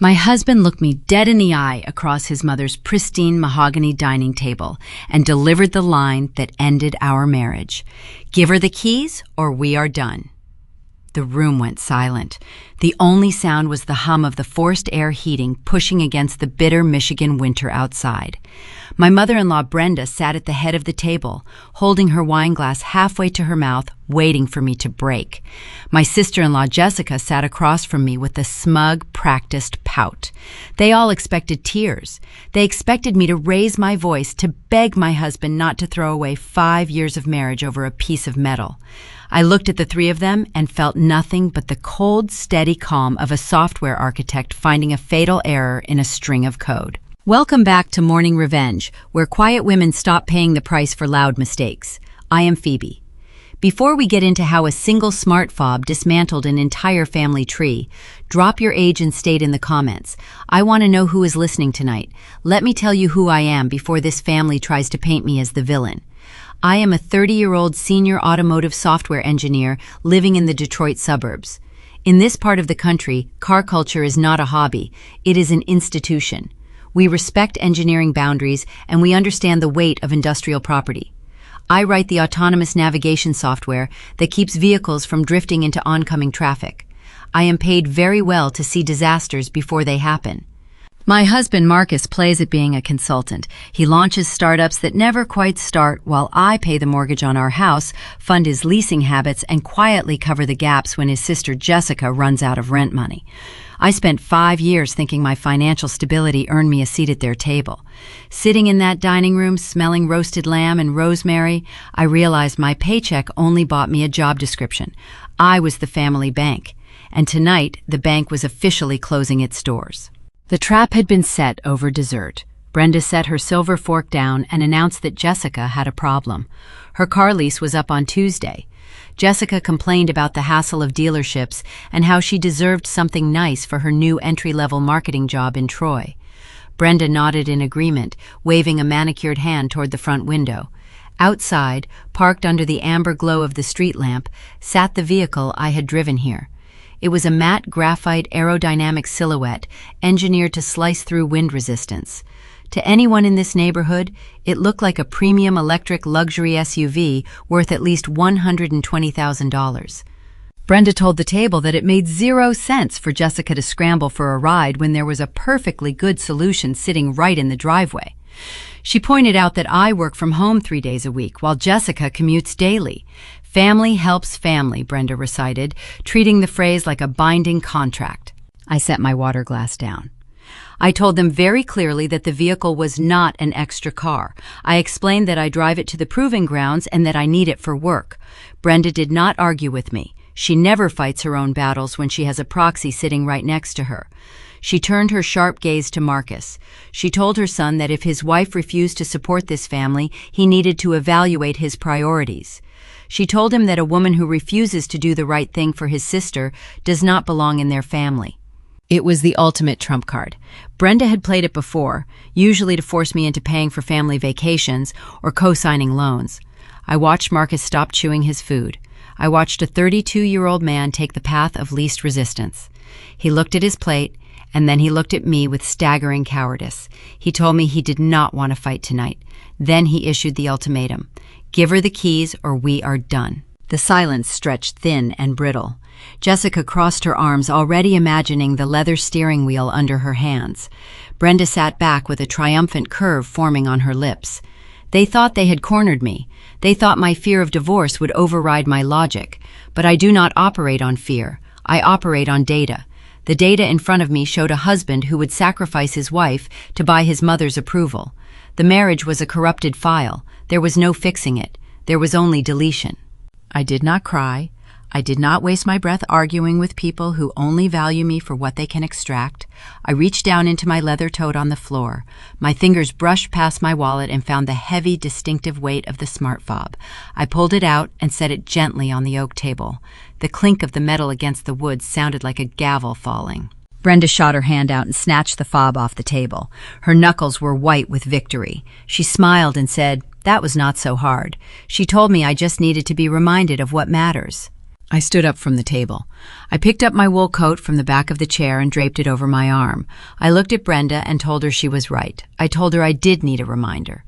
My husband looked me dead in the eye across his mother's pristine mahogany dining table and delivered the line that ended our marriage. "Give her the keys or we are done." The room went silent. The only sound was the hum of the forced air heating pushing against the bitter Michigan winter outside. My mother-in-law Brenda sat at the head of the table, holding her wine glass halfway to her mouth, waiting for me to break. My sister-in-law Jessica sat across from me with a smug, practiced pout. They all expected tears. They expected me to raise my voice, to beg my husband not to throw away 5 years of marriage over a piece of metal. I looked at the three of them and felt nothing but the cold, steady calm of a software architect finding a fatal error in a string of code. Welcome back to Morning Revenge, where quiet women stop paying the price for loud mistakes. I am Phoebe. Before we get into how a single smart fob dismantled an entire family tree, drop your age and state in the comments. I want to know who is listening tonight. Let me tell you who I am before this family tries to paint me as the villain. I am a 30-year-old senior automotive software engineer living in the Detroit suburbs. In this part of the country, car culture is not a hobby, it is an institution. We respect engineering boundaries and we understand the weight of industrial property. I write the autonomous navigation software that keeps vehicles from drifting into oncoming traffic. I am paid very well to see disasters before they happen. My husband Marcus plays at being a consultant. He launches startups that never quite start while I pay the mortgage on our house, fund his leasing habits, and quietly cover the gaps when his sister Jessica runs out of rent money. I spent 5 years thinking my financial stability earned me a seat at their table. Sitting in that dining room, smelling roasted lamb and rosemary, I realized my paycheck only bought me a job description. I was the family bank, and tonight the bank was officially closing its doors. The trap had been set over dessert. Brenda set her silver fork down and announced that Jessica had a problem. Her car lease was up on Tuesday. Jessica complained about the hassle of dealerships and how she deserved something nice for her new entry-level marketing job in Troy. Brenda nodded in agreement, waving a manicured hand toward the front window. Outside, parked under the amber glow of the street lamp, sat the vehicle I had driven here. It was a matte graphite aerodynamic silhouette engineered to slice through wind resistance. To anyone in this neighborhood, it looked like a premium electric luxury SUV worth at least $120,000. Brenda told the table that it made 0 sense for Jessica to scramble for a ride when there was a perfectly good solution sitting right in the driveway. She pointed out that I work from home 3 days a week, while Jessica commutes daily. Family helps family, Brenda recited, treating the phrase like a binding contract. I set my water glass down. I told them very clearly that the vehicle was not an extra car. I explained that I drive it to the proving grounds and that I need it for work. Brenda did not argue with me. She never fights her own battles when she has a proxy sitting right next to her. She turned her sharp gaze to Marcus. She told her son that if his wife refused to support this family, he needed to evaluate his priorities. She told him that a woman who refuses to do the right thing for his sister does not belong in their family. It was the ultimate trump card. Brenda had played it before, usually to force me into paying for family vacations or co-signing loans. I watched Marcus stop chewing his food. I watched a 32-year-old man take the path of least resistance. He looked at his plate, and then he looked at me with staggering cowardice. He told me he did not want to fight tonight. Then he issued the ultimatum. Give her the keys or we are done. The silence stretched thin and brittle. Jessica crossed her arms, already imagining the leather steering wheel under her hands. Brenda sat back with a triumphant curve forming on her lips. They thought they had cornered me. They thought my fear of divorce would override my logic. But I do not operate on fear. I operate on data. The data in front of me showed a husband who would sacrifice his wife to buy his mother's approval. The marriage was a corrupted file. There was no fixing it. There was only deletion. I did not cry. I did not waste my breath arguing with people who only value me for what they can extract. I reached down into my leather tote on the floor. My fingers brushed past my wallet and found the heavy, distinctive weight of the smart fob. I pulled it out and set it gently on the oak table. The clink of the metal against the wood sounded like a gavel falling. Brenda shot her hand out and snatched the fob off the table. Her knuckles were white with victory. She smiled and said, "That was not so hard." She told me I just needed to be reminded of what matters. I stood up from the table. I picked up my wool coat from the back of the chair and draped it over my arm. I looked at Brenda and told her she was right. I told her I did need a reminder.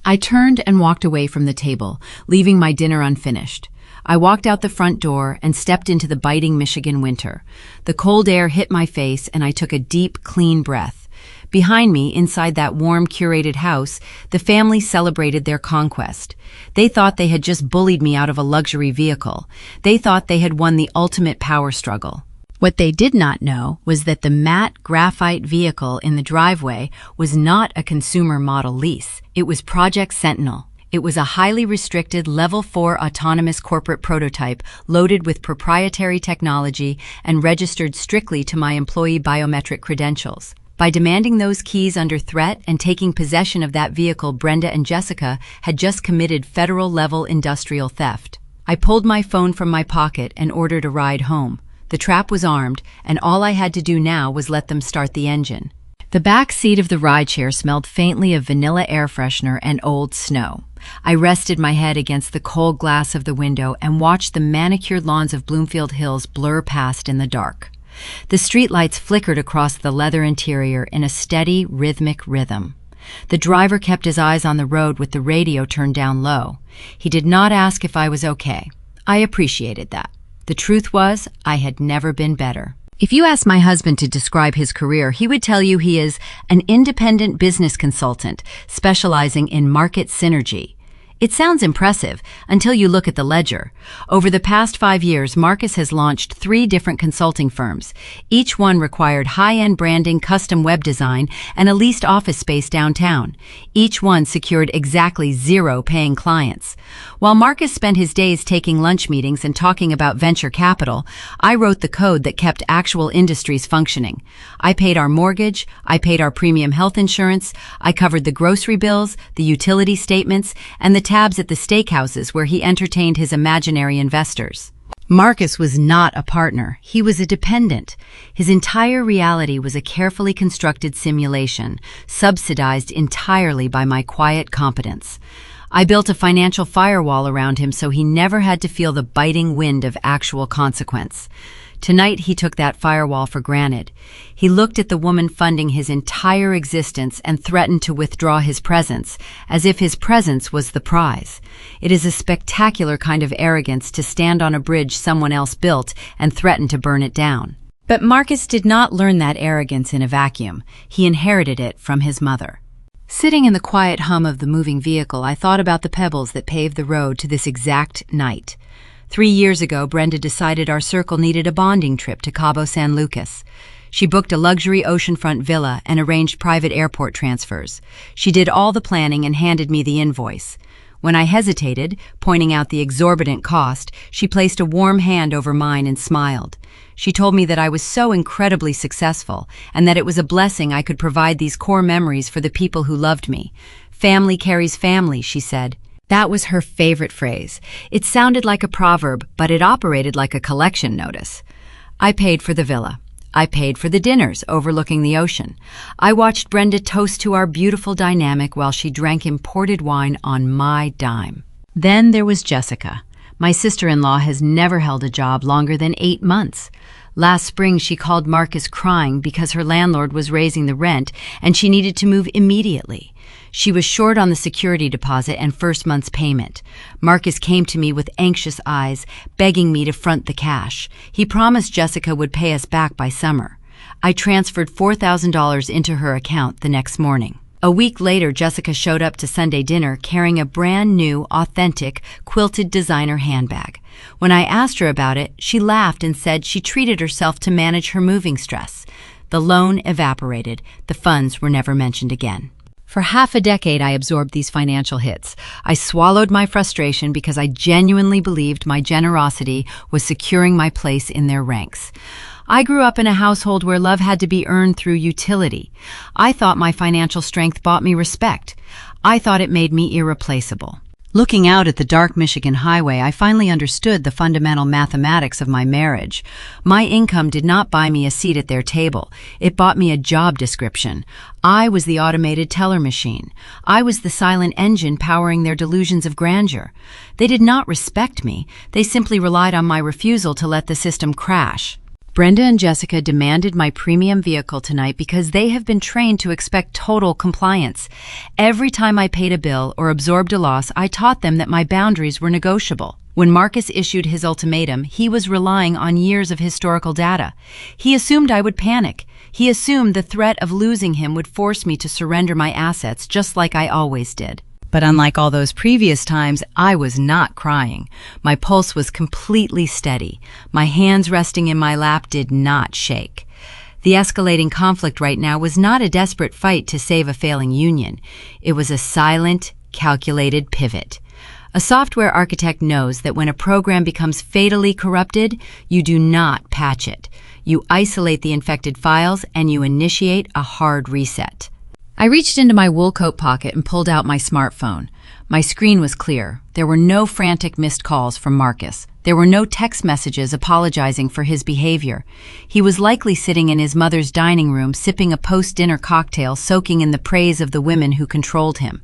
I turned and walked away from the table, leaving my dinner unfinished. I walked out the front door and stepped into the biting Michigan winter. The cold air hit my face and I took a deep, clean breath. Behind me, inside that warm, curated house, the family celebrated their conquest. They thought they had just bullied me out of a luxury vehicle. They thought they had won the ultimate power struggle. What they did not know was that the matte graphite vehicle in the driveway was not a consumer model lease. It was Project Sentinel. It was a highly restricted Level 4 autonomous corporate prototype loaded with proprietary technology and registered strictly to my employee biometric credentials. By demanding those keys under threat and taking possession of that vehicle, Brenda and Jessica had just committed federal-level industrial theft. I pulled my phone from my pocket and ordered a ride home. The trap was armed, and all I had to do now was let them start the engine. The back seat of the rideshare smelled faintly of vanilla air freshener and old snow. I rested my head against the cold glass of the window and watched the manicured lawns of Bloomfield Hills blur past in the dark. The streetlights flickered across the leather interior in a steady, rhythmic rhythm. The driver kept his eyes on the road with the radio turned down low. He did not ask if I was okay. I appreciated that. The truth was, I had never been better. If you ask my husband to describe his career, he would tell you he is an independent business consultant specializing in market synergy. It sounds impressive until you look at the ledger. Over the past 5 years, Marcus has launched 3 different consulting firms. Each one required high-end branding, custom web design, and a leased office space downtown. Each one secured exactly 0 paying clients. While Marcus spent his days taking lunch meetings and talking about venture capital, I wrote the code that kept actual industries functioning. I paid our mortgage, I paid our premium health insurance, I covered the grocery bills, the utility statements, and the tabs at the steakhouses where he entertained his imaginary investors. Marcus was not a partner. He was a dependent. His entire reality was a carefully constructed simulation, subsidized entirely by my quiet competence. I built a financial firewall around him so he never had to feel the biting wind of actual consequence. Tonight he took that firewall for granted. He looked at the woman funding his entire existence and threatened to withdraw his presence, as if his presence was the prize. It is a spectacular kind of arrogance to stand on a bridge someone else built and threaten to burn it down. But Marcus did not learn that arrogance in a vacuum. He inherited it from his mother. Sitting in the quiet hum of the moving vehicle, I thought about the pebbles that paved the road to this exact night. 3 years ago, Brenda decided our circle needed a bonding trip to Cabo San Lucas. She booked a luxury oceanfront villa and arranged private airport transfers. She did all the planning and handed me the invoice. When I hesitated, pointing out the exorbitant cost, she placed a warm hand over mine and smiled. She told me that I was so incredibly successful and that it was a blessing I could provide these core memories for the people who loved me. Family carries family, she said. That was her favorite phrase. It sounded like a proverb, but it operated like a collection notice. I paid for the villa. I paid for the dinners overlooking the ocean. I watched Brenda toast to our beautiful dynamic while she drank imported wine on my dime. Then there was Jessica. My sister-in-law has never held a job longer than 8 months. Last spring, she called Marcus crying because her landlord was raising the rent and she needed to move immediately. She was short on the security deposit and first month's payment. Marcus came to me with anxious eyes, begging me to front the cash. He promised Jessica would pay us back by summer. I transferred $4,000 into her account the next morning. A week later, Jessica showed up to Sunday dinner carrying a brand new, authentic, quilted designer handbag. When I asked her about it, she laughed and said she treated herself to manage her moving stress. The loan evaporated. The funds were never mentioned again. For half a decade, I absorbed these financial hits. I swallowed my frustration because I genuinely believed my generosity was securing my place in their ranks. I grew up in a household where love had to be earned through utility. I thought my financial strength bought me respect. I thought it made me irreplaceable. Looking out at the dark Michigan highway, I finally understood the fundamental mathematics of my marriage. My income did not buy me a seat at their table. It bought me a job description. I was the automated teller machine. I was the silent engine powering their delusions of grandeur. They did not respect me. They simply relied on my refusal to let the system crash. Brenda and Jessica demanded my premium vehicle tonight because they have been trained to expect total compliance. Every time I paid a bill or absorbed a loss, I taught them that my boundaries were negotiable. When Marcus issued his ultimatum, he was relying on years of historical data. He assumed I would panic. He assumed the threat of losing him would force me to surrender my assets, just like I always did. But unlike all those previous times, I was not crying. My pulse was completely steady. My hands resting in my lap did not shake. The escalating conflict right now was not a desperate fight to save a failing union. It was a silent, calculated pivot. A software architect knows that when a program becomes fatally corrupted, you do not patch it. You isolate the infected files and you initiate a hard reset. I reached into my wool coat pocket and pulled out my smartphone. My screen was clear. There were no frantic missed calls from Marcus. There were no text messages apologizing for his behavior. He was likely sitting in his mother's dining room, sipping a post-dinner cocktail, soaking in the praise of the women who controlled him.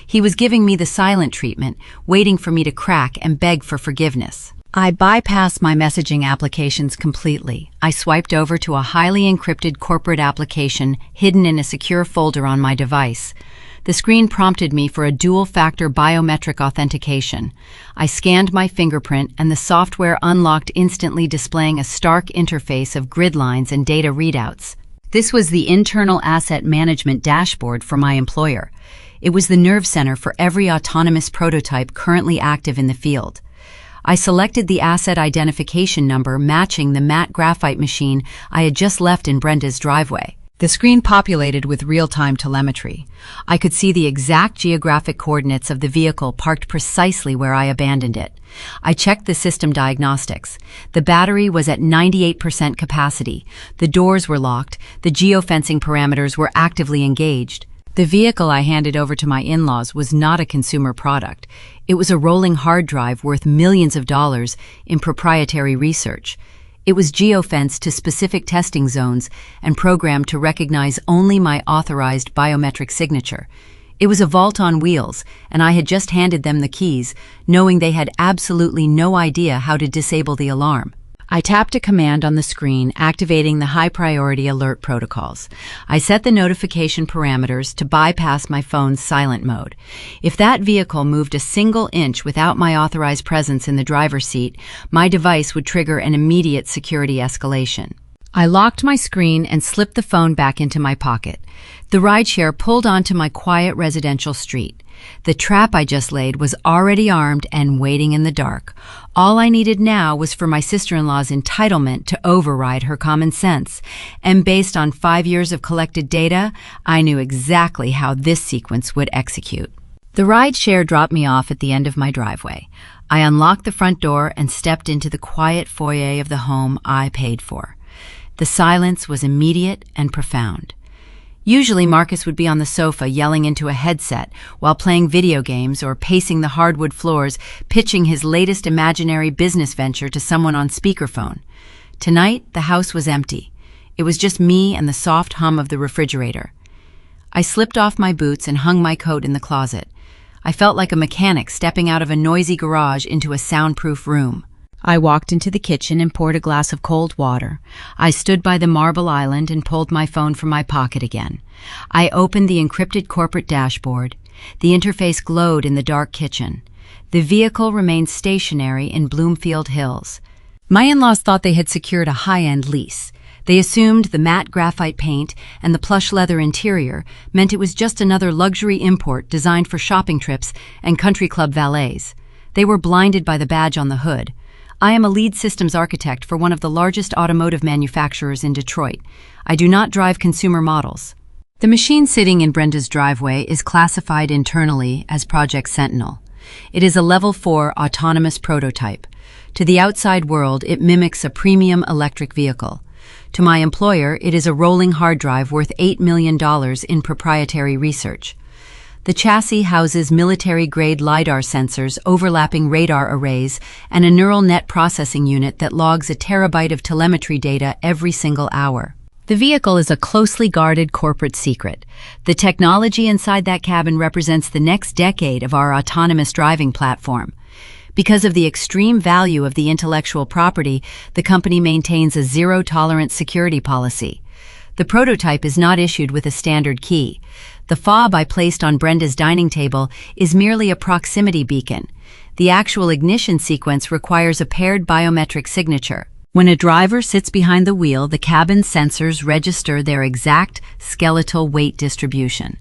He was giving me the silent treatment, waiting for me to crack and beg for forgiveness. I bypassed my messaging applications completely. I swiped over to a highly encrypted corporate application hidden in a secure folder on my device. The screen prompted me for a dual-factor biometric authentication. I scanned my fingerprint and the software unlocked, instantly displaying a stark interface of grid lines and data readouts. This was the internal asset management dashboard for my employer. It was the nerve center for every autonomous prototype currently active in the field. I selected the asset identification number matching the matte graphite machine I had just left in Brenda's driveway. The screen populated with real-time telemetry. I could see the exact geographic coordinates of the vehicle parked precisely where I abandoned it. I checked the system diagnostics. The battery was at 98% capacity. The doors were locked. The geofencing parameters were actively engaged. The vehicle I handed over to my in-laws was not a consumer product. It was a rolling hard drive worth millions of dollars in proprietary research. It was geofenced to specific testing zones and programmed to recognize only my authorized biometric signature. It was a vault on wheels, and I had just handed them the keys, knowing they had absolutely no idea how to disable the alarm. I tapped a command on the screen, activating the high-priority alert protocols. I set the notification parameters to bypass my phone's silent mode. If that vehicle moved a single inch without my authorized presence in the driver's seat, my device would trigger an immediate security escalation. I locked my screen and slipped the phone back into my pocket. The rideshare pulled onto my quiet residential street. The trap I just laid was already armed and waiting in the dark. All I needed now was for my sister-in-law's entitlement to override her common sense. And based on 5 years of collected data, I knew exactly how this sequence would execute. The rideshare dropped me off at the end of my driveway. I unlocked the front door and stepped into the quiet foyer of the home I paid for. The silence was immediate and profound. Usually Marcus would be on the sofa yelling into a headset while playing video games or pacing the hardwood floors, pitching his latest imaginary business venture to someone on speakerphone. Tonight, the house was empty. It was just me and the soft hum of the refrigerator. I slipped off my boots and hung my coat in the closet. I felt like a mechanic stepping out of a noisy garage into a soundproof room. I walked into the kitchen and poured a glass of cold water. I stood by the marble island and pulled my phone from my pocket again. I opened the encrypted corporate dashboard. The interface glowed in the dark kitchen. The vehicle remained stationary in Bloomfield Hills. My in-laws thought they had secured a high-end lease. They assumed the matte graphite paint and the plush leather interior meant it was just another luxury import designed for shopping trips and country club valets. They were blinded by the badge on the hood. I am a lead systems architect for one of the largest automotive manufacturers in Detroit. I do not drive consumer models. The machine sitting in Brenda's driveway is classified internally as Project Sentinel. It is a Level 4 autonomous prototype. To the outside world, it mimics a premium electric vehicle. To my employer, it is a rolling hard drive worth $8 million in proprietary research. The chassis houses military-grade LiDAR sensors, overlapping radar arrays, and a neural net processing unit that logs a terabyte of telemetry data every single hour. The vehicle is a closely guarded corporate secret. The technology inside that cabin represents the next decade of our autonomous driving platform. Because of the extreme value of the intellectual property, the company maintains a zero-tolerance security policy. The prototype is not issued with a standard key. The fob I placed on Brenda's dining table is merely a proximity beacon. The actual ignition sequence requires a paired biometric signature. When a driver sits behind the wheel, the cabin sensors register their exact skeletal weight distribution.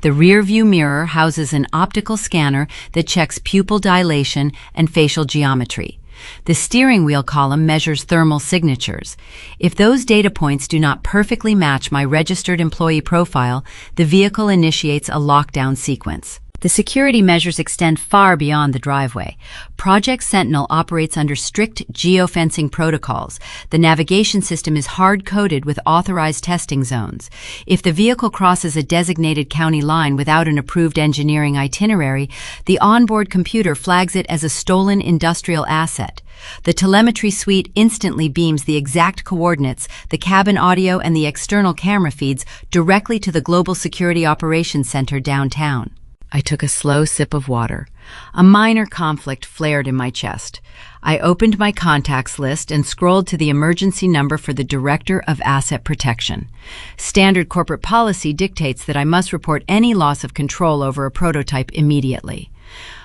The rear-view mirror houses an optical scanner that checks pupil dilation and facial geometry. The steering wheel column measures thermal signatures. If those data points do not perfectly match my registered employee profile, the vehicle initiates a lockdown sequence. The security measures extend far beyond the driveway. Project Sentinel operates under strict geofencing protocols. The navigation system is hard-coded with authorized testing zones. If the vehicle crosses a designated county line without an approved engineering itinerary, the onboard computer flags it as a stolen industrial asset. The telemetry suite instantly beams the exact coordinates, the cabin audio, and the external camera feeds directly to the Global Security Operations Center downtown. I took a slow sip of water. A minor conflict flared in my chest. I opened my contacts list and scrolled to the emergency number for the Director of Asset Protection. Standard corporate policy dictates that I must report any loss of control over a prototype immediately.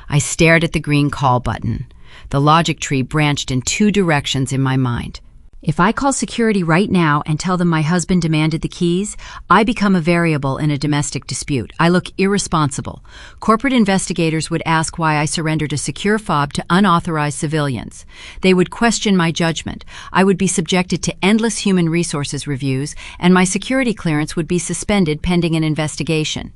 I stared at the green call button. The logic tree branched in two directions in my mind. If I call security right now and tell them my husband demanded the keys, I become a variable in a domestic dispute. I look irresponsible. Corporate investigators would ask why I surrendered a secure fob to unauthorized civilians. They would question my judgment. I would be subjected to endless human resources reviews, and my security clearance would be suspended pending an investigation.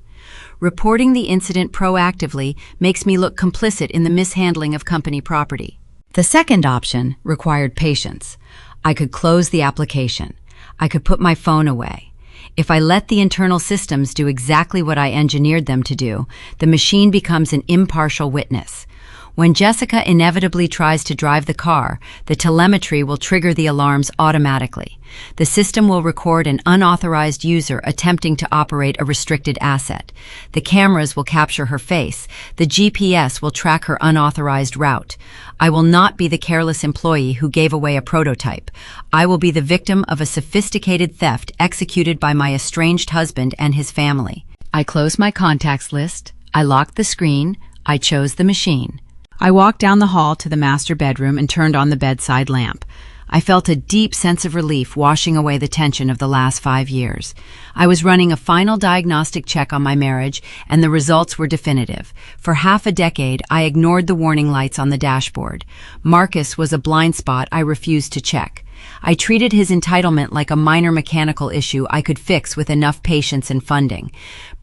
Reporting the incident proactively makes me look complicit in the mishandling of company property. The second option required patience. I could close the application. I could put my phone away. If I let the internal systems do exactly what I engineered them to do, the machine becomes an impartial witness. When Jessica inevitably tries to drive the car, the telemetry will trigger the alarms automatically. The system will record an unauthorized user attempting to operate a restricted asset. The cameras will capture her face. The GPS will track her unauthorized route. I will not be the careless employee who gave away a prototype. I will be the victim of a sophisticated theft executed by my estranged husband and his family. I closed my contacts list. I locked the screen. I chose the machine. I walked down the hall to the master bedroom and turned on the bedside lamp. I felt a deep sense of relief washing away the tension of the last 5 years. I was running a final diagnostic check on my marriage, and the results were definitive. For half a decade, I ignored the warning lights on the dashboard. Marcus was a blind spot I refused to check. I treated his entitlement like a minor mechanical issue I could fix with enough patience and funding.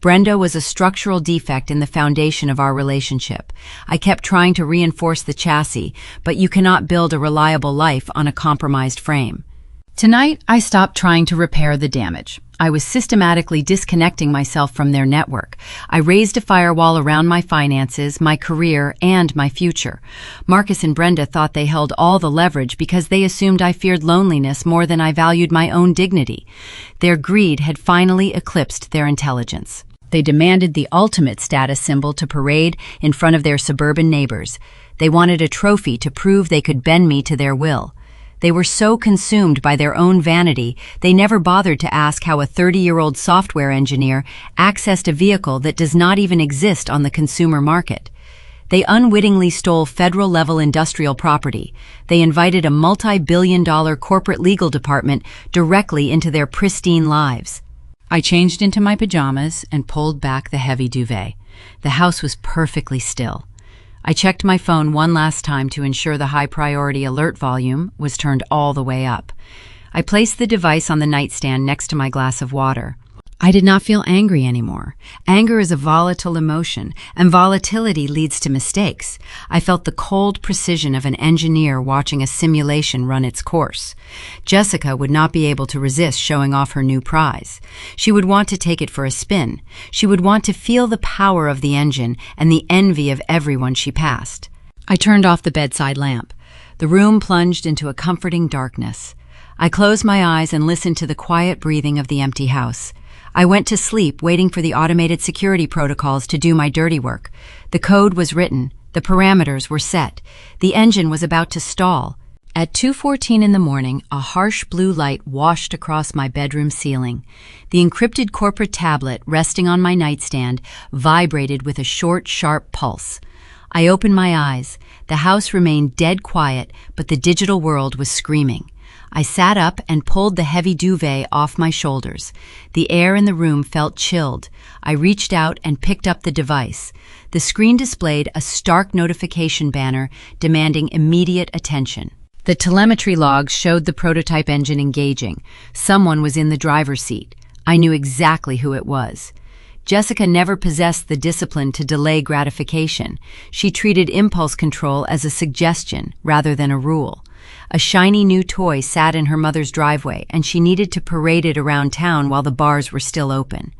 Brenda was a structural defect in the foundation of our relationship. I kept trying to reinforce the chassis, but you cannot build a reliable life on a compromised frame. Tonight, I stopped trying to repair the damage. I was systematically disconnecting myself from their network. I raised a firewall around my finances, my career, and my future. Marcus and Brenda thought they held all the leverage because they assumed I feared loneliness more than I valued my own dignity. Their greed had finally eclipsed their intelligence. They demanded the ultimate status symbol to parade in front of their suburban neighbors. They wanted a trophy to prove they could bend me to their will. They were so consumed by their own vanity, they never bothered to ask how a 30-year-old software engineer accessed a vehicle that does not even exist on the consumer market. They unwittingly stole federal-level industrial property. They invited a multi-billion-dollar corporate legal department directly into their pristine lives. I changed into my pajamas and pulled back the heavy duvet. The house was perfectly still. I checked my phone one last time to ensure the high-priority alert volume was turned all the way up. I placed the device on the nightstand next to my glass of water. I did not feel angry anymore. Anger is a volatile emotion, and volatility leads to mistakes. I felt the cold precision of an engineer watching a simulation run its course. Jessica would not be able to resist showing off her new prize. She would want to take it for a spin. She would want to feel the power of the engine and the envy of everyone she passed. I turned off the bedside lamp. The room plunged into a comforting darkness. I closed my eyes and listened to the quiet breathing of the empty house. I went to sleep, waiting for the automated security protocols to do my dirty work. The code was written. The parameters were set. The engine was about to stall. At 2:14 in the morning, a harsh blue light washed across my bedroom ceiling. The encrypted corporate tablet resting on my nightstand vibrated with a short, sharp pulse. I opened my eyes. The house remained dead quiet, but the digital world was screaming. I sat up and pulled the heavy duvet off my shoulders. The air in the room felt chilled. I reached out and picked up the device. The screen displayed a stark notification banner demanding immediate attention. The telemetry logs showed the prototype engine engaging. Someone was in the driver's seat. I knew exactly who it was. Jessica never possessed the discipline to delay gratification. She treated impulse control as a suggestion rather than a rule. A shiny new toy sat in her mother's driveway, and she needed to parade it around town while the bars were still open.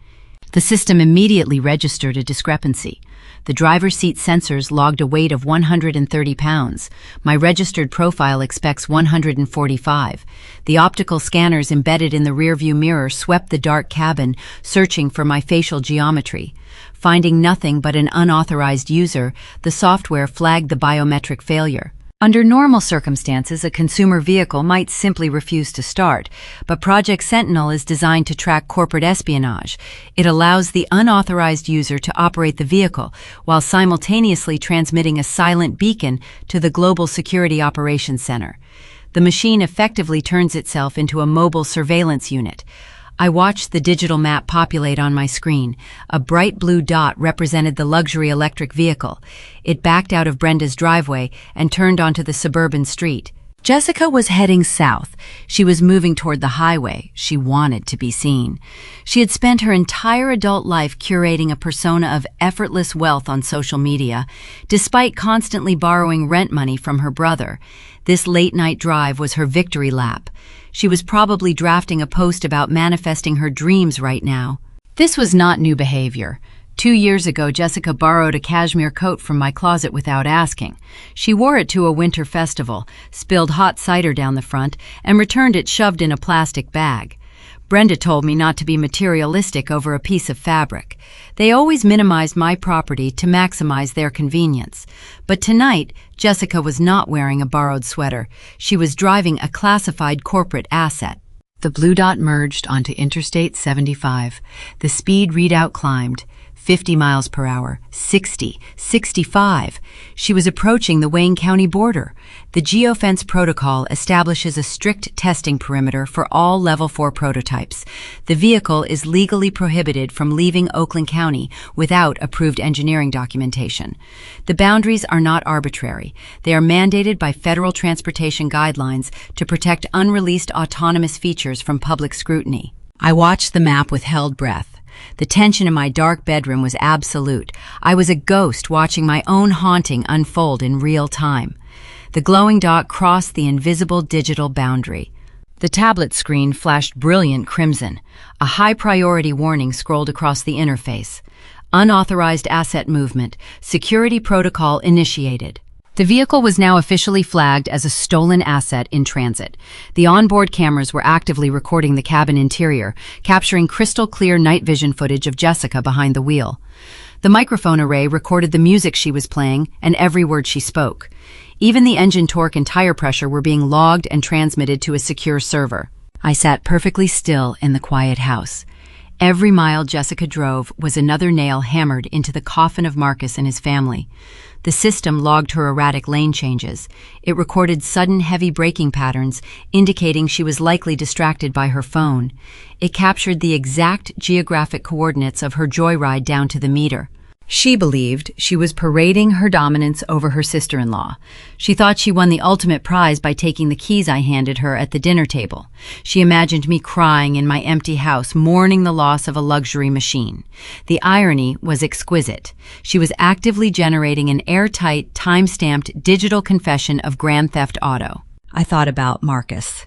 The system immediately registered a discrepancy. The driver's seat sensors logged a weight of 130 pounds. My registered profile expects 145. The optical scanners embedded in the rearview mirror swept the dark cabin, searching for my facial geometry. Finding nothing but an unauthorized user, the software flagged the biometric failure. Under normal circumstances, a consumer vehicle might simply refuse to start, but Project Sentinel is designed to track corporate espionage. It allows the unauthorized user to operate the vehicle while simultaneously transmitting a silent beacon to the Global Security Operations Center. The machine effectively turns itself into a mobile surveillance unit. I watched the digital map populate on my screen. A bright blue dot represented the luxury electric vehicle. It backed out of Brenda's driveway and turned onto the suburban street. Jessica was heading south. She was moving toward the highway. She wanted to be seen. She had spent her entire adult life curating a persona of effortless wealth on social media, despite constantly borrowing rent money from her brother. This late-night drive was her victory lap. She was probably drafting a post about manifesting her dreams right now. This was not new behavior. 2 years ago, Jessica borrowed a cashmere coat from my closet without asking. She wore it to a winter festival, spilled hot cider down the front, and returned it shoved in a plastic bag. Brenda told me not to be materialistic over a piece of fabric. They always minimized my property to maximize their convenience. But tonight, Jessica was not wearing a borrowed sweater. She was driving a classified corporate asset. The blue dot merged onto Interstate 75. The speed readout climbed. 50 miles per hour, 60, 65. She was approaching the Wayne County border. The geofence protocol establishes a strict testing perimeter for all Level 4 prototypes. The vehicle is legally prohibited from leaving Oakland County without approved engineering documentation. The boundaries are not arbitrary. They are mandated by federal transportation guidelines to protect unreleased autonomous features from public scrutiny. I watched the map with held breath. The tension in my dark bedroom was absolute. I was a ghost watching my own haunting unfold in real time. The glowing dot crossed the invisible digital boundary. The tablet screen flashed brilliant crimson. A high-priority warning scrolled across the interface. Unauthorized asset movement. Security protocol initiated. The vehicle was now officially flagged as a stolen asset in transit. The onboard cameras were actively recording the cabin interior, capturing crystal-clear night vision footage of Jessica behind the wheel. The microphone array recorded the music she was playing and every word she spoke. Even the engine torque and tire pressure were being logged and transmitted to a secure server. I sat perfectly still in the quiet house. Every mile Jessica drove was another nail hammered into the coffin of Marcus and his family. The system logged her erratic lane changes. It recorded sudden heavy braking patterns, indicating she was likely distracted by her phone. It captured the exact geographic coordinates of her joyride down to the meter. She believed she was parading her dominance over her sister-in-law. She thought she won the ultimate prize by taking the keys I handed her at the dinner table. She imagined me crying in my empty house, mourning the loss of a luxury machine. The irony was exquisite. She was actively generating an airtight, time-stamped digital confession of Grand Theft Auto. I thought about Marcus.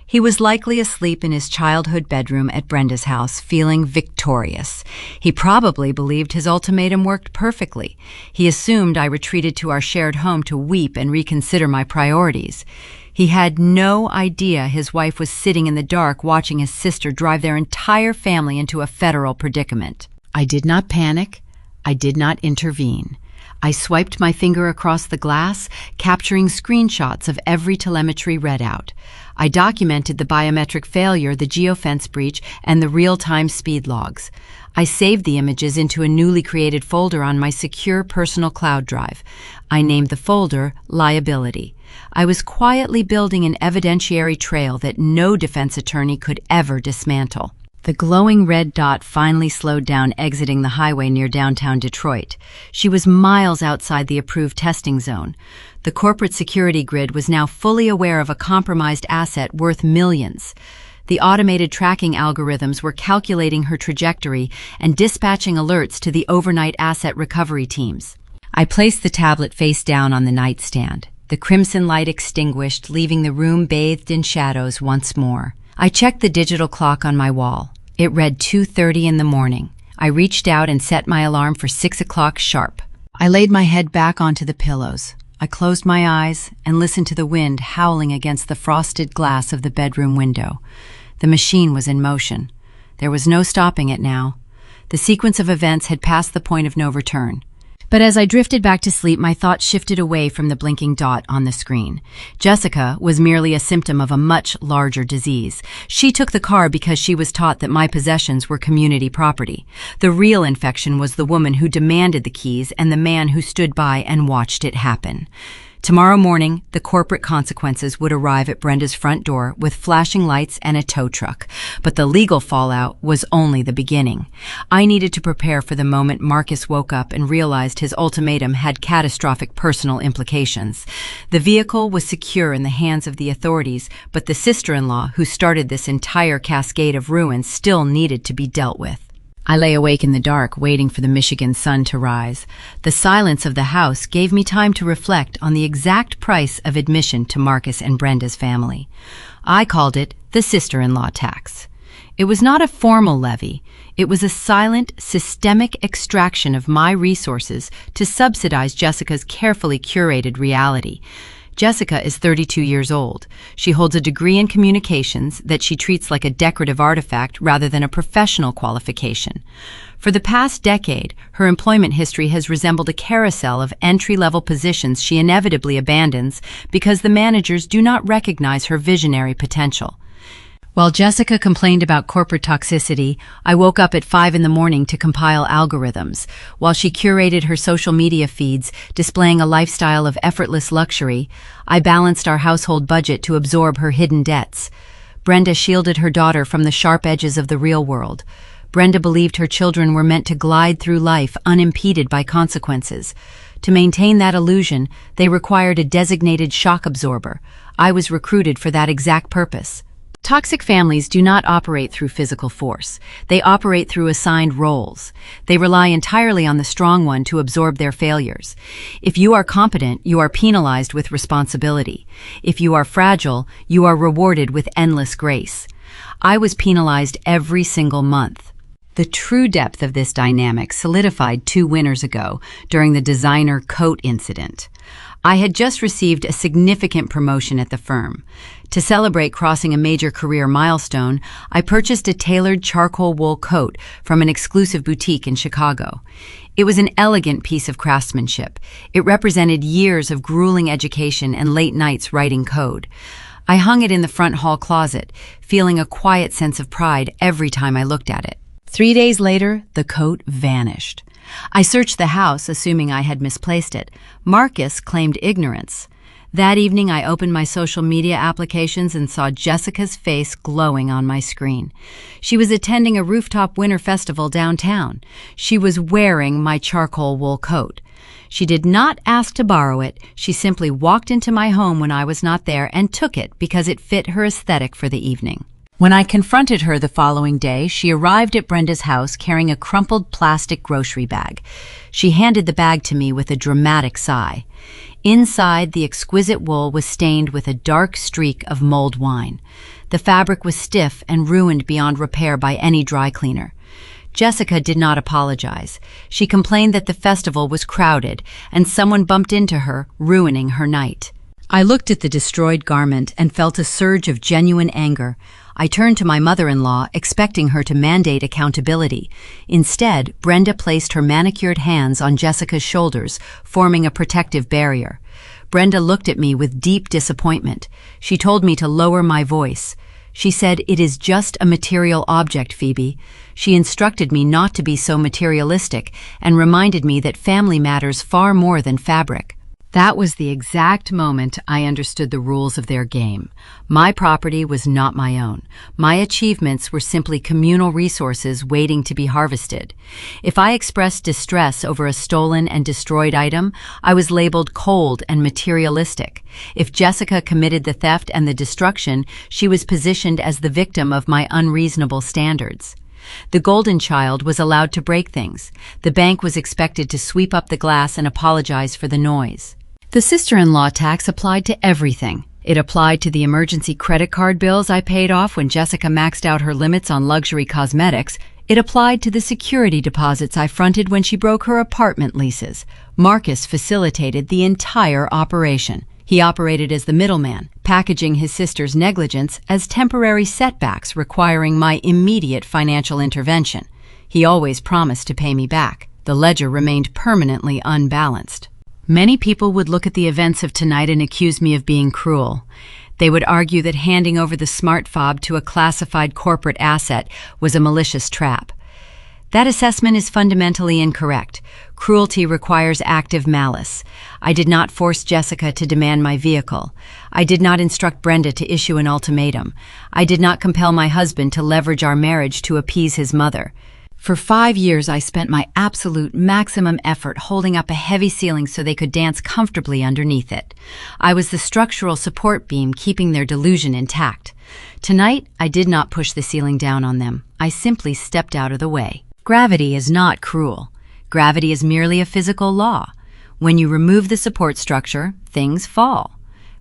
He was likely asleep in his childhood bedroom at Brenda's house, feeling victorious. He probably believed his ultimatum worked perfectly. He assumed I retreated to our shared home to weep and reconsider my priorities. He had no idea his wife was sitting in the dark watching his sister drive their entire family into a federal predicament. I did not panic. I did not intervene. I swiped my finger across the glass, capturing screenshots of every telemetry readout. I documented the biometric failure, the geofence breach, and the real-time speed logs. I saved the images into a newly created folder on my secure personal cloud drive. I named the folder Liability. I was quietly building an evidentiary trail that no defense attorney could ever dismantle. The glowing red dot finally slowed down exiting the highway near downtown Detroit. She was miles outside the approved testing zone. The corporate security grid was now fully aware of a compromised asset worth millions. The automated tracking algorithms were calculating her trajectory and dispatching alerts to the overnight asset recovery teams. I placed the tablet face down on the nightstand. The crimson light extinguished, leaving the room bathed in shadows once more. I checked the digital clock on my wall. It read 2:30 in the morning. I reached out and set my alarm for 6 o'clock sharp. I laid my head back onto the pillows. I closed my eyes and listened to the wind howling against the frosted glass of the bedroom window. The machine was in motion. There was no stopping it now. The sequence of events had passed the point of no return. But as I drifted back to sleep, my thoughts shifted away from the blinking dot on the screen. Jessica was merely a symptom of a much larger disease. She took the car because she was taught that my possessions were community property. The real infection was the woman who demanded the keys and the man who stood by and watched it happen. Tomorrow morning, the corporate consequences would arrive at Brenda's front door with flashing lights and a tow truck. But the legal fallout was only the beginning. I needed to prepare for the moment Marcus woke up and realized his ultimatum had catastrophic personal implications. The vehicle was secure in the hands of the authorities, but the sister-in-law who started this entire cascade of ruin still needed to be dealt with. I lay awake in the dark, waiting for the Michigan sun to rise. The silence of the house gave me time to reflect on the exact price of admission to Marcus and Brenda's family. I called it the sister-in-law tax. It was not a formal levy. It was a silent, systemic extraction of my resources to subsidize Jessica's carefully curated reality. Jessica is 32 years old. She holds a degree in communications that she treats like a decorative artifact rather than a professional qualification. For the past decade, her employment history has resembled a carousel of entry-level positions she inevitably abandons because the managers do not recognize her visionary potential. While Jessica complained about corporate toxicity, I woke up at 5 in the morning to compile algorithms. While she curated her social media feeds, displaying a lifestyle of effortless luxury, I balanced our household budget to absorb her hidden debts. Brenda shielded her daughter from the sharp edges of the real world. Brenda believed her children were meant to glide through life unimpeded by consequences. To maintain that illusion, they required a designated shock absorber. I was recruited for that exact purpose. Toxic families do not operate through physical force. They operate through assigned roles. They rely entirely on the strong one to absorb their failures. If you are competent, you are penalized with responsibility. If you are fragile, you are rewarded with endless grace. I was penalized every single month. The true depth of this dynamic solidified 2 winters ago during the designer coat incident. I had just received a significant promotion at the firm. To celebrate crossing a major career milestone, I purchased a tailored charcoal wool coat from an exclusive boutique in Chicago. It was an elegant piece of craftsmanship. It represented years of grueling education and late nights writing code. I hung it in the front hall closet, feeling a quiet sense of pride every time I looked at it. 3 days later, the coat vanished. I searched the house, assuming I had misplaced it. Marcus claimed ignorance. That evening, I opened my social media applications and saw Jessica's face glowing on my screen. She was attending a rooftop winter festival downtown. She was wearing my charcoal wool coat. She did not ask to borrow it. She simply walked into my home when I was not there and took it because it fit her aesthetic for the evening. When I confronted her the following day, she arrived at Brenda's house carrying a crumpled plastic grocery bag. She handed the bag to me with a dramatic sigh. Inside, the exquisite wool was stained with a dark streak of mulled wine. The fabric was stiff and ruined beyond repair by any dry cleaner. Jessica did not apologize. She complained that the festival was crowded and someone bumped into her, ruining her night. I looked at the destroyed garment and felt a surge of genuine anger. I turned to my mother-in-law, expecting her to mandate accountability. Instead, Brenda placed her manicured hands on Jessica's shoulders, forming a protective barrier. Brenda looked at me with deep disappointment. She told me to lower my voice. She said, "It is just a material object, Phoebe." She instructed me not to be so materialistic and reminded me that family matters far more than fabric. That was the exact moment I understood the rules of their game. My property was not my own. My achievements were simply communal resources waiting to be harvested. If I expressed distress over a stolen and destroyed item, I was labeled cold and materialistic. If Jessica committed the theft and the destruction, she was positioned as the victim of my unreasonable standards. The golden child was allowed to break things. The bank was expected to sweep up the glass and apologize for the noise. The sister-in-law tax applied to everything. It applied to the emergency credit card bills I paid off when Jessica maxed out her limits on luxury cosmetics. It applied to the security deposits I fronted when she broke her apartment leases. Marcus facilitated the entire operation. He operated as the middleman, packaging his sister's negligence as temporary setbacks requiring my immediate financial intervention. He always promised to pay me back. The ledger remained permanently unbalanced. Many people would look at the events of tonight and accuse me of being cruel. They would argue that handing over the smart fob to a classified corporate asset was a malicious trap. That assessment is fundamentally incorrect. Cruelty requires active malice. I did not force Jessica to demand my vehicle. I did not instruct Brenda to issue an ultimatum. I did not compel my husband to leverage our marriage to appease his mother. For 5 years, I spent my absolute maximum effort holding up a heavy ceiling so they could dance comfortably underneath it. I was the structural support beam keeping their delusion intact. Tonight, I did not push the ceiling down on them. I simply stepped out of the way. Gravity is not cruel. Gravity is merely a physical law. When you remove the support structure, things fall.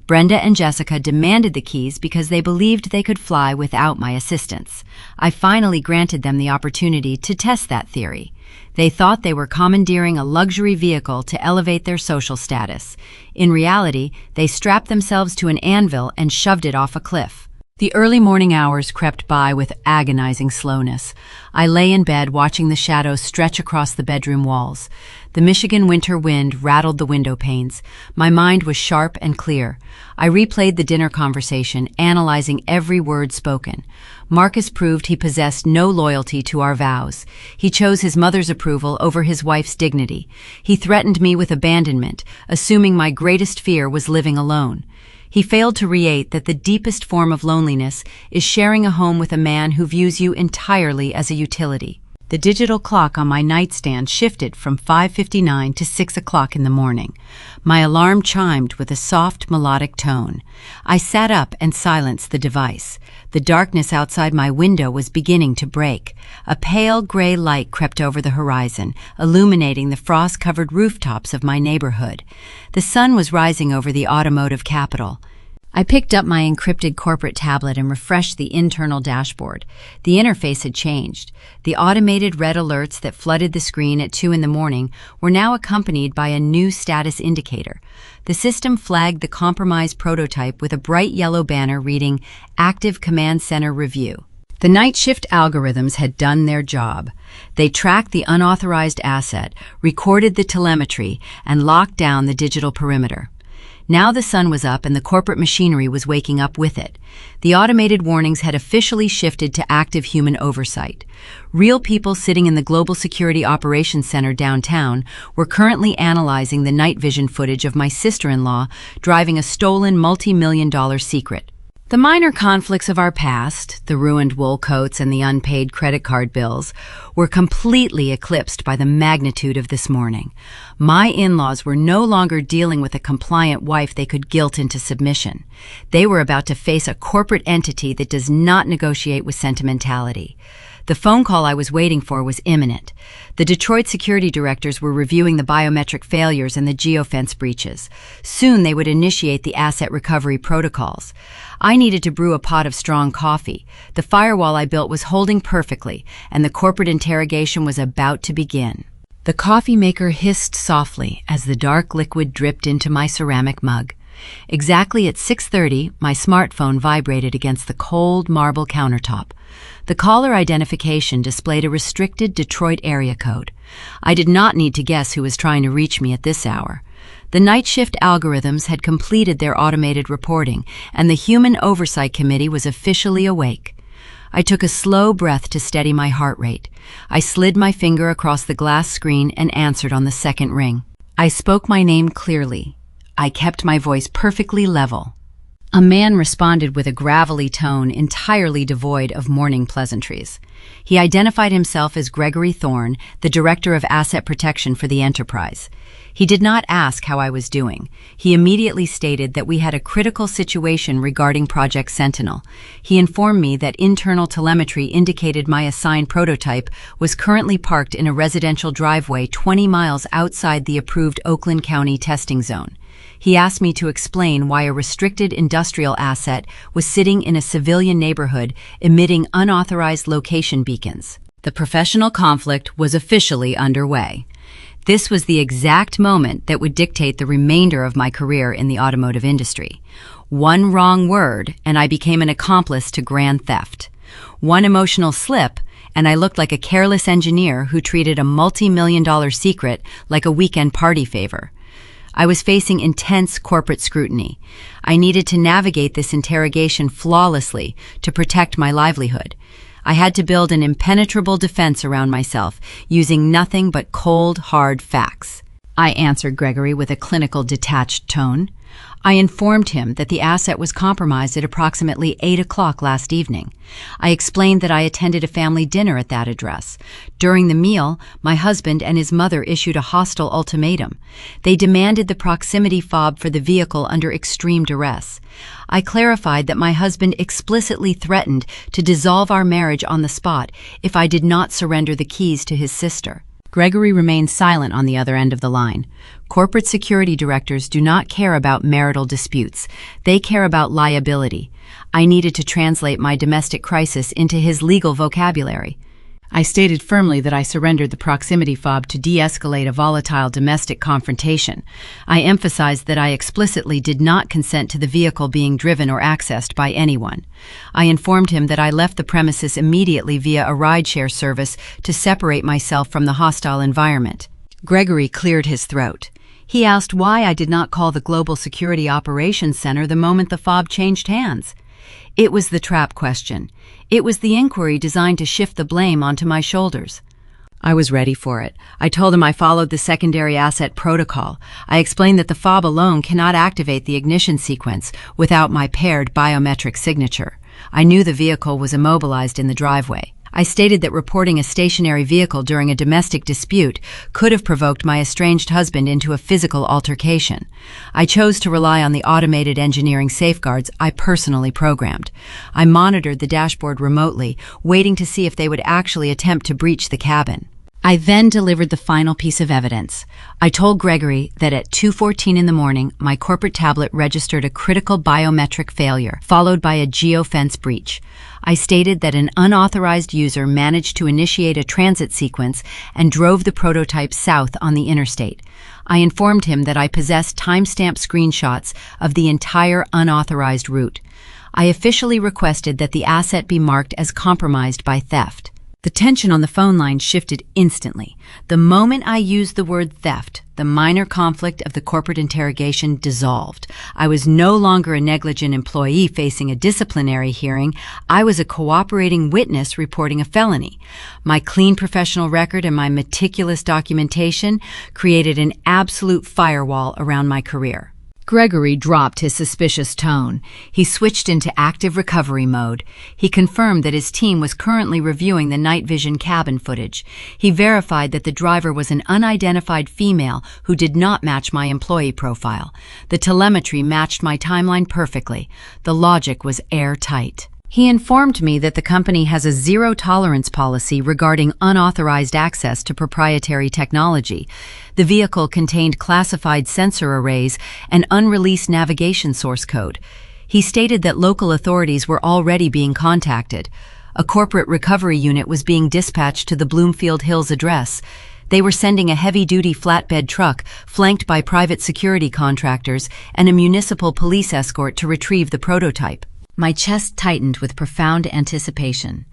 Brenda and Jessica demanded the keys because they believed they could fly without my assistance. I finally granted them the opportunity to test that theory. They thought they were commandeering a luxury vehicle to elevate their social status. In reality, they strapped themselves to an anvil and shoved it off a cliff. The early morning hours crept by with agonizing slowness. I lay in bed watching the shadows stretch across the bedroom walls. The Michigan winter wind rattled the window panes. My mind was sharp and clear. I replayed the dinner conversation, analyzing every word spoken. Marcus proved he possessed no loyalty to our vows. He chose his mother's approval over his wife's dignity. He threatened me with abandonment, assuming my greatest fear was living alone. He failed to reiterate that the deepest form of loneliness is sharing a home with a man who views you entirely as a utility. The digital clock on my nightstand shifted from 5:59 to 6 o'clock in the morning. My alarm chimed with a soft, melodic tone. I sat up and silenced the device. The darkness outside my window was beginning to break. A pale gray light crept over the horizon, illuminating the frost-covered rooftops of my neighborhood. The sun was rising over the automotive capital. I picked up my encrypted corporate tablet and refreshed the internal dashboard. The interface had changed. The automated red alerts that flooded the screen at 2 in the morning were now accompanied by a new status indicator. The system flagged the compromised prototype with a bright yellow banner reading Active Command Center Review. The night shift algorithms had done their job. They tracked the unauthorized asset, recorded the telemetry, and locked down the digital perimeter. Now the sun was up and the corporate machinery was waking up with it. The automated warnings had officially shifted to active human oversight. Real people sitting in the Global Security Operations Center downtown were currently analyzing the night vision footage of my sister-in-law driving a stolen multi-million-dollar Secret. The minor conflicts of our past, the ruined wool coats and the unpaid credit card bills, were completely eclipsed by the magnitude of this morning. My in-laws were no longer dealing with a compliant wife they could guilt into submission. They were about to face a corporate entity that does not negotiate with sentimentality. The phone call I was waiting for was imminent. The Detroit security directors were reviewing the biometric failures and the geofence breaches. Soon they would initiate the asset recovery protocols. I needed to brew a pot of strong coffee. The firewall I built was holding perfectly, and the corporate interrogation was about to begin. The coffee maker hissed softly as the dark liquid dripped into my ceramic mug. Exactly at 6:30, my smartphone vibrated against the cold marble countertop. The caller identification displayed a restricted Detroit area code. I did not need to guess who was trying to reach me at this hour. The night shift algorithms had completed their automated reporting, and the Human Oversight Committee was officially awake. I took a slow breath to steady my heart rate. I slid my finger across the glass screen and answered on the second ring. I spoke my name clearly. I kept my voice perfectly level. A man responded with a gravelly tone entirely devoid of morning pleasantries. He identified himself as Gregory Thorne, the Director of Asset Protection for the Enterprise. He did not ask how I was doing. He immediately stated that we had a critical situation regarding Project Sentinel. He informed me that internal telemetry indicated my assigned prototype was currently parked in a residential driveway 20 miles outside the approved Oakland County testing zone. He asked me to explain why a restricted industrial asset was sitting in a civilian neighborhood emitting unauthorized location beacons. The professional conflict was officially underway. This was the exact moment that would dictate the remainder of my career in the automotive industry. One wrong word, and I became an accomplice to grand theft. One emotional slip, and I looked like a careless engineer who treated a multi-million-dollar secret like a weekend party favor. I was facing intense corporate scrutiny. I needed to navigate this interrogation flawlessly to protect my livelihood. I had to build an impenetrable defense around myself, using nothing but cold, hard facts. I answered Gregory with a clinical, detached tone. I informed him that the asset was compromised at approximately 8 o'clock last evening. I explained that I attended a family dinner at that address. During the meal, my husband and his mother issued a hostile ultimatum. They demanded the proximity fob for the vehicle under extreme duress. I clarified that my husband explicitly threatened to dissolve our marriage on the spot if I did not surrender the keys to his sister. Gregory remained silent on the other end of the line. Corporate security directors do not care about marital disputes. They care about liability. I needed to translate my domestic crisis into his legal vocabulary. I stated firmly that I surrendered the proximity fob to de-escalate a volatile domestic confrontation. I emphasized that I explicitly did not consent to the vehicle being driven or accessed by anyone. I informed him that I left the premises immediately via a rideshare service to separate myself from the hostile environment. Gregory cleared his throat. He asked why I did not call the Global Security Operations Center the moment the fob changed hands. It was the trap question. It was the inquiry designed to shift the blame onto my shoulders. I was ready for it. I told him I followed the secondary asset protocol. I explained that the fob alone cannot activate the ignition sequence without my paired biometric signature. I knew the vehicle was immobilized in the driveway. I stated that reporting a stationary vehicle during a domestic dispute could have provoked my estranged husband into a physical altercation. I chose to rely on the automated engineering safeguards I personally programmed. I monitored the dashboard remotely, waiting to see if they would actually attempt to breach the cabin. I then delivered the final piece of evidence. I told Gregory that at 2:14 in the morning, my corporate tablet registered a critical biometric failure, followed by a geofence breach. I stated that an unauthorized user managed to initiate a transit sequence and drove the prototype south on the interstate. I informed him that I possessed timestamp screenshots of the entire unauthorized route. I officially requested that the asset be marked as compromised by theft. The tension on the phone line shifted instantly. The moment I used the word theft, The minor conflict of the corporate interrogation dissolved. I was no longer a negligent employee facing a disciplinary hearing. I was a cooperating witness reporting a felony. My clean professional record and my meticulous documentation created an absolute firewall around my career. Gregory dropped his suspicious tone. He switched into active recovery mode. He confirmed that his team was currently reviewing the night vision cabin footage. He verified that the driver was an unidentified female who did not match my employee profile. The telemetry matched my timeline perfectly. The logic was airtight. He informed me that the company has a zero-tolerance policy regarding unauthorized access to proprietary technology. The vehicle contained classified sensor arrays and unreleased navigation source code. He stated that local authorities were already being contacted. A corporate recovery unit was being dispatched to the Bloomfield Hills address. They were sending a heavy-duty flatbed truck flanked by private security contractors and a municipal police escort to retrieve the prototype. My chest tightened with profound anticipation.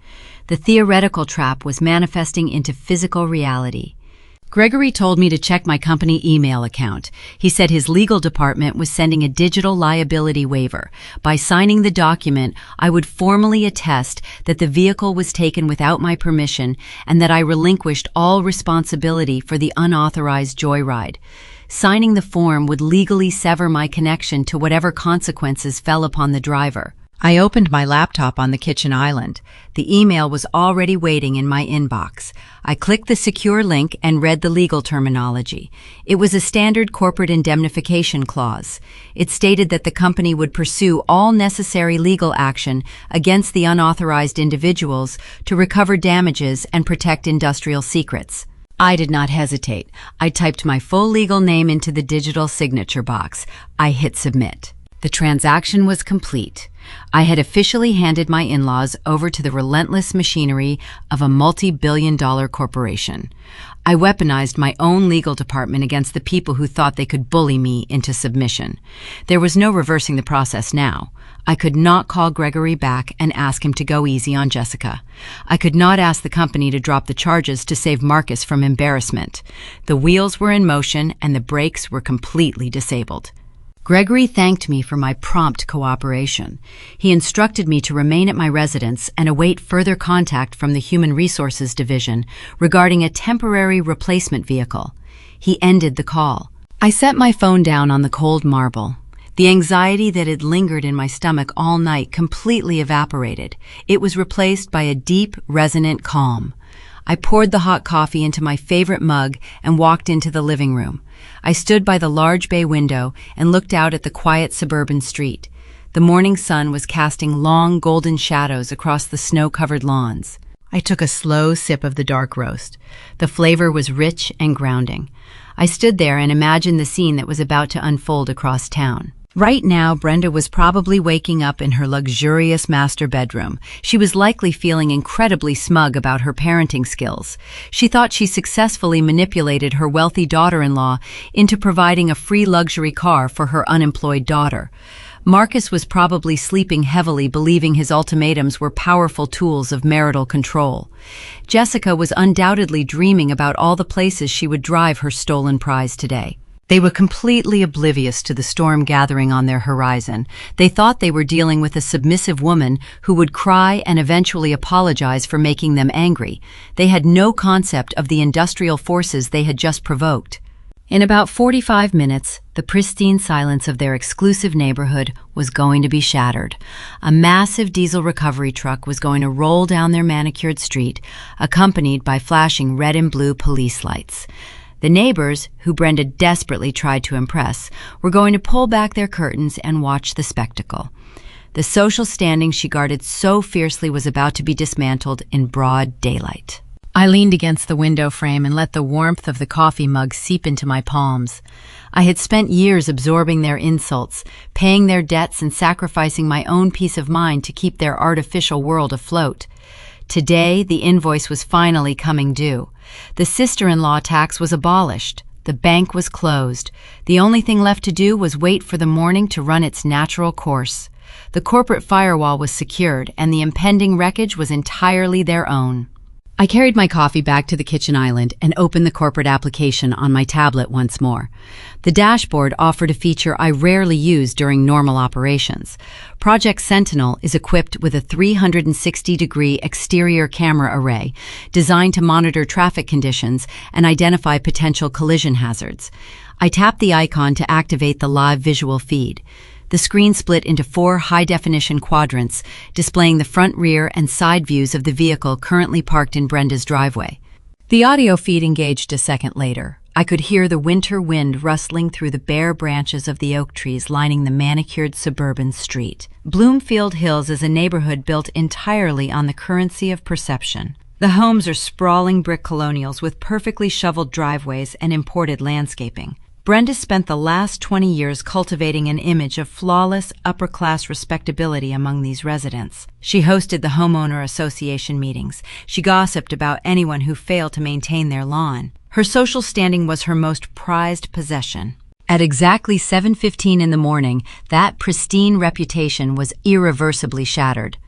The theoretical trap was manifesting into physical reality. Gregory told me to check my company email account. He said his legal department was sending a digital liability waiver. By signing the document, I would formally attest that the vehicle was taken without my permission and that I relinquished all responsibility for the unauthorized joyride. Signing the form would legally sever my connection to whatever consequences fell upon the driver. I opened my laptop on the kitchen island. The email was already waiting in my inbox. I clicked the secure link and read the legal terminology. It was a standard corporate indemnification clause. It stated that the company would pursue all necessary legal action against the unauthorized individuals to recover damages and protect industrial secrets. I did not hesitate. I typed my full legal name into the digital signature box. I hit submit. The transaction was complete. I had officially handed my in-laws over to the relentless machinery of a multi-billion-dollar corporation. I weaponized my own legal department against the people who thought they could bully me into submission. There was no reversing the process now. I could not call Gregory back and ask him to go easy on Jessica. I could not ask the company to drop the charges to save Marcus from embarrassment. The wheels were in motion and the brakes were completely disabled. Gregory thanked me for my prompt cooperation. He instructed me to remain at my residence and await further contact from the Human Resources Division regarding a temporary replacement vehicle. He ended the call. I set my phone down on the cold marble. The anxiety that had lingered in my stomach all night completely evaporated. It was replaced by a deep, resonant calm. I poured the hot coffee into my favorite mug and walked into the living room. I stood by the large bay window and looked out at the quiet suburban street. The morning sun was casting long golden shadows across the snow-covered lawns. I took a slow sip of the dark roast. The flavor was rich and grounding. I stood there and imagined the scene that was about to unfold across town. Right now, Brenda was probably waking up in her luxurious master bedroom. She was likely feeling incredibly smug about her parenting skills. She thought she successfully manipulated her wealthy daughter-in-law into providing a free luxury car for her unemployed daughter. Marcus was probably sleeping heavily, believing his ultimatums were powerful tools of marital control. Jessica was undoubtedly dreaming about all the places she would drive her stolen prize today. They were completely oblivious to the storm gathering on their horizon. They thought they were dealing with a submissive woman who would cry and eventually apologize for making them angry. They had no concept of the industrial forces they had just provoked. In about 45 minutes, the pristine silence of their exclusive neighborhood was going to be shattered. A massive diesel recovery truck was going to roll down their manicured street, accompanied by flashing red and blue police lights. The neighbors, who Brenda desperately tried to impress, were going to pull back their curtains and watch the spectacle. The social standing she guarded so fiercely was about to be dismantled in broad daylight. I leaned against the window frame and let the warmth of the coffee mug seep into my palms. I had spent years absorbing their insults, paying their debts and sacrificing my own peace of mind to keep their artificial world afloat. Today, the invoice was finally coming due. The sister-in-law tax was abolished. The bank was closed. The only thing left to do was wait for the morning to run its natural course. The corporate firewall was secured, and the impending wreckage was entirely their own. I carried my coffee back to the kitchen island and opened the corporate application on my tablet once more. The dashboard offered a feature I rarely use during normal operations. Project Sentinel is equipped with a 360-degree exterior camera array designed to monitor traffic conditions and identify potential collision hazards. I tapped the icon to activate the live visual feed. The screen split into 4 high-definition quadrants, displaying the front, rear, and side views of the vehicle currently parked in Brenda's driveway. The audio feed engaged a second later. I could hear the winter wind rustling through the bare branches of the oak trees lining the manicured suburban street. Bloomfield Hills is a neighborhood built entirely on the currency of perception. The homes are sprawling brick colonials with perfectly shoveled driveways and imported landscaping. Brenda spent the last 20 years cultivating an image of flawless, upper-class respectability among these residents. She hosted the homeowner association meetings. She gossiped about anyone who failed to maintain their lawn. Her social standing was her most prized possession. At exactly 7:15 in the morning, that pristine reputation was irreversibly shattered.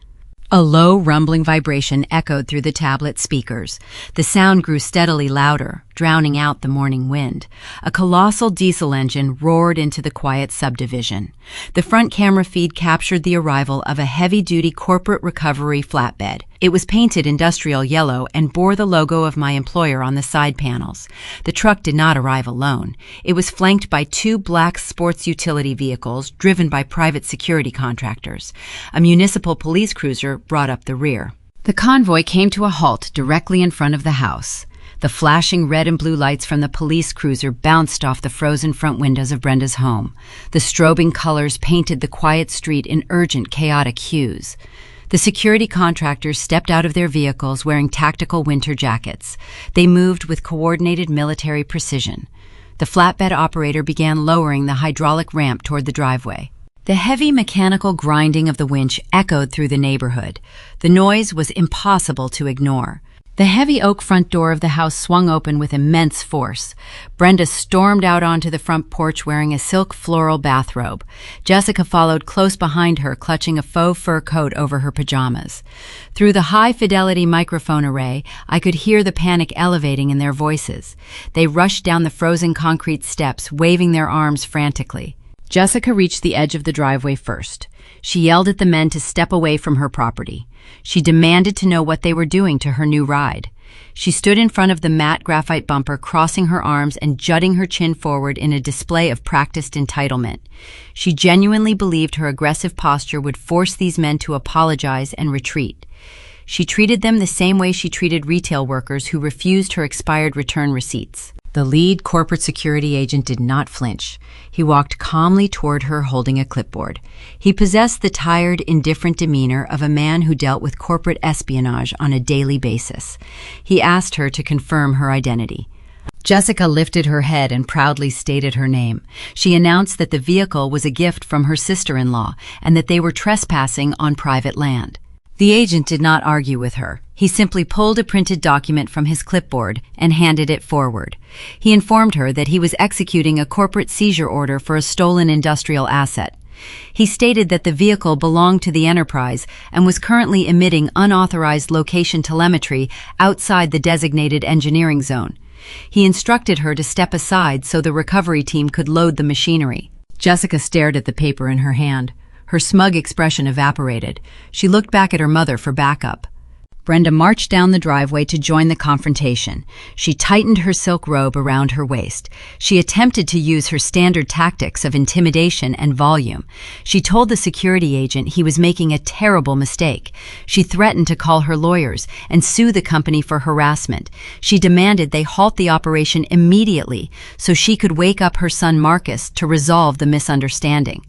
A low, rumbling vibration echoed through the tablet speakers. The sound grew steadily louder, drowning out the morning wind. A colossal diesel engine roared into the quiet subdivision. The front camera feed captured the arrival of a heavy-duty corporate recovery flatbed. It was painted industrial yellow and bore the logo of my employer on the side panels. The truck did not arrive alone. It was flanked by 2 black sports utility vehicles driven by private security contractors. A municipal police cruiser brought up the rear. The convoy came to a halt directly in front of the house. The flashing red and blue lights from the police cruiser bounced off the frozen front windows of Brenda's home. The strobing colors painted the quiet street in urgent, chaotic hues. The security contractors stepped out of their vehicles wearing tactical winter jackets. They moved with coordinated military precision. The flatbed operator began lowering the hydraulic ramp toward the driveway. The heavy mechanical grinding of the winch echoed through the neighborhood. The noise was impossible to ignore. The heavy oak front door of the house swung open with immense force. Brenda stormed out onto the front porch wearing a silk floral bathrobe. Jessica followed close behind her, clutching a faux fur coat over her pajamas. Through the high-fidelity microphone array, I could hear the panic elevating in their voices. They rushed down the frozen concrete steps, waving their arms frantically. Jessica reached the edge of the driveway first. She yelled at the men to step away from her property. She demanded to know what they were doing to her new ride. She stood in front of the matte graphite bumper, crossing her arms and jutting her chin forward in a display of practiced entitlement. She genuinely believed her aggressive posture would force these men to apologize and retreat. She treated them the same way she treated retail workers who refused her expired return receipts. The lead corporate security agent did not flinch. He walked calmly toward her holding a clipboard. He possessed the tired, indifferent demeanor of a man who dealt with corporate espionage on a daily basis. He asked her to confirm her identity. Jessica lifted her head and proudly stated her name. She announced that the vehicle was a gift from her sister-in-law and that they were trespassing on private land. The agent did not argue with her. He simply pulled a printed document from his clipboard and handed it forward. He informed her that he was executing a corporate seizure order for a stolen industrial asset. He stated that the vehicle belonged to the enterprise and was currently emitting unauthorized location telemetry outside the designated engineering zone. He instructed her to step aside so the recovery team could load the machinery. Jessica stared at the paper in her hand. Her smug expression evaporated. She looked back at her mother for backup. Brenda marched down the driveway to join the confrontation. She tightened her silk robe around her waist. She attempted to use her standard tactics of intimidation and volume. She told the security agent he was making a terrible mistake. She threatened to call her lawyers and sue the company for harassment. She demanded they halt the operation immediately so she could wake up her son Marcus to resolve the misunderstanding.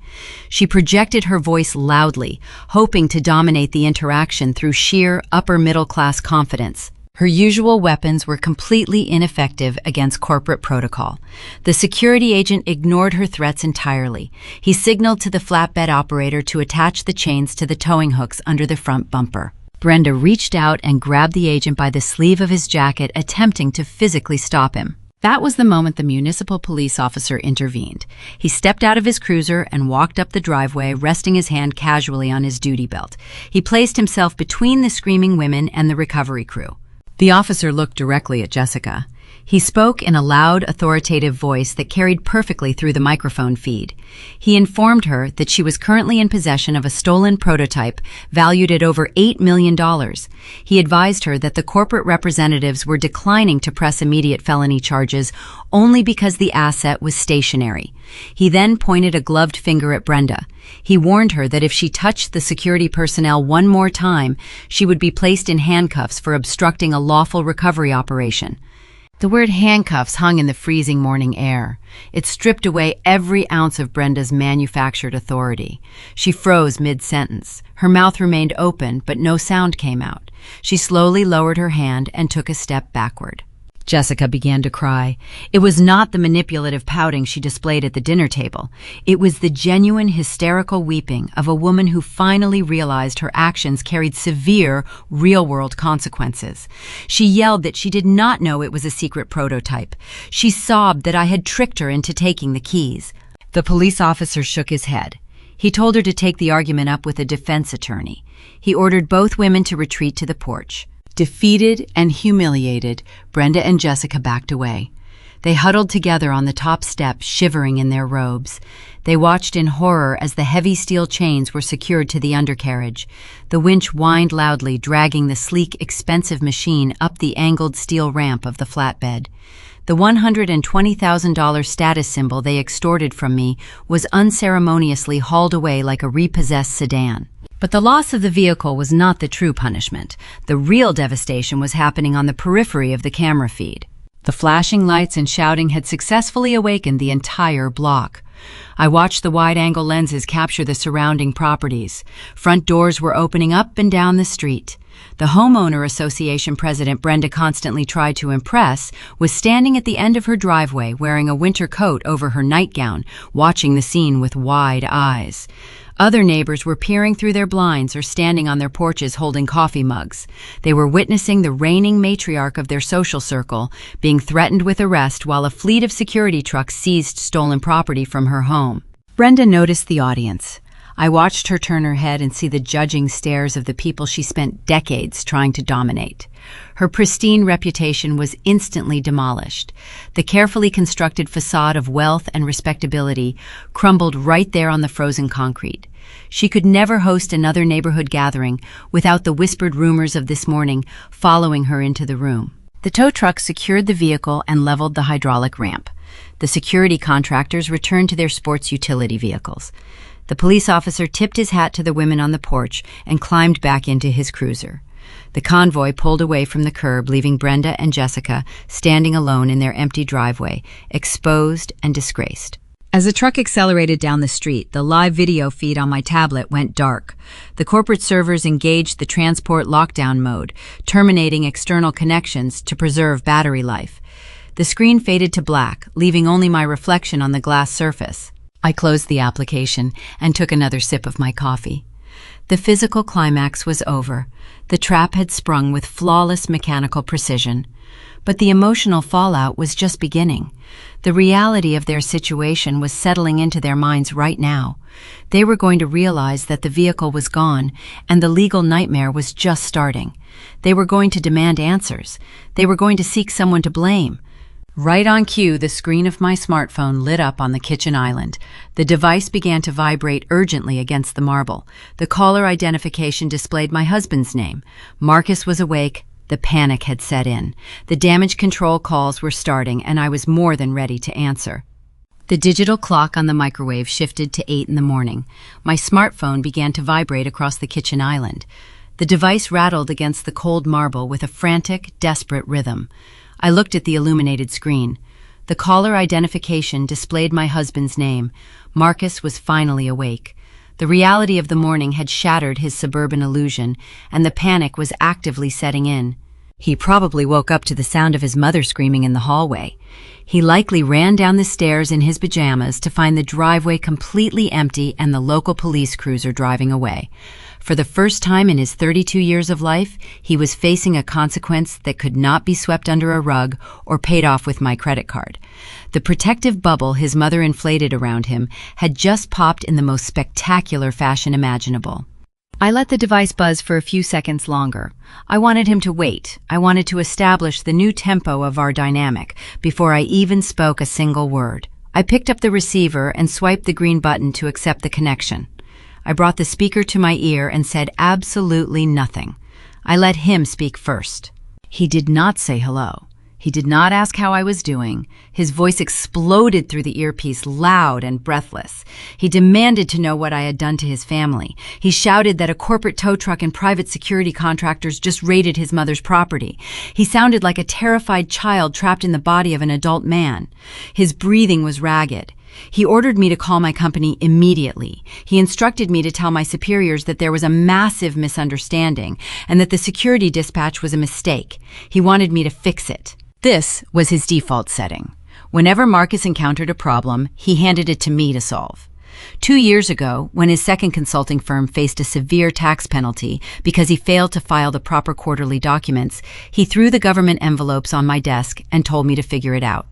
She projected her voice loudly, hoping to dominate the interaction through sheer upper-middle-class confidence. Her usual weapons were completely ineffective against corporate protocol. The security agent ignored her threats entirely. He signaled to the flatbed operator to attach the chains to the towing hooks under the front bumper. Brenda reached out and grabbed the agent by the sleeve of his jacket, attempting to physically stop him. That was the moment the municipal police officer intervened. He stepped out of his cruiser and walked up the driveway, resting his hand casually on his duty belt. He placed himself between the screaming women and the recovery crew. The officer looked directly at Jessica. He spoke in a loud, authoritative voice that carried perfectly through the microphone feed. He informed her that she was currently in possession of a stolen prototype valued at over $8 million. He advised her that the corporate representatives were declining to press immediate felony charges only because the asset was stationary. He then pointed a gloved finger at Brenda. He warned her that if she touched the security personnel one more time, she would be placed in handcuffs for obstructing a lawful recovery operation. The word handcuffs hung in the freezing morning air. It stripped away every ounce of Brenda's manufactured authority. She froze mid-sentence. Her mouth remained open, but no sound came out. She slowly lowered her hand and took a step backward. Jessica began to cry. It was not the manipulative pouting she displayed at the dinner table. It was the genuine hysterical weeping of a woman who finally realized her actions carried severe, real-world consequences. She yelled that she did not know it was a secret prototype. She sobbed that I had tricked her into taking the keys. The police officer shook his head. He told her to take the argument up with a defense attorney. He ordered both women to retreat to the porch. Defeated and humiliated, Brenda and Jessica backed away. They huddled together on the top step, shivering in their robes. They watched in horror as the heavy steel chains were secured to the undercarriage. The winch whined loudly, dragging the sleek, expensive machine up the angled steel ramp of the flatbed. The $120,000 status symbol they extorted from me was unceremoniously hauled away like a repossessed sedan. But the loss of the vehicle was not the true punishment. The real devastation was happening on the periphery of the camera feed. The flashing lights and shouting had successfully awakened the entire block. I watched the wide-angle lenses capture the surrounding properties. Front doors were opening up and down the street. The homeowner association president Brenda constantly tried to impress was standing at the end of her driveway wearing a winter coat over her nightgown, watching the scene with wide eyes. Other neighbors were peering through their blinds or standing on their porches holding coffee mugs. They were witnessing the reigning matriarch of their social circle being threatened with arrest while a fleet of security trucks seized stolen property from her home. Brenda noticed the audience. I watched her turn her head and see the judging stares of the people she spent decades trying to dominate. Her pristine reputation was instantly demolished. The carefully constructed facade of wealth and respectability crumbled right there on the frozen concrete. She could never host another neighborhood gathering without the whispered rumors of this morning following her into the room. The tow truck secured the vehicle and leveled the hydraulic ramp. The security contractors returned to their sports utility vehicles. The police officer tipped his hat to the women on the porch and climbed back into his cruiser. The convoy pulled away from the curb, leaving Brenda and Jessica standing alone in their empty driveway, exposed and disgraced. As the truck accelerated down the street, the live video feed on my tablet went dark. The corporate servers engaged the transport lockdown mode, terminating external connections to preserve battery life. The screen faded to black, leaving only my reflection on the glass surface. I closed the application and took another sip of my coffee. The physical climax was over. The trap had sprung with flawless mechanical precision. But the emotional fallout was just beginning. The reality of their situation was settling into their minds right now. They were going to realize that the vehicle was gone, and the legal nightmare was just starting. They were going to demand answers. They were going to seek someone to blame. Right on cue, the screen of my smartphone lit up on the kitchen island. The device began to vibrate urgently against the marble. The caller identification displayed my husband's name. Marcus was awake. The panic had set in. The damage control calls were starting, and I was more than ready to answer. The digital clock on the microwave shifted to 8 in the morning. My smartphone began to vibrate across the kitchen island. The device rattled against the cold marble with a frantic, desperate rhythm. I looked at the illuminated screen. The caller identification displayed my husband's name. Marcus was finally awake. The reality of the morning had shattered his suburban illusion, and the panic was actively setting in. He probably woke up to the sound of his mother screaming in the hallway. He likely ran down the stairs in his pajamas to find the driveway completely empty and the local police cruiser driving away. For the first time in his 32 years of life, he was facing a consequence that could not be swept under a rug or paid off with my credit card. The protective bubble his mother inflated around him had just popped in the most spectacular fashion imaginable. I let the device buzz for a few seconds longer. I wanted him to wait. I wanted to establish the new tempo of our dynamic before I even spoke a single word. I picked up the receiver and swiped the green button to accept the connection. I brought the speaker to my ear and said absolutely nothing. I let him speak first. He did not say hello. He did not ask how I was doing. His voice exploded through the earpiece, loud and breathless. He demanded to know what I had done to his family. He shouted that a corporate tow truck and private security contractors just raided his mother's property. He sounded like a terrified child trapped in the body of an adult man. His breathing was ragged. He ordered me to call my company immediately. He instructed me to tell my superiors that there was a massive misunderstanding and that the security dispatch was a mistake. He wanted me to fix it. This was his default setting. Whenever Marcus encountered a problem, he handed it to me to solve. 2 years ago, when his second consulting firm faced a severe tax penalty because he failed to file the proper quarterly documents, he threw the government envelopes on my desk and told me to figure it out.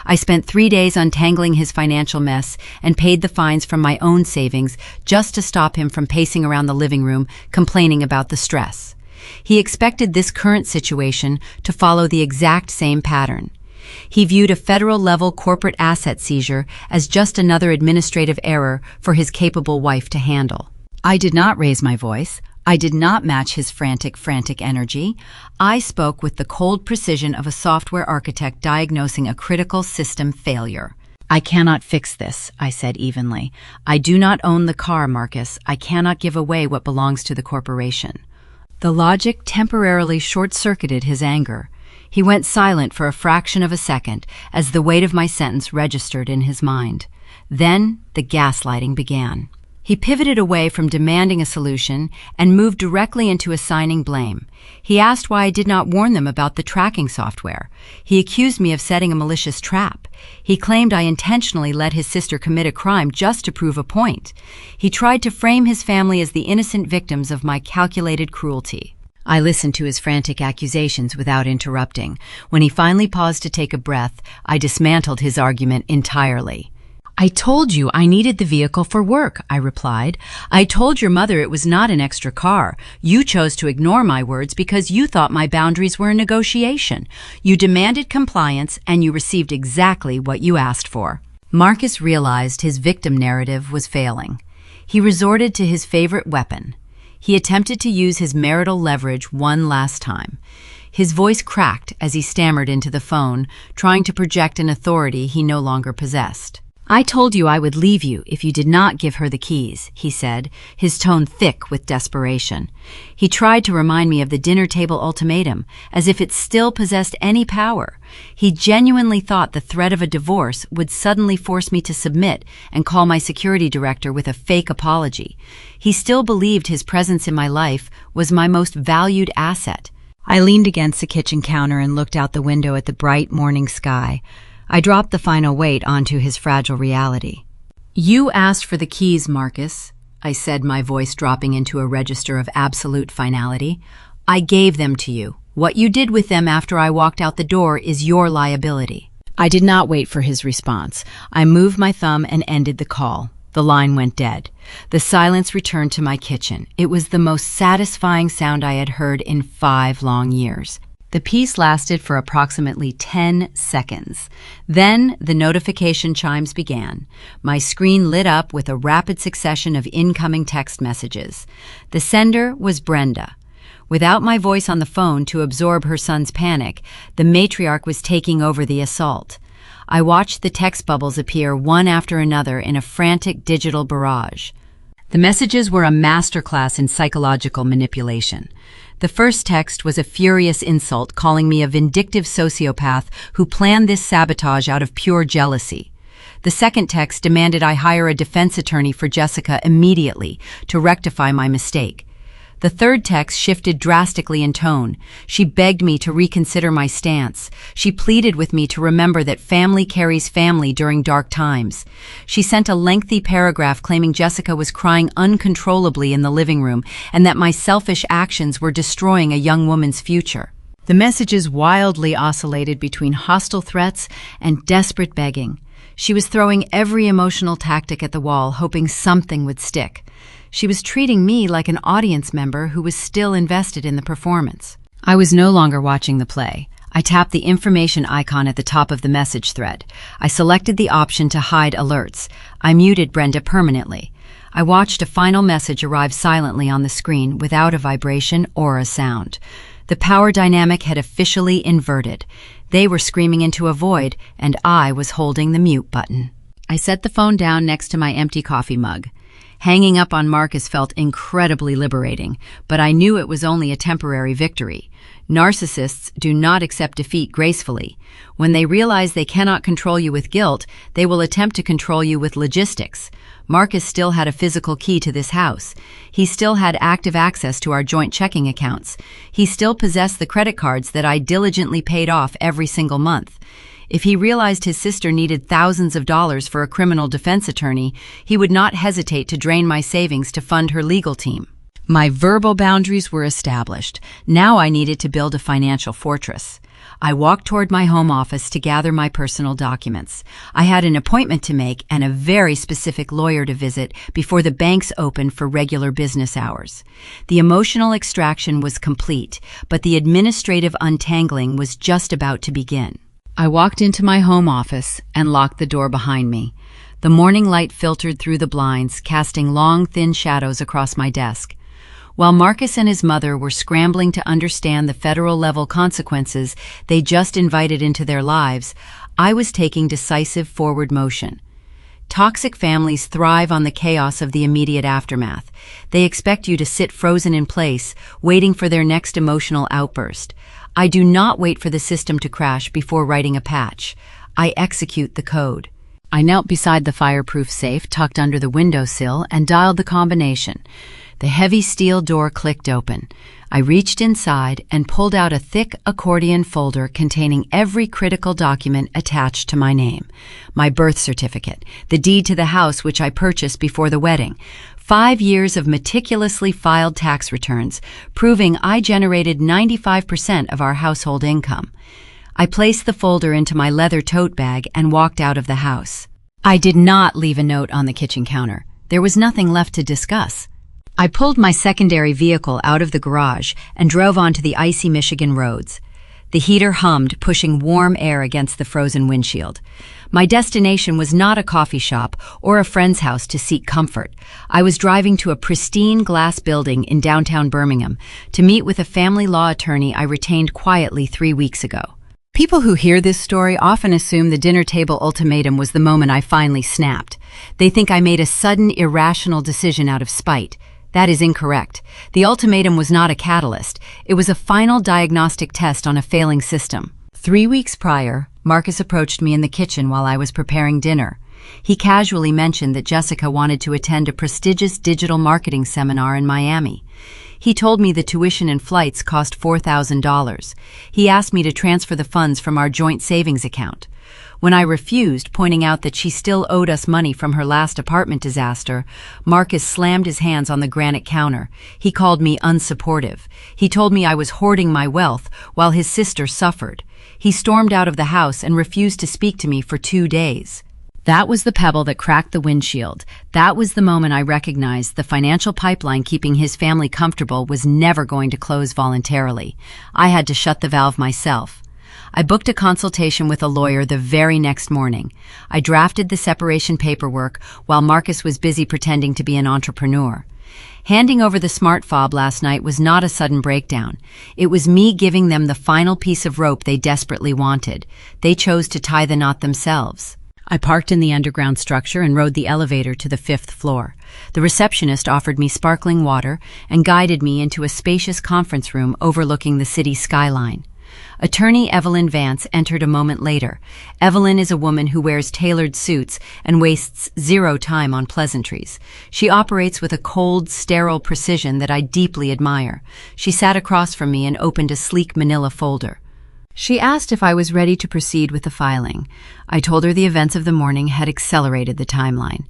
I spent 3 days untangling his financial mess and paid the fines from my own savings just to stop him from pacing around the living room complaining about the stress. He expected this current situation to follow the exact same pattern. He viewed a federal-level corporate asset seizure as just another administrative error for his capable wife to handle. I did not raise my voice. I did not match his frantic energy. I spoke with the cold precision of a software architect diagnosing a critical system failure. I cannot fix this, I said evenly. I do not own the car, Marcus. I cannot give away what belongs to the corporation. The logic temporarily short-circuited his anger. He went silent for a fraction of a second as the weight of my sentence registered in his mind. Then the gaslighting began. He pivoted away from demanding a solution and moved directly into assigning blame. He asked why I did not warn them about the tracking software. He accused me of setting a malicious trap. He claimed I intentionally let his sister commit a crime just to prove a point. He tried to frame his family as the innocent victims of my calculated cruelty. I listened to his frantic accusations without interrupting. When he finally paused to take a breath, I dismantled his argument entirely. I told you I needed the vehicle for work, I replied. I told your mother it was not an extra car. You chose to ignore my words because you thought my boundaries were a negotiation. You demanded compliance and you received exactly what you asked for. Marcus realized his victim narrative was failing. He resorted to his favorite weapon. He attempted to use his marital leverage one last time. His voice cracked as he stammered into the phone, trying to project an authority he no longer possessed. I told you I would leave you if you did not give her the keys, he said, his tone thick with desperation. He tried to remind me of the dinner table ultimatum, as if it still possessed any power. He genuinely thought the threat of a divorce would suddenly force me to submit and call my security director with a fake apology. He still believed his presence in my life was my most valued asset. I leaned against the kitchen counter and looked out the window at the bright morning sky. I dropped the final weight onto his fragile reality. You asked for the keys, Marcus, I said, my voice dropping into a register of absolute finality. I gave them to you. What you did with them after I walked out the door is your liability. I did not wait for his response. I moved my thumb and ended the call. The line went dead. The silence returned to my kitchen. It was the most satisfying sound I had heard in 5 long years. The peace lasted for approximately 10 seconds. Then the notification chimes began. My screen lit up with a rapid succession of incoming text messages. The sender was Brenda. Without my voice on the phone to absorb her son's panic, the matriarch was taking over the assault. I watched the text bubbles appear one after another in a frantic digital barrage. The messages were a masterclass in psychological manipulation. The first text was a furious insult calling me a vindictive sociopath who planned this sabotage out of pure jealousy. The second text demanded I hire a defense attorney for Jessica immediately to rectify my mistake. The third text shifted drastically in tone. She begged me to reconsider my stance. She pleaded with me to remember that family carries family during dark times. She sent a lengthy paragraph claiming Jessica was crying uncontrollably in the living room and that my selfish actions were destroying a young woman's future. The messages wildly oscillated between hostile threats and desperate begging. She was throwing every emotional tactic at the wall, hoping something would stick. She was treating me like an audience member who was still invested in the performance. I was no longer watching the play. I tapped the information icon at the top of the message thread. I selected the option to hide alerts. I muted Brenda permanently. I watched a final message arrive silently on the screen without a vibration or a sound. The power dynamic had officially inverted. They were screaming into a void, and I was holding the mute button. I set the phone down next to my empty coffee mug. Hanging up on Marcus felt incredibly liberating, but I knew it was only a temporary victory. Narcissists do not accept defeat gracefully. When they realize they cannot control you with guilt, they will attempt to control you with logistics. Marcus still had a physical key to this house. He still had active access to our joint checking accounts. He still possessed the credit cards that I diligently paid off every single month. If he realized his sister needed thousands of dollars for a criminal defense attorney, he would not hesitate to drain my savings to fund her legal team. My verbal boundaries were established. Now I needed to build a financial fortress. I walked toward my home office to gather my personal documents. I had an appointment to make and a very specific lawyer to visit before the banks opened for regular business hours. The emotional extraction was complete, but the administrative untangling was just about to begin. I walked into my home office and locked the door behind me. The morning light filtered through the blinds, casting long, thin shadows across my desk. While Marcus and his mother were scrambling to understand the federal-level consequences they just invited into their lives, I was taking decisive forward motion. Toxic families thrive on the chaos of the immediate aftermath. They expect you to sit frozen in place, waiting for their next emotional outburst. I do not wait for the system to crash before writing a patch. I execute the code. I knelt beside the fireproof safe tucked under the windowsill and dialed the combination. The heavy steel door clicked open. I reached inside and pulled out a thick accordion folder containing every critical document attached to my name. My birth certificate, the deed to the house which I purchased before the wedding, 5 years of meticulously filed tax returns, proving I generated 95% of our household income. I placed the folder into my leather tote bag and walked out of the house. I did not leave a note on the kitchen counter. There was nothing left to discuss. I pulled my secondary vehicle out of the garage and drove onto the icy Michigan roads. The heater hummed, pushing warm air against the frozen windshield. My destination was not a coffee shop or a friend's house to seek comfort. I was driving to a pristine glass building in downtown Birmingham to meet with a family law attorney I retained quietly 3 weeks ago. People who hear this story often assume the dinner table ultimatum was the moment I finally snapped. They think I made a sudden, irrational decision out of spite. That is incorrect. The ultimatum was not a catalyst. It was a final diagnostic test on a failing system. 3 weeks prior, Marcus approached me in the kitchen while I was preparing dinner. He casually mentioned that Jessica wanted to attend a prestigious digital marketing seminar in Miami. He told me the tuition and flights cost $4,000. He asked me to transfer the funds from our joint savings account. When I refused, pointing out that she still owed us money from her last apartment disaster, Marcus slammed his hands on the granite counter. He called me unsupportive. He told me I was hoarding my wealth while his sister suffered. He stormed out of the house and refused to speak to me for 2 days. That was the pebble that cracked the windshield. That was the moment I recognized the financial pipeline keeping his family comfortable was never going to close voluntarily. I had to shut the valve myself. I booked a consultation with a lawyer the very next morning. I drafted the separation paperwork while Marcus was busy pretending to be an entrepreneur. Handing over the smart fob last night was not a sudden breakdown. It was me giving them the final piece of rope they desperately wanted. They chose to tie the knot themselves. I parked in the underground structure and rode the elevator to the 5th floor. The receptionist offered me sparkling water and guided me into a spacious conference room overlooking the city skyline. Attorney Evelyn Vance entered a moment later. Evelyn is a woman who wears tailored suits and wastes zero time on pleasantries. She operates with a cold, sterile precision that I deeply admire. She sat across from me and opened a sleek manila folder. She asked if I was ready to proceed with the filing. I told her the events of the morning had accelerated the timeline.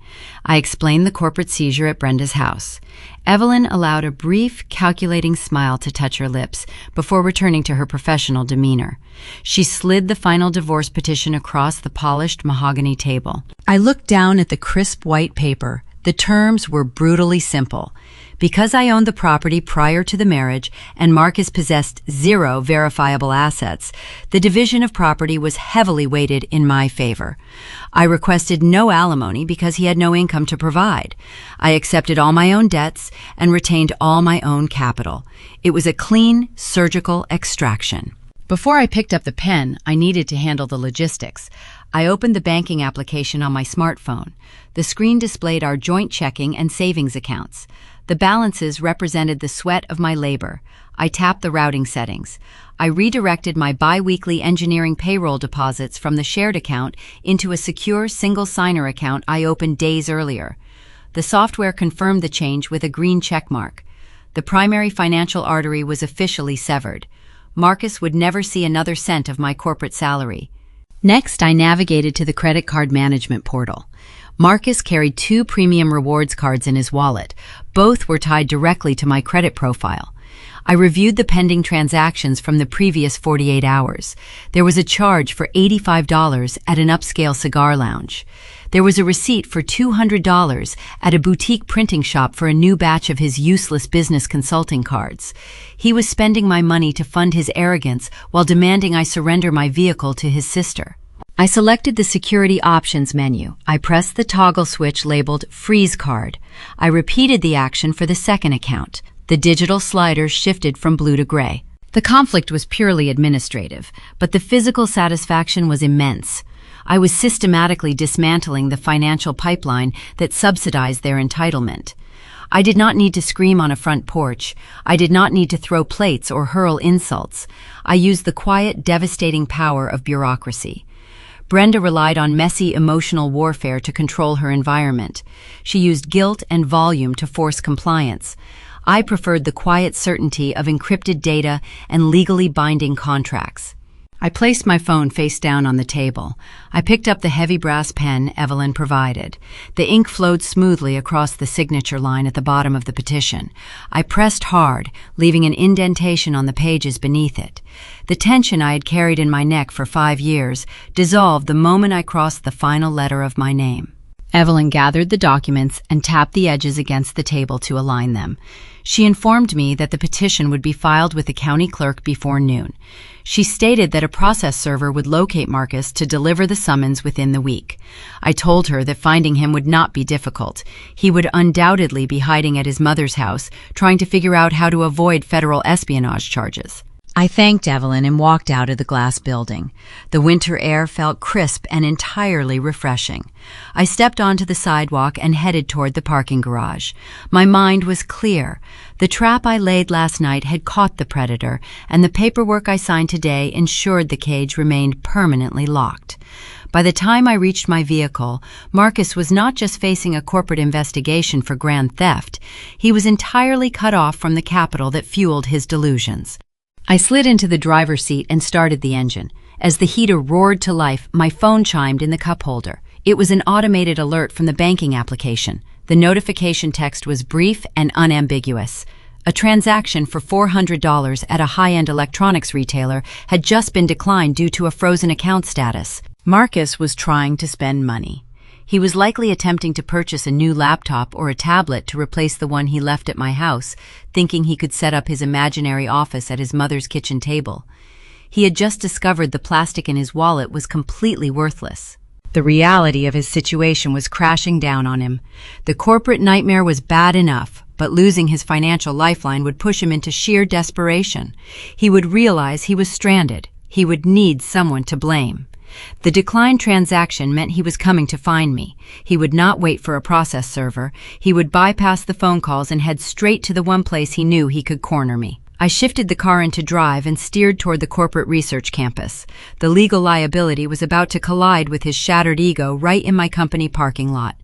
I explained the corporate seizure at Brenda's house. Evelyn allowed a brief, calculating smile to touch her lips before returning to her professional demeanor. She slid the final divorce petition across the polished mahogany table. I looked down at the crisp white paper, The terms were brutally simple. Because I owned the property prior to the marriage and Marcus possessed zero verifiable assets, the division of property was heavily weighted in my favor. I requested no alimony because he had no income to provide. I accepted all my own debts and retained all my own capital. It was a clean, surgical extraction. Before I picked up the pen, I needed to handle the logistics. I opened the banking application on my smartphone. The screen displayed our joint checking and savings accounts. The balances represented the sweat of my labor. I tapped the routing settings. I redirected my bi-weekly engineering payroll deposits from the shared account into a secure single-signer account I opened days earlier. The software confirmed the change with a green check mark. The primary financial artery was officially severed. Marcus would never see another cent of my corporate salary. Next, I navigated to the credit card management portal. Marcus carried 2 premium rewards cards in his wallet. Both were tied directly to my credit profile. I reviewed the pending transactions from the previous 48 hours. There was a charge for $85 at an upscale cigar lounge. There was a receipt for $200 at a boutique printing shop for a new batch of his useless business consulting cards. He was spending my money to fund his arrogance while demanding I surrender my vehicle to his sister. I selected the security options menu. I pressed the toggle switch labeled Freeze Card. I repeated the action for the second account. The digital sliders shifted from blue to gray. The conflict was purely administrative, but the physical satisfaction was immense. I was systematically dismantling the financial pipeline that subsidized their entitlement. I did not need to scream on a front porch. I did not need to throw plates or hurl insults. I used the quiet, devastating power of bureaucracy. Brenda relied on messy emotional warfare to control her environment. She used guilt and volume to force compliance. I preferred the quiet certainty of encrypted data and legally binding contracts. I placed my phone face down on the table. I picked up the heavy brass pen Evelyn provided. The ink flowed smoothly across the signature line at the bottom of the petition. I pressed hard, leaving an indentation on the pages beneath it. The tension I had carried in my neck for 5 years dissolved the moment I crossed the final letter of my name. Evelyn gathered the documents and tapped the edges against the table to align them. She informed me that the petition would be filed with the county clerk before noon. She stated that a process server would locate Marcus to deliver the summons within the week. I told her that finding him would not be difficult. He would undoubtedly be hiding at his mother's house, trying to figure out how to avoid federal espionage charges. I thanked Evelyn and walked out of the glass building. The winter air felt crisp and entirely refreshing. I stepped onto the sidewalk and headed toward the parking garage. My mind was clear. The trap I laid last night had caught the predator, and the paperwork I signed today ensured the cage remained permanently locked. By the time I reached my vehicle, Marcus was not just facing a corporate investigation for grand theft. He was entirely cut off from the capital that fueled his delusions. I slid into the driver's seat and started the engine. As the heater roared to life, my phone chimed in the cup holder. It was an automated alert from the banking application. The notification text was brief and unambiguous. A transaction for $400 at a high-end electronics retailer had just been declined due to a frozen account status. Marcus was trying to spend money. He was likely attempting to purchase a new laptop or a tablet to replace the one he left at my house, thinking he could set up his imaginary office at his mother's kitchen table. He had just discovered the plastic in his wallet was completely worthless. The reality of his situation was crashing down on him. The corporate nightmare was bad enough, but losing his financial lifeline would push him into sheer desperation. He would realize he was stranded. He would need someone to blame. The declined transaction meant he was coming to find me. He would not wait for a process server. He would bypass the phone calls and head straight to the one place he knew he could corner me. I shifted the car into drive and steered toward the corporate research campus. The legal liability was about to collide with his shattered ego right in my company parking lot.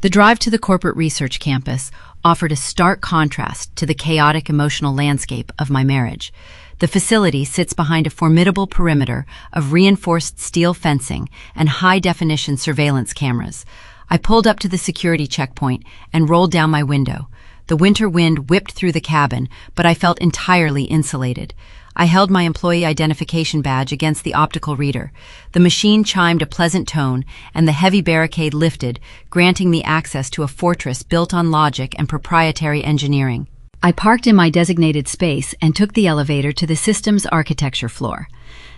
The drive to the corporate research campus offered a stark contrast to the chaotic emotional landscape of my marriage. The facility sits behind a formidable perimeter of reinforced steel fencing and high-definition surveillance cameras. I pulled up to the security checkpoint and rolled down my window. The winter wind whipped through the cabin, but I felt entirely insulated. I held my employee identification badge against the optical reader. The machine chimed a pleasant tone, and the heavy barricade lifted, granting me access to a fortress built on logic and proprietary engineering. I parked in my designated space and took the elevator to the systems architecture floor.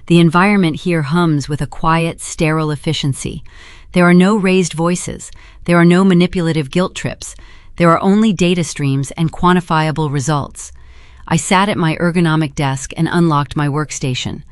The environment here hums with a quiet, sterile efficiency. There are no raised voices. There are no manipulative guilt trips. There are only data streams and quantifiable results. I sat at my ergonomic desk and unlocked my workstation.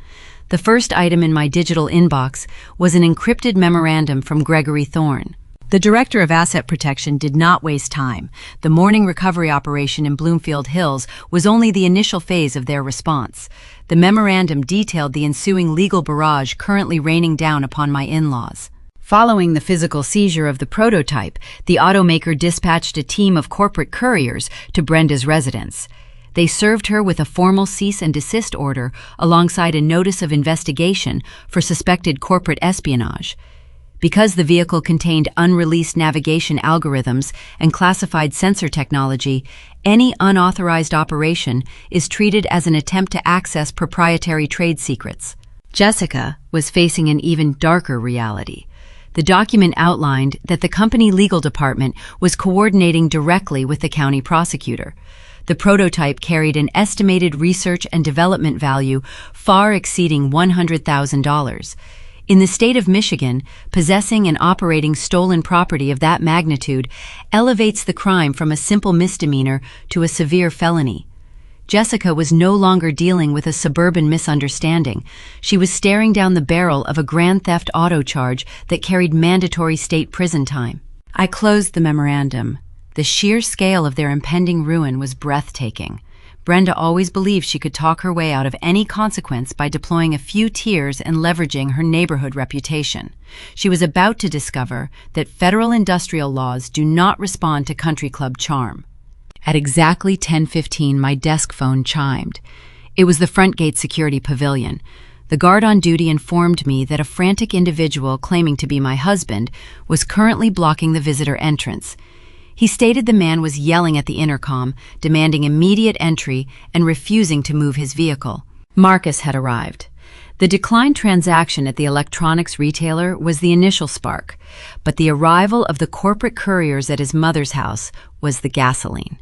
The first item in my digital inbox was an encrypted memorandum from Gregory Thorne. The Director of Asset Protection did not waste time. The morning recovery operation in Bloomfield Hills was only the initial phase of their response. The memorandum detailed the ensuing legal barrage currently raining down upon my in-laws. Following the physical seizure of the prototype, the automaker dispatched a team of corporate couriers to Brenda's residence. They served her with a formal cease and desist order alongside a notice of investigation for suspected corporate espionage. Because the vehicle contained unreleased navigation algorithms and classified sensor technology, any unauthorized operation is treated as an attempt to access proprietary trade secrets. Jessica was facing an even darker reality. The document outlined that the company legal department was coordinating directly with the county prosecutor. The prototype carried an estimated research and development value far exceeding $100,000. In the state of Michigan, possessing and operating stolen property of that magnitude elevates the crime from a simple misdemeanor to a severe felony. Jessica was no longer dealing with a suburban misunderstanding. She was staring down the barrel of a grand theft auto charge that carried mandatory state prison time. I closed the memorandum. The sheer scale of their impending ruin was breathtaking. Brenda always believed she could talk her way out of any consequence by deploying a few tears and leveraging her neighborhood reputation. She was about to discover that federal industrial laws do not respond to country club charm. At exactly 10:15, my desk phone chimed. It was the front gate security pavilion. The guard on duty informed me that a frantic individual claiming to be my husband was currently blocking the visitor entrance. He stated the man was yelling at the intercom, demanding immediate entry and refusing to move his vehicle. Marcus had arrived. The declined transaction at the electronics retailer was the initial spark, but the arrival of the corporate couriers at his mother's house was the gasoline.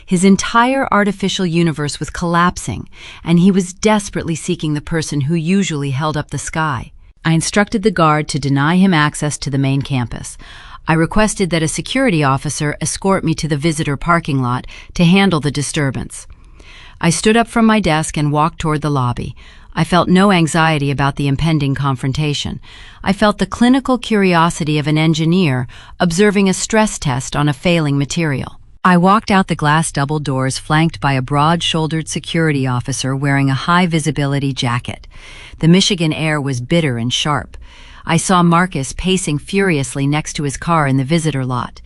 His entire artificial universe was collapsing, and he was desperately seeking the person who usually held up the sky. I instructed the guard to deny him access to the main campus. I requested that a security officer escort me to the visitor parking lot to handle the disturbance. I stood up from my desk and walked toward the lobby. I felt no anxiety about the impending confrontation. I felt the clinical curiosity of an engineer observing a stress test on a failing material. I walked out the glass double doors flanked by a broad-shouldered security officer wearing a high-visibility jacket. The Michigan air was bitter and sharp. I saw Marcus pacing furiously next to his car in the visitor lot.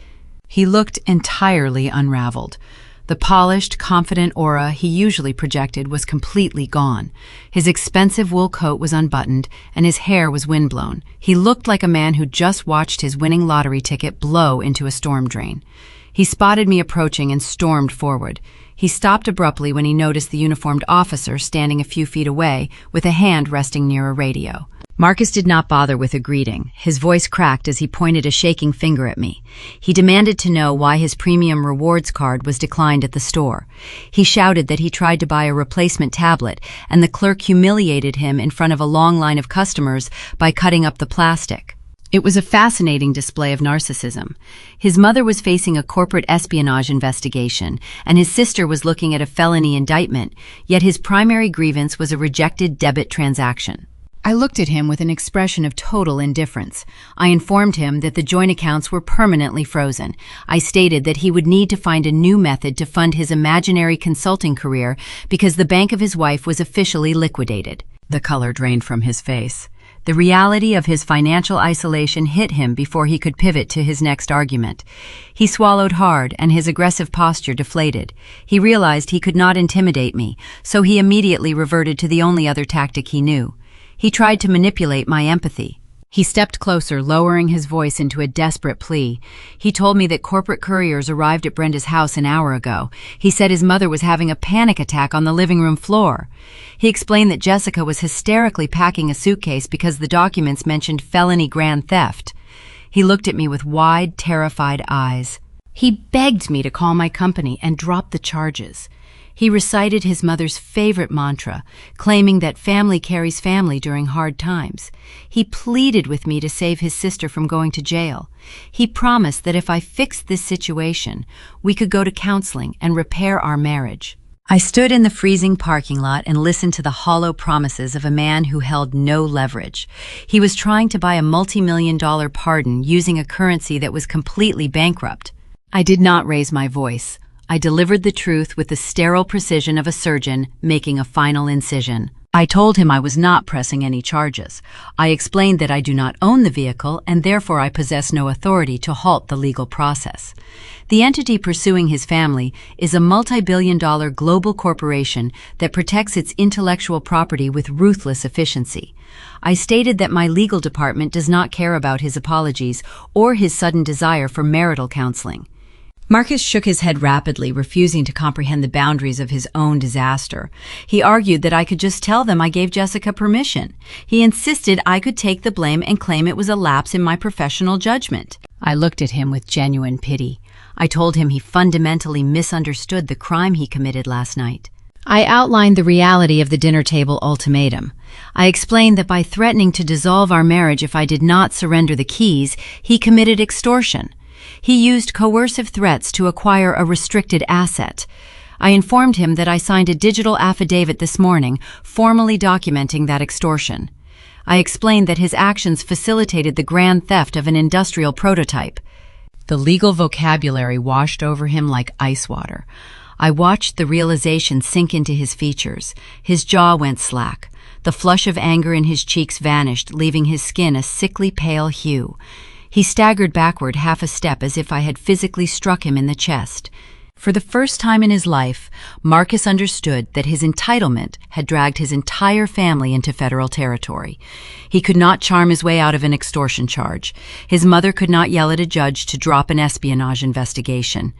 He looked entirely unraveled. The polished, confident aura he usually projected was completely gone. His expensive wool coat was unbuttoned, and his hair was windblown. He looked like a man who just watched his winning lottery ticket blow into a storm drain. He spotted me approaching and stormed forward. He stopped abruptly when he noticed the uniformed officer standing a few feet away with a hand resting near a radio. Marcus did not bother with a greeting. His voice cracked as he pointed a shaking finger at me. He demanded to know why his premium rewards card was declined at the store. He shouted that he tried to buy a replacement tablet, and the clerk humiliated him in front of a long line of customers by cutting up the plastic. It was a fascinating display of narcissism. His mother was facing a corporate espionage investigation, and his sister was looking at a felony indictment, yet his primary grievance was a rejected debit transaction. I looked at him with an expression of total indifference. I informed him that the joint accounts were permanently frozen. I stated that he would need to find a new method to fund his imaginary consulting career because the bank of his wife was officially liquidated. The color drained from his face. The reality of his financial isolation hit him before he could pivot to his next argument. He swallowed hard, and his aggressive posture deflated. He realized he could not intimidate me, so he immediately reverted to the only other tactic he knew. He tried to manipulate my empathy. He stepped closer, lowering his voice into a desperate plea. He told me that corporate couriers arrived at Brenda's house an hour ago. He said his mother was having a panic attack on the living room floor. He explained that Jessica was hysterically packing a suitcase because the documents mentioned felony grand theft. He looked at me with wide, terrified eyes. He begged me to call my company and drop the charges. He recited his mother's favorite mantra, claiming that family carries family during hard times. He pleaded with me to save his sister from going to jail. He promised that if I fixed this situation, we could go to counseling and repair our marriage. I stood in the freezing parking lot and listened to the hollow promises of a man who held no leverage. He was trying to buy a multi-million-dollar pardon using a currency that was completely bankrupt. I did not raise my voice. I delivered the truth with the sterile precision of a surgeon making a final incision. I told him I was not pressing any charges. I explained that I do not own the vehicle and therefore I possess no authority to halt the legal process. The entity pursuing his family is a multi-billion-dollar global corporation that protects its intellectual property with ruthless efficiency. I stated that my legal department does not care about his apologies or his sudden desire for marital counseling. Marcus shook his head rapidly, refusing to comprehend the boundaries of his own disaster. He argued that I could just tell them I gave Jessica permission. He insisted I could take the blame and claim it was a lapse in my professional judgment. I looked at him with genuine pity. I told him he fundamentally misunderstood the crime he committed last night. I outlined the reality of the dinner table ultimatum. I explained that by threatening to dissolve our marriage if I did not surrender the keys, he committed extortion. He used coercive threats to acquire a restricted asset. I informed him that I signed a digital affidavit this morning, formally documenting that extortion. I explained that his actions facilitated the grand theft of an industrial prototype. The legal vocabulary washed over him like ice water. I watched the realization sink into his features. His jaw went slack. The flush of anger in his cheeks vanished, leaving his skin a sickly pale hue. He staggered backward half a step as if I had physically struck him in the chest. For the first time in his life, Marcus understood that his entitlement had dragged his entire family into federal territory. He could not charm his way out of an extortion charge. His mother could not yell at a judge to drop an espionage investigation.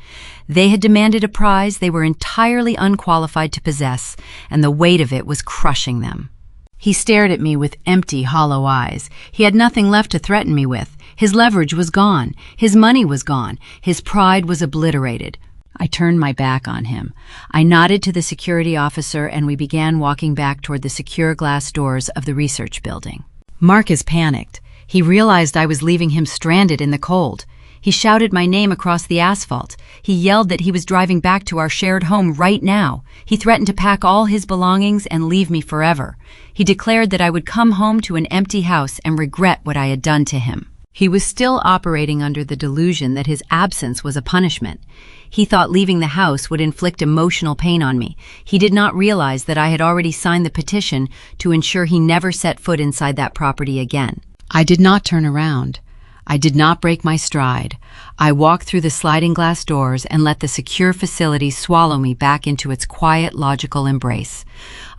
They had demanded a prize they were entirely unqualified to possess, and the weight of it was crushing them. He stared at me with empty, hollow eyes. He had nothing left to threaten me with. His leverage was gone. His money was gone. His pride was obliterated. I turned my back on him. I nodded to the security officer and we began walking back toward the secure glass doors of the research building. Marcus panicked. He realized I was leaving him stranded in the cold. He shouted my name across the asphalt. He yelled that he was driving back to our shared home right now. He threatened to pack all his belongings and leave me forever. He declared that I would come home to an empty house and regret what I had done to him. He was still operating under the delusion that his absence was a punishment. He thought leaving the house would inflict emotional pain on me. He did not realize that I had already signed the petition to ensure he never set foot inside that property again. I did not turn around. I did not break my stride. I walked through the sliding glass doors and let the secure facility swallow me back into its quiet, logical embrace.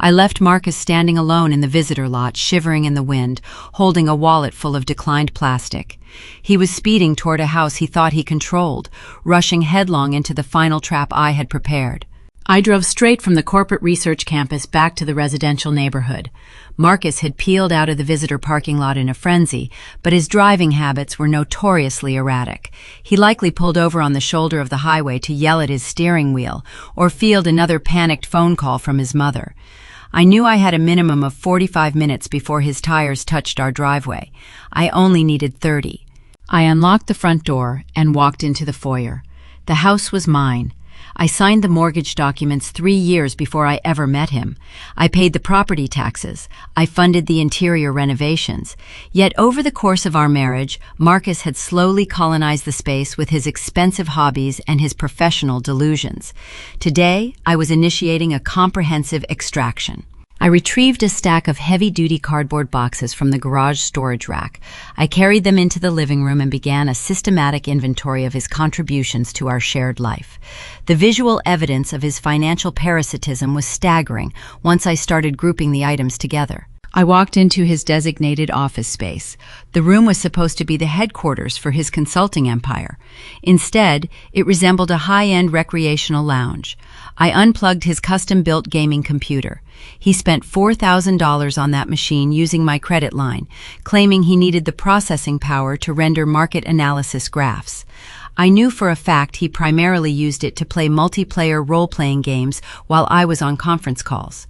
I left Marcus standing alone in the visitor lot, shivering in the wind, holding a wallet full of declined plastic. He was speeding toward a house he thought he controlled, rushing headlong into the final trap I had prepared. I drove straight from the corporate research campus back to the residential neighborhood. Marcus had peeled out of the visitor parking lot in a frenzy, but his driving habits were notoriously erratic. He likely pulled over on the shoulder of the highway to yell at his steering wheel or field another panicked phone call from his mother. I knew I had a minimum of 45 minutes before his tires touched our driveway. I only needed 30. I unlocked the front door and walked into the foyer. The house was mine. I signed the mortgage documents 3 years before I ever met him. I paid the property taxes. I funded the interior renovations. Yet over the course of our marriage, Marcus had slowly colonized the space with his expensive hobbies and his professional delusions. Today, I was initiating a comprehensive extraction. I retrieved a stack of heavy-duty cardboard boxes from the garage storage rack. I carried them into the living room and began a systematic inventory of his contributions to our shared life. The visual evidence of his financial parasitism was staggering once I started grouping the items together. I walked into his designated office space. The room was supposed to be the headquarters for his consulting empire. Instead, it resembled a high-end recreational lounge. I unplugged his custom-built gaming computer. He spent $4,000 on that machine using my credit line, claiming he needed the processing power to render market analysis graphs. I knew for a fact he primarily used it to play multiplayer role-playing games while I was on conference calls.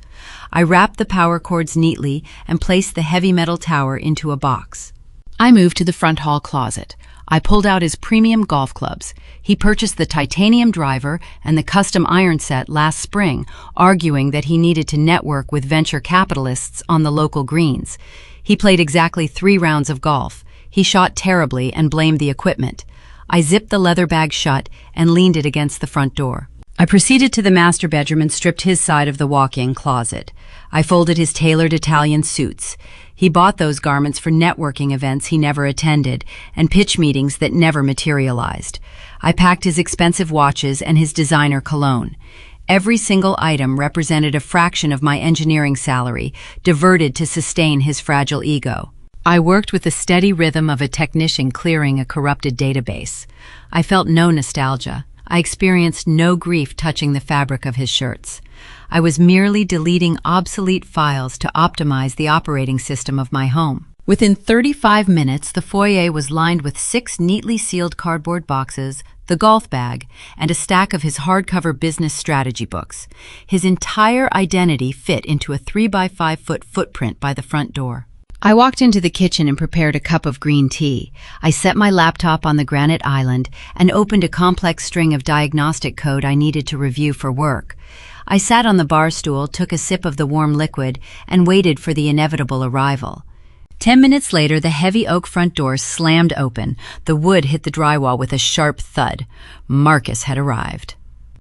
I wrapped the power cords neatly and placed the heavy metal tower into a box. I moved to the front hall closet. I pulled out his premium golf clubs. He purchased the titanium driver and the custom iron set last spring, arguing that he needed to network with venture capitalists on the local greens. He played exactly 3 rounds of golf. He shot terribly and blamed the equipment. I zipped the leather bag shut and leaned it against the front door. I proceeded to the master bedroom and stripped his side of the walk-in closet. I folded his tailored Italian suits. He bought those garments for networking events he never attended and pitch meetings that never materialized. I packed his expensive watches and his designer cologne. Every single item represented a fraction of my engineering salary, diverted to sustain his fragile ego. I worked with the steady rhythm of a technician clearing a corrupted database. I felt no nostalgia. I experienced no grief touching the fabric of his shirts. I was merely deleting obsolete files to optimize the operating system of my home. Within 35 minutes, the foyer was lined with 6 neatly sealed cardboard boxes, the golf bag, and a stack of his hardcover business strategy books. His entire identity fit into a 3-by-5-foot footprint by the front door. I walked into the kitchen and prepared a cup of green tea. I set my laptop on the granite island and opened a complex string of diagnostic code I needed to review for work. I sat on the bar stool, took a sip of the warm liquid, and waited for the inevitable arrival. 10 minutes later, the heavy oak front door slammed open. The wood hit the drywall with a sharp thud. Marcus had arrived.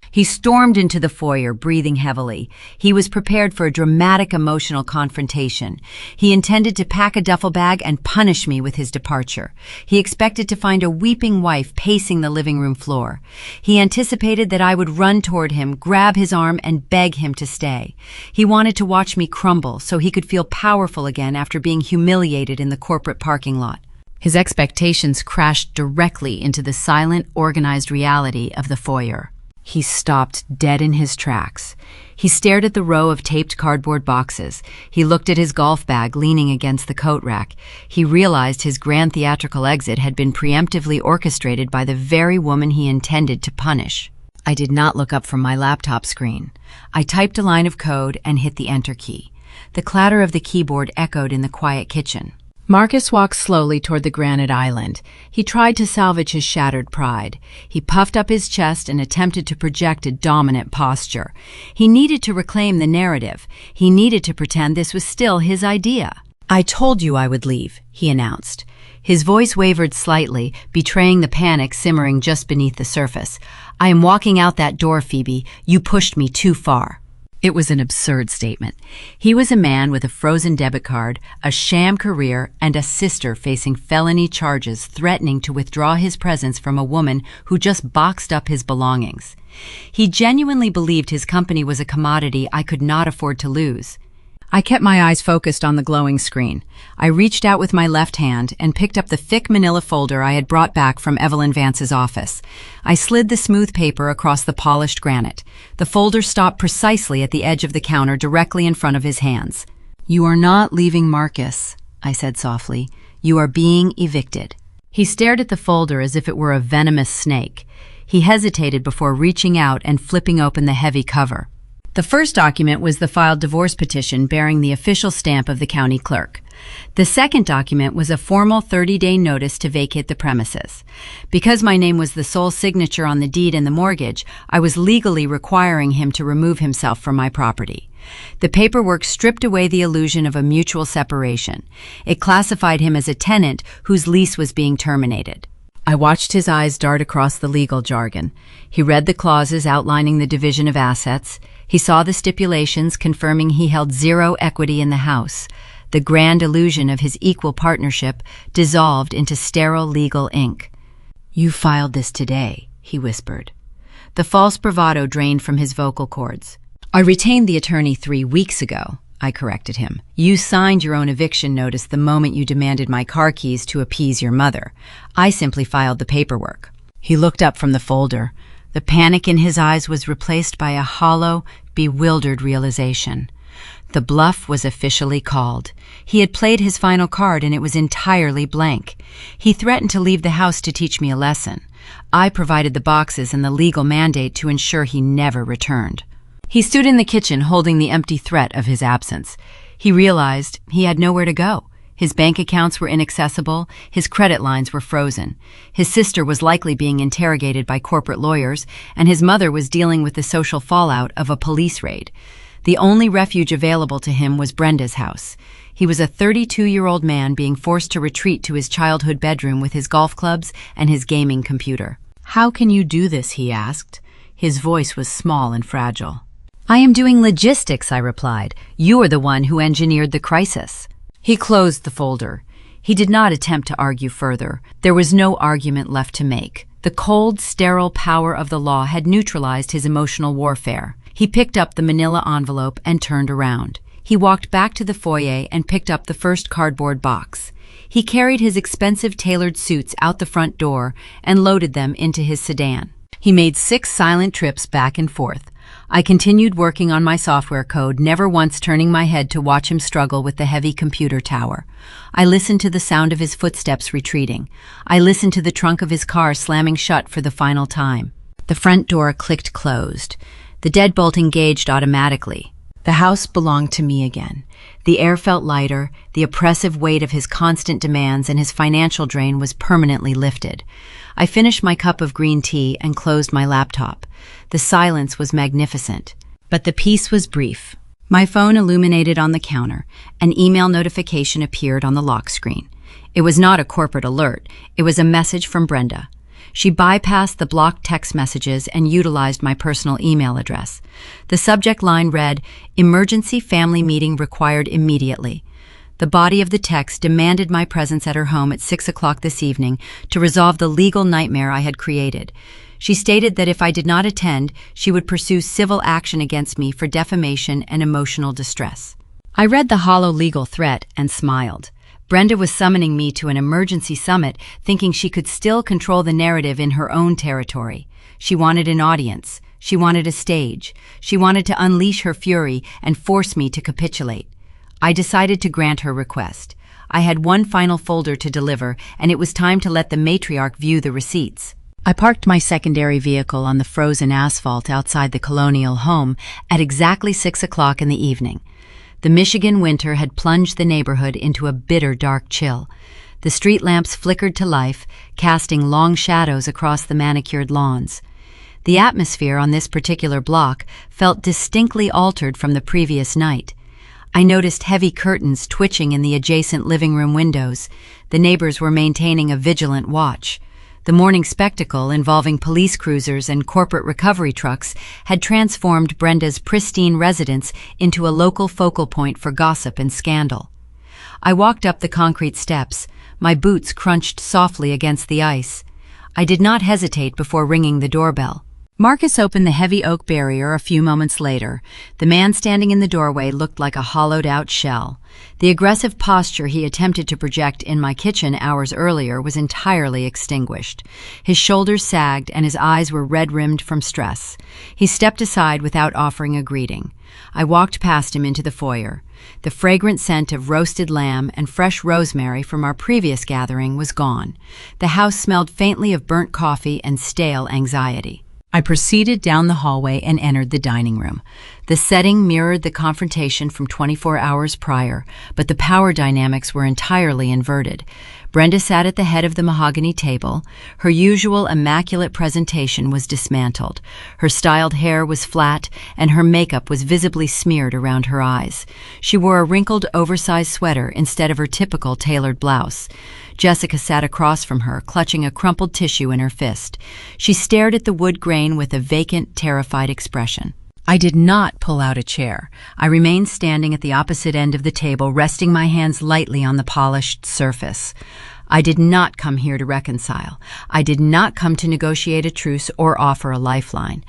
He stormed into the foyer, breathing heavily. He was prepared for a dramatic emotional confrontation. He intended to pack a duffel bag and punish me with his departure. He expected to find a weeping wife pacing the living room floor. He anticipated that I would run toward him, grab his arm, and beg him to stay. He wanted to watch me crumble so he could feel powerful again after being humiliated in the corporate parking lot. His expectations crashed directly into the silent, organized reality of the foyer. He stopped dead in his tracks. He stared at the row of taped cardboard boxes. He looked at his golf bag leaning against the coat rack. He realized his grand theatrical exit had been preemptively orchestrated by the very woman he intended to punish. I did not look up from my laptop screen. I typed a line of code and hit the enter key. The clatter of the keyboard echoed in the quiet kitchen. Marcus walked slowly toward the granite island. He tried to salvage his shattered pride. He puffed up his chest and attempted to project a dominant posture. He needed to reclaim the narrative. He needed to pretend this was still his idea. "I told you I would leave," he announced. His voice wavered slightly, betraying the panic simmering just beneath the surface. "I am walking out that door, Phoebe. You pushed me too far." It was an absurd statement. He was a man with a frozen debit card, a sham career, and a sister facing felony charges threatening to withdraw his presence from a woman who just boxed up his belongings. He genuinely believed his company was a commodity I could not afford to lose. I kept my eyes focused on the glowing screen. I reached out with my left hand and picked up the thick manila folder I had brought back from Evelyn Vance's office. I slid the smooth paper across the polished granite. The folder stopped precisely at the edge of the counter directly in front of his hands. "You are not leaving Marcus," I said softly. "You are being evicted." He stared at the folder as if it were a venomous snake. He hesitated before reaching out and flipping open the heavy cover. The first document was the filed divorce petition bearing the official stamp of the county clerk. The second document was a formal 30-day notice to vacate the premises. Because my name was the sole signature on the deed and the mortgage, I was legally requiring him to remove himself from my property. The paperwork stripped away the illusion of a mutual separation. It classified him as a tenant whose lease was being terminated. I watched his eyes dart across the legal jargon. He read the clauses outlining the division of assets. He saw the stipulations confirming he held zero equity in the house. The grand illusion of his equal partnership dissolved into sterile legal ink. "You filed this today," he whispered. The false bravado drained from his vocal cords. "I retained the attorney 3 weeks ago," I corrected him. "You signed your own eviction notice the moment you demanded my car keys to appease your mother. I simply filed the paperwork." He looked up from the folder. The panic in his eyes was replaced by a hollow, bewildered realization. The bluff was officially called. He had played his final card and it was entirely blank. He threatened to leave the house to teach me a lesson. I provided the boxes and the legal mandate to ensure he never returned. He stood in the kitchen holding the empty threat of his absence. He realized he had nowhere to go. His bank accounts were inaccessible, his credit lines were frozen. His sister was likely being interrogated by corporate lawyers, and his mother was dealing with the social fallout of a police raid. The only refuge available to him was Brenda's house. He was a 32-year-old man being forced to retreat to his childhood bedroom with his golf clubs and his gaming computer. "How can you do this?" he asked. His voice was small and fragile. "I am doing logistics," I replied. "You are the one who engineered the crisis." He closed the folder. He did not attempt to argue further. There was no argument left to make. The cold, sterile power of the law had neutralized his emotional warfare. He picked up the manila envelope and turned around. He walked back to the foyer and picked up the first cardboard box. He carried his expensive tailored suits out the front door and loaded them into his sedan. He made 6 silent trips back and forth. I continued working on my software code, never once turning my head to watch him struggle with the heavy computer tower. I listened to the sound of his footsteps retreating. I listened to the trunk of his car slamming shut for the final time. The front door clicked closed. The deadbolt engaged automatically. The house belonged to me again. The air felt lighter, the oppressive weight of his constant demands and his financial drain was permanently lifted. I finished my cup of green tea and closed my laptop. The silence was magnificent, but the peace was brief. My phone illuminated on the counter. An email notification appeared on the lock screen. It was not a corporate alert. It was a message from Brenda. She bypassed the blocked text messages and utilized my personal email address. The subject line read, "Emergency family meeting required immediately." The body of the text demanded my presence at her home at 6 o'clock this evening to resolve the legal nightmare I had created. She stated that if I did not attend, she would pursue civil action against me for defamation and emotional distress. I read the hollow legal threat and smiled. Brenda was summoning me to an emergency summit, thinking she could still control the narrative in her own territory. She wanted an audience. She wanted a stage. She wanted to unleash her fury and force me to capitulate. I decided to grant her request. I had one final folder to deliver, and it was time to let the matriarch view the receipts. I parked my secondary vehicle on the frozen asphalt outside the colonial home at exactly 6 o'clock in the evening. The Michigan winter had plunged the neighborhood into a bitter dark chill. The street lamps flickered to life, casting long shadows across the manicured lawns. The atmosphere on this particular block felt distinctly altered from the previous night. I noticed heavy curtains twitching in the adjacent living room windows. The neighbors were maintaining a vigilant watch. The morning spectacle, involving police cruisers and corporate recovery trucks, had transformed Brenda's pristine residence into a local focal point for gossip and scandal. I walked up the concrete steps. My boots crunched softly against the ice. I did not hesitate before ringing the doorbell. Marcus opened the heavy oak barrier a few moments later. The man standing in the doorway looked like a hollowed-out shell. The aggressive posture he attempted to project in my kitchen hours earlier was entirely extinguished. His shoulders sagged and his eyes were red-rimmed from stress. He stepped aside without offering a greeting. I walked past him into the foyer. The fragrant scent of roasted lamb and fresh rosemary from our previous gathering was gone. The house smelled faintly of burnt coffee and stale anxiety. I proceeded down the hallway and entered the dining room. The setting mirrored the confrontation from 24 hours prior, but the power dynamics were entirely inverted. Brenda sat at the head of the mahogany table. Her usual immaculate presentation was dismantled. Her styled hair was flat, and her makeup was visibly smeared around her eyes. She wore a wrinkled, oversized sweater instead of her typical tailored blouse. Jessica sat across from her, clutching a crumpled tissue in her fist. She stared at the wood grain with a vacant, terrified expression. I did not pull out a chair. I remained standing at the opposite end of the table, resting my hands lightly on the polished surface. I did not come here to reconcile. I did not come to negotiate a truce or offer a lifeline.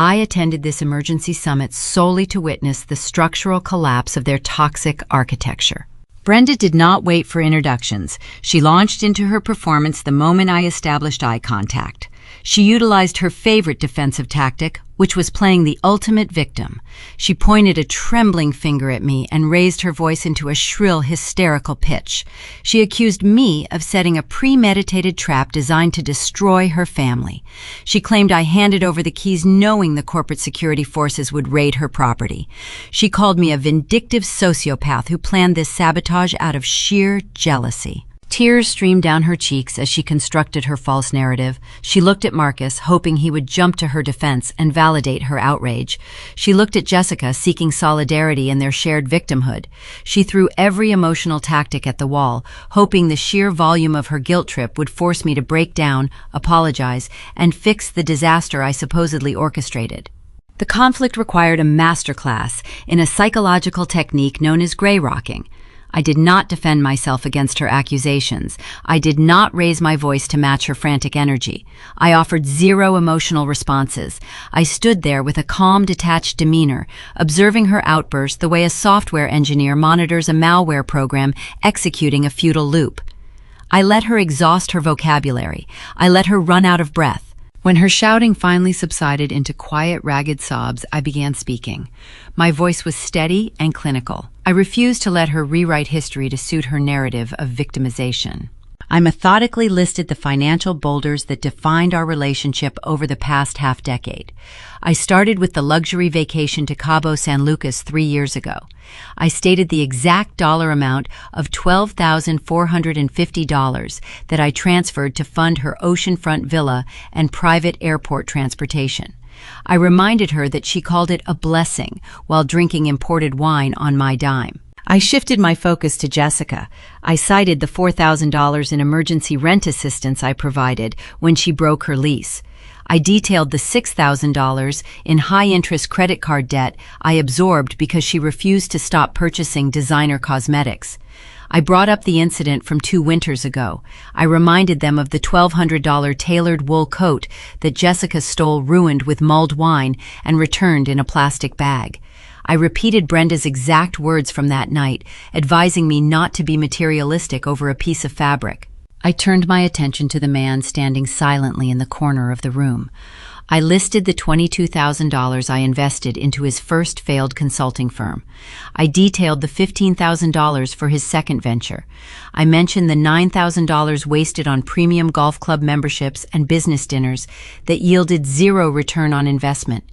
I attended this emergency summit solely to witness the structural collapse of their toxic architecture. Brenda did not wait for introductions. She launched into her performance the moment I established eye contact. She utilized her favorite defensive tactic, which was playing the ultimate victim. She pointed a trembling finger at me and raised her voice into a shrill, hysterical pitch. She accused me of setting a premeditated trap designed to destroy her family. She claimed I handed over the keys knowing the corporate security forces would raid her property. She called me a vindictive sociopath who planned this sabotage out of sheer jealousy. Tears streamed down her cheeks as she constructed her false narrative. She looked at Marcus, hoping he would jump to her defense and validate her outrage. She looked at Jessica, seeking solidarity in their shared victimhood. She threw every emotional tactic at the wall, hoping the sheer volume of her guilt trip would force me to break down, apologize, and fix the disaster I supposedly orchestrated. The conflict required a masterclass in a psychological technique known as gray rocking. I did not defend myself against her accusations. I did not raise my voice to match her frantic energy. I offered zero emotional responses. I stood there with a calm, detached demeanor, observing her outburst the way a software engineer monitors a malware program executing a futile loop. I let her exhaust her vocabulary. I let her run out of breath. When her shouting finally subsided into quiet, ragged sobs, I began speaking. My voice was steady and clinical. I refused to let her rewrite history to suit her narrative of victimization. I methodically listed the financial boulders that defined our relationship over the past half-decade. I started with the luxury vacation to Cabo San Lucas 3 years ago. I stated the exact dollar amount of $12,450 that I transferred to fund her oceanfront villa and private airport transportation. I reminded her that she called it a blessing while drinking imported wine on my dime. I shifted my focus to Jessica. I cited the $4,000 in emergency rent assistance I provided when she broke her lease. I detailed the $6,000 in high-interest credit card debt I absorbed because she refused to stop purchasing designer cosmetics. I brought up the incident from 2 winters ago. I reminded them of the $1,200 tailored wool coat that Jessica stole ruined with mulled wine and returned in a plastic bag. I repeated Brenda's exact words from that night, advising me not to be materialistic over a piece of fabric. I turned my attention to the man standing silently in the corner of the room. I listed the $22,000 I invested into his first failed consulting firm. I detailed the $15,000 for his second venture. I mentioned the $9,000 wasted on premium golf club memberships and business dinners that yielded zero return on investment.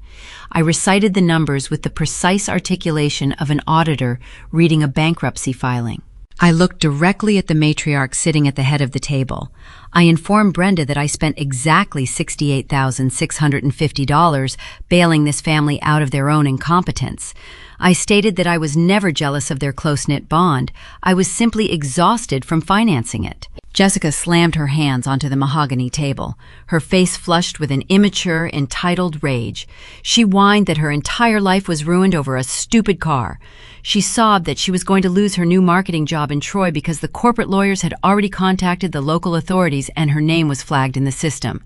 I recited the numbers with the precise articulation of an auditor reading a bankruptcy filing. I looked directly at the matriarch sitting at the head of the table. I informed Brenda that I spent exactly $68,650 bailing this family out of their own incompetence. I stated that I was never jealous of their close-knit bond. I was simply exhausted from financing it. Jessica slammed her hands onto the mahogany table, her face flushed with an immature, entitled rage. She whined that her entire life was ruined over a stupid car. She sobbed that she was going to lose her new marketing job in Troy because the corporate lawyers had already contacted the local authorities and her name was flagged in the system.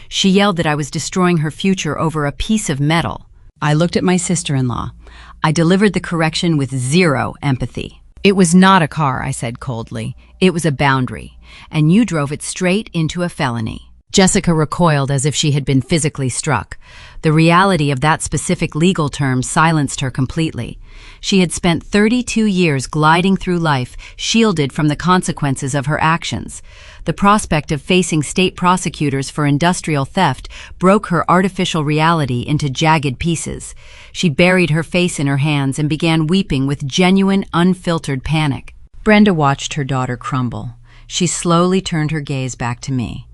She yelled that I was destroying her future over a piece of metal. I looked at my sister-in-law. I delivered the correction with zero empathy. "It was not a car," I said coldly. "It was a boundary, and you drove it straight into a felony." Jessica recoiled as if she had been physically struck. The reality of that specific legal term silenced her completely. She had spent 32 years gliding through life, shielded from the consequences of her actions. The prospect of facing state prosecutors for industrial theft broke her artificial reality into jagged pieces. She buried her face in her hands and began weeping with genuine, unfiltered panic. Brenda watched her daughter crumble. She slowly turned her gaze back to me.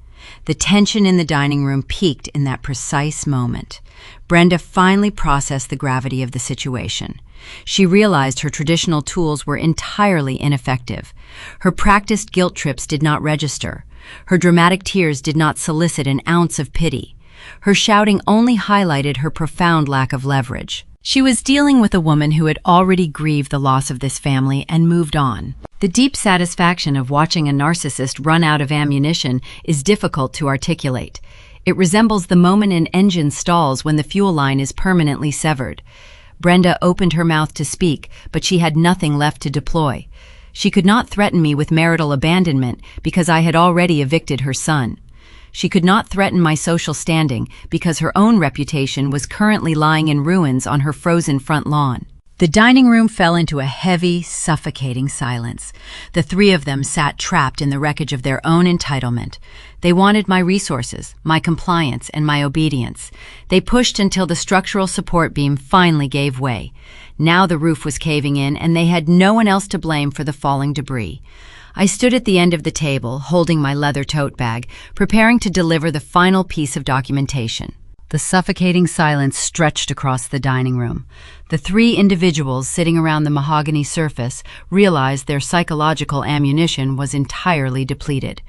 The tension in the dining room peaked in that precise moment. Brenda finally processed the gravity of the situation. She realized her traditional tools were entirely ineffective. Her practiced guilt trips did not register. Her dramatic tears did not solicit an ounce of pity. Her shouting only highlighted her profound lack of leverage. She was dealing with a woman who had already grieved the loss of this family and moved on. The deep satisfaction of watching a narcissist run out of ammunition is difficult to articulate. It resembles the moment an engine stalls when the fuel line is permanently severed. Brenda opened her mouth to speak, but she had nothing left to deploy. She could not threaten me with marital abandonment because I had already evicted her son. She could not threaten my social standing because her own reputation was currently lying in ruins on her frozen front lawn. The dining room fell into a heavy, suffocating silence. The three of them sat trapped in the wreckage of their own entitlement. They wanted my resources, my compliance, and my obedience. They pushed until the structural support beam finally gave way. Now the roof was caving in, and they had no one else to blame for the falling debris. I stood at the end of the table, holding my leather tote bag, preparing to deliver the final piece of documentation. The suffocating silence stretched across the dining room. The three individuals sitting around the mahogany surface realized their psychological ammunition was entirely depleted.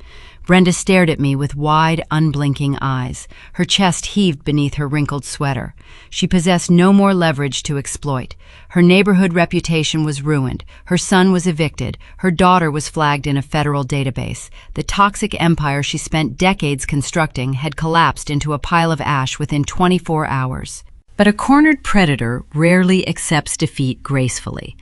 Brenda stared at me with wide, unblinking eyes. Her chest heaved beneath her wrinkled sweater. She possessed no more leverage to exploit. Her neighborhood reputation was ruined. Her son was evicted. Her daughter was flagged in a federal database. The toxic empire she spent decades constructing had collapsed into a pile of ash within 24 hours. But a cornered predator rarely accepts defeat gracefully.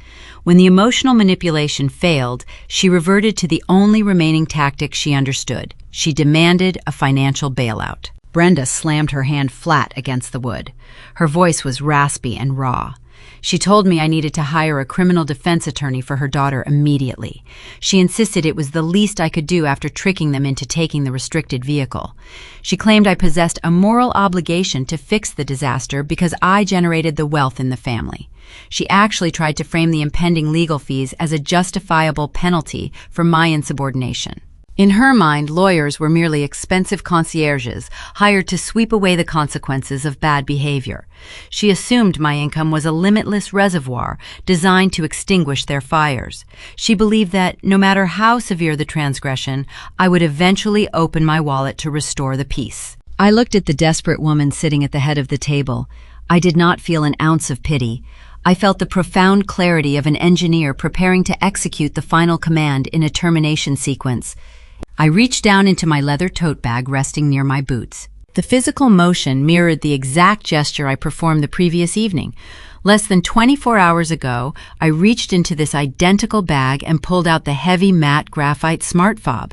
When the emotional manipulation failed, she reverted to the only remaining tactic she understood. She demanded a financial bailout. Brenda slammed her hand flat against the wood. Her voice was raspy and raw. She told me I needed to hire a criminal defense attorney for her daughter immediately. She insisted it was the least I could do after tricking them into taking the restricted vehicle. She claimed I possessed a moral obligation to fix the disaster because I generated the wealth in the family. She actually tried to frame the impending legal fees as a justifiable penalty for my insubordination. In her mind, lawyers were merely expensive concierges hired to sweep away the consequences of bad behavior. She assumed my income was a limitless reservoir designed to extinguish their fires. She believed that, no matter how severe the transgression, I would eventually open my wallet to restore the peace. I looked at the desperate woman sitting at the head of the table. I did not feel an ounce of pity. I felt the profound clarity of an engineer preparing to execute the final command in a termination sequence. I reached down into my leather tote bag resting near my boots. The physical motion mirrored the exact gesture I performed the previous evening. Less than 24 hours ago, I reached into this identical bag and pulled out the heavy matte graphite smart fob.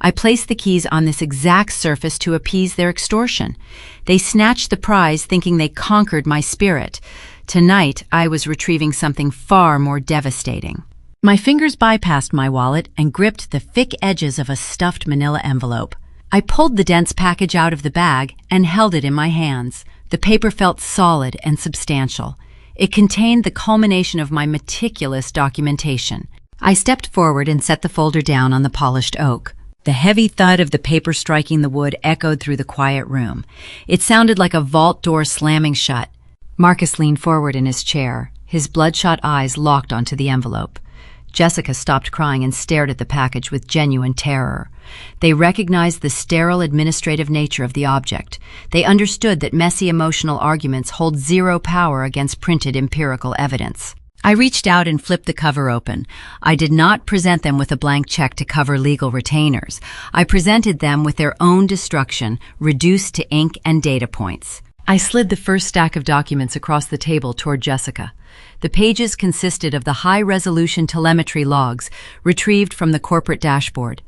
I placed the keys on this exact surface to appease their extortion. They snatched the prize thinking they conquered my spirit. Tonight, I was retrieving something far more devastating. My fingers bypassed my wallet and gripped the thick edges of a stuffed manila envelope. I pulled the dense package out of the bag and held it in my hands. The paper felt solid and substantial. It contained the culmination of my meticulous documentation. I stepped forward and set the folder down on the polished oak. The heavy thud of the paper striking the wood echoed through the quiet room. It sounded like a vault door slamming shut. Marcus leaned forward in his chair, his bloodshot eyes locked onto the envelope. Jessica stopped crying and stared at the package with genuine terror. They recognized the sterile administrative nature of the object. They understood that messy emotional arguments hold zero power against printed empirical evidence. I reached out and flipped the cover open. I did not present them with a blank check to cover legal retainers. I presented them with their own destruction, reduced to ink and data points. I slid the first stack of documents across the table toward Jessica. The pages consisted of the high-resolution telemetry logs retrieved from the corporate dashboard.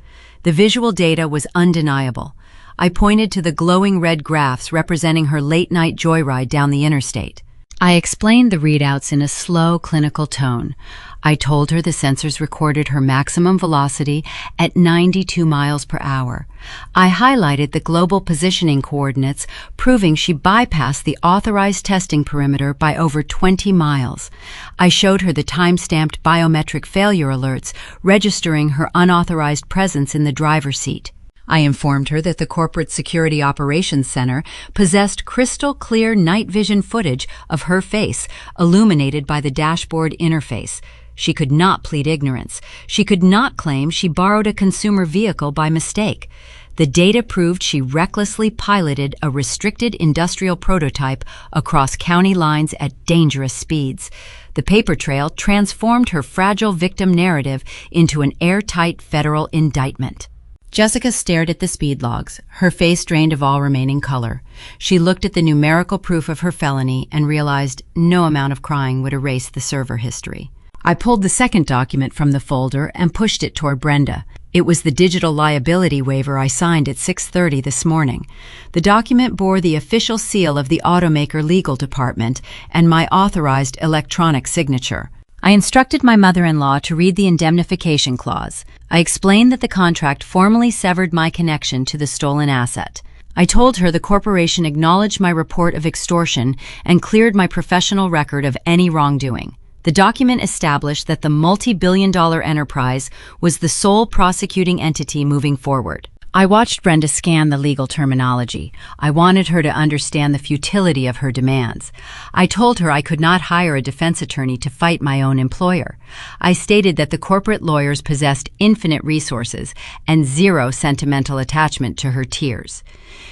The visual data was undeniable. I pointed to the glowing red graphs representing her late-night joyride down the interstate. I explained the readouts in a slow, clinical tone. I told her the sensors recorded her maximum velocity at 92 miles per hour. I highlighted the global positioning coordinates, proving she bypassed the authorized testing perimeter by over 20 miles. I showed her the time-stamped biometric failure alerts, registering her unauthorized presence in the driver's seat. I informed her that the Corporate Security Operations Center possessed crystal-clear night vision footage of her face, illuminated by the dashboard interface. She could not plead ignorance. She could not claim she borrowed a consumer vehicle by mistake. The data proved she recklessly piloted a restricted industrial prototype across county lines at dangerous speeds. The paper trail transformed her fragile victim narrative into an airtight federal indictment. Jessica stared at the speed logs, her face drained of all remaining color. She looked at the numerical proof of her felony and realized no amount of crying would erase the server history. I pulled the second document from the folder and pushed it toward Brenda. It was the digital liability waiver I signed at 6:30 this morning. The document bore the official seal of the automaker legal department and my authorized electronic signature. I instructed my mother-in-law to read the indemnification clause. I explained that the contract formally severed my connection to the stolen asset. I told her the corporation acknowledged my report of extortion and cleared my professional record of any wrongdoing. The document established that the multi-billion-dollar enterprise was the sole prosecuting entity moving forward. I watched Brenda scan the legal terminology. I wanted her to understand the futility of her demands. I told her I could not hire a defense attorney to fight my own employer. I stated that the corporate lawyers possessed infinite resources and zero sentimental attachment to her tears.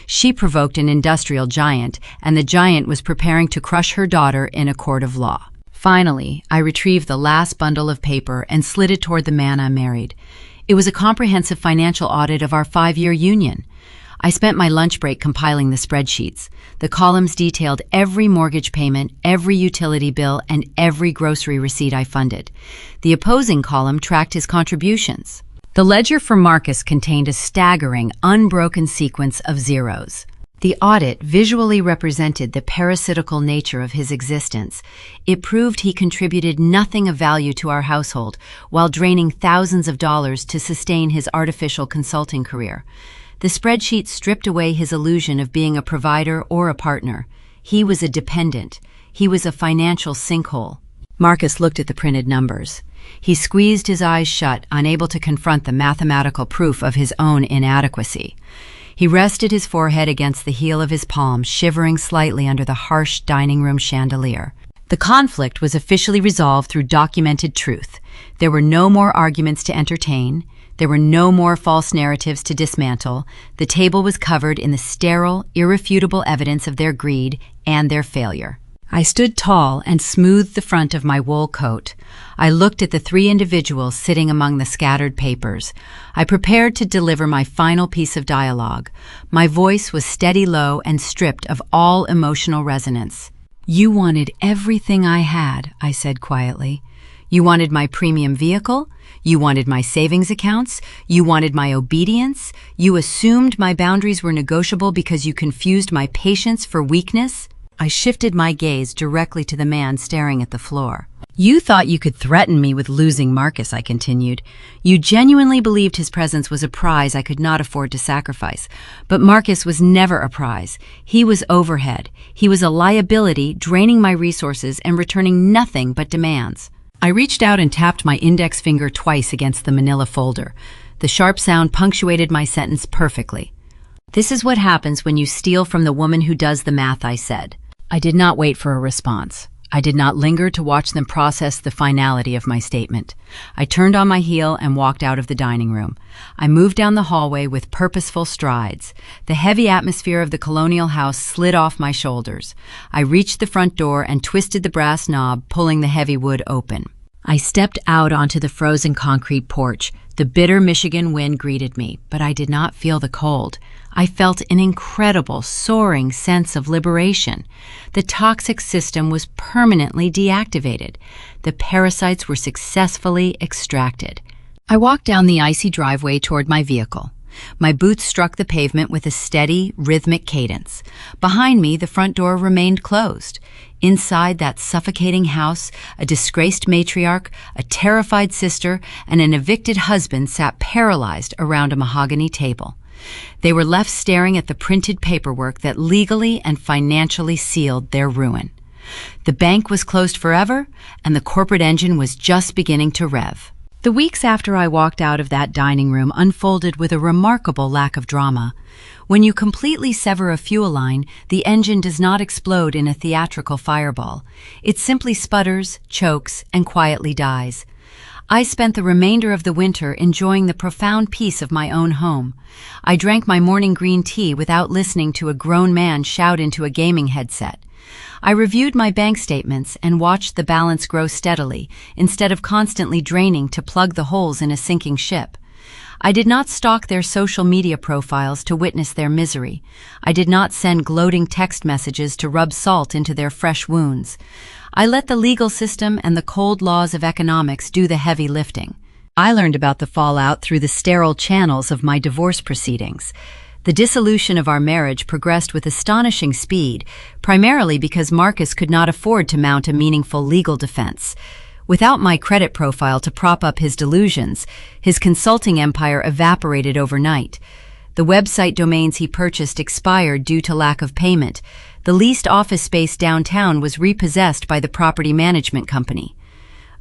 She provoked an industrial giant, and the giant was preparing to crush her daughter in a court of law. Finally, I retrieved the last bundle of paper and slid it toward the man I married. It was a comprehensive financial audit of our 5-year union. I spent my lunch break compiling the spreadsheets. The columns detailed every mortgage payment, every utility bill, and every grocery receipt I funded. The opposing column tracked his contributions. The ledger for Marcus contained a staggering, unbroken sequence of zeros. The audit visually represented the parasitical nature of his existence. It proved he contributed nothing of value to our household while draining thousands of dollars to sustain his artificial consulting career. The spreadsheet stripped away his illusion of being a provider or a partner. He was a dependent. He was a financial sinkhole. Marcus looked at the printed numbers. He squeezed his eyes shut, unable to confront the mathematical proof of his own inadequacy. He rested his forehead against the heel of his palm, shivering slightly under the harsh dining room chandelier. The conflict was officially resolved through documented truth. There were no more arguments to entertain. There were no more false narratives to dismantle. The table was covered in the sterile, irrefutable evidence of their greed and their failure. I stood tall and smoothed the front of my wool coat. I looked at the 3 individuals sitting among the scattered papers. I prepared to deliver my final piece of dialogue. My voice was steady low and stripped of all emotional resonance. "You wanted everything I had," I said quietly. "You wanted my premium vehicle. You wanted my savings accounts. You wanted my obedience. You assumed my boundaries were negotiable because you confused my patience for weakness." I shifted my gaze directly to the man staring at the floor. "You thought you could threaten me with losing Marcus," I continued. "You genuinely believed his presence was a prize I could not afford to sacrifice. But Marcus was never a prize. He was overhead. He was a liability, draining my resources and returning nothing but demands." I reached out and tapped my index finger twice against the manila folder. The sharp sound punctuated my sentence perfectly. "This is what happens when you steal from the woman who does the math," I said. I did not wait for a response. I did not linger to watch them process the finality of my statement. I turned on my heel and walked out of the dining room. I moved down the hallway with purposeful strides. The heavy atmosphere of the colonial house slid off my shoulders. I reached the front door and twisted the brass knob, pulling the heavy wood open. I stepped out onto the frozen concrete porch. The bitter Michigan wind greeted me, but I did not feel the cold. I felt an incredible, soaring sense of liberation. The toxic system was permanently deactivated. The parasites were successfully extracted. I walked down the icy driveway toward my vehicle. My boots struck the pavement with a steady, rhythmic cadence. Behind me, the front door remained closed. Inside that suffocating house, a disgraced matriarch, a terrified sister, and an evicted husband sat paralyzed around a mahogany table. They were left staring at the printed paperwork that legally and financially sealed their ruin. The bank was closed forever, and the corporate engine was just beginning to rev. The weeks after I walked out of that dining room unfolded with a remarkable lack of drama. When you completely sever a fuel line, the engine does not explode in a theatrical fireball. It simply sputters, chokes, and quietly dies. I spent the remainder of the winter enjoying the profound peace of my own home. I drank my morning green tea without listening to a grown man shout into a gaming headset. I reviewed my bank statements and watched the balance grow steadily, instead of constantly draining to plug the holes in a sinking ship. I did not stalk their social media profiles to witness their misery. I did not send gloating text messages to rub salt into their fresh wounds. I let the legal system and the cold laws of economics do the heavy lifting. I learned about the fallout through the sterile channels of my divorce proceedings. The dissolution of our marriage progressed with astonishing speed, primarily because Marcus could not afford to mount a meaningful legal defense. Without my credit profile to prop up his delusions, his consulting empire evaporated overnight. The website domains he purchased expired due to lack of payment. The leased office space downtown was repossessed by the property management company.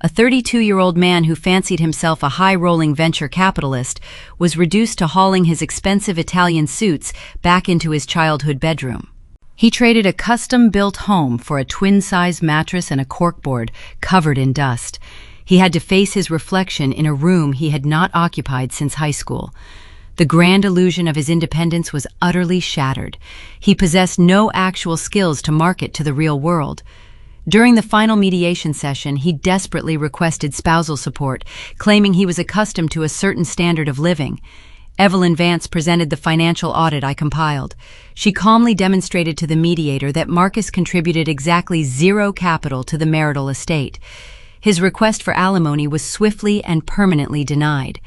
A 32-year-old man who fancied himself a high-rolling venture capitalist was reduced to hauling his expensive Italian suits back into his childhood bedroom. He traded a custom-built home for a twin-size mattress and a corkboard covered in dust. He had to face his reflection in a room he had not occupied since high school. The grand illusion of his independence was utterly shattered. He possessed no actual skills to market to the real world. During the final mediation session, he desperately requested spousal support, claiming he was accustomed to a certain standard of living. Evelyn Vance presented the financial audit I compiled. She calmly demonstrated to the mediator that Marcus contributed exactly 0 capital to the marital estate. His request for alimony was swiftly and permanently denied.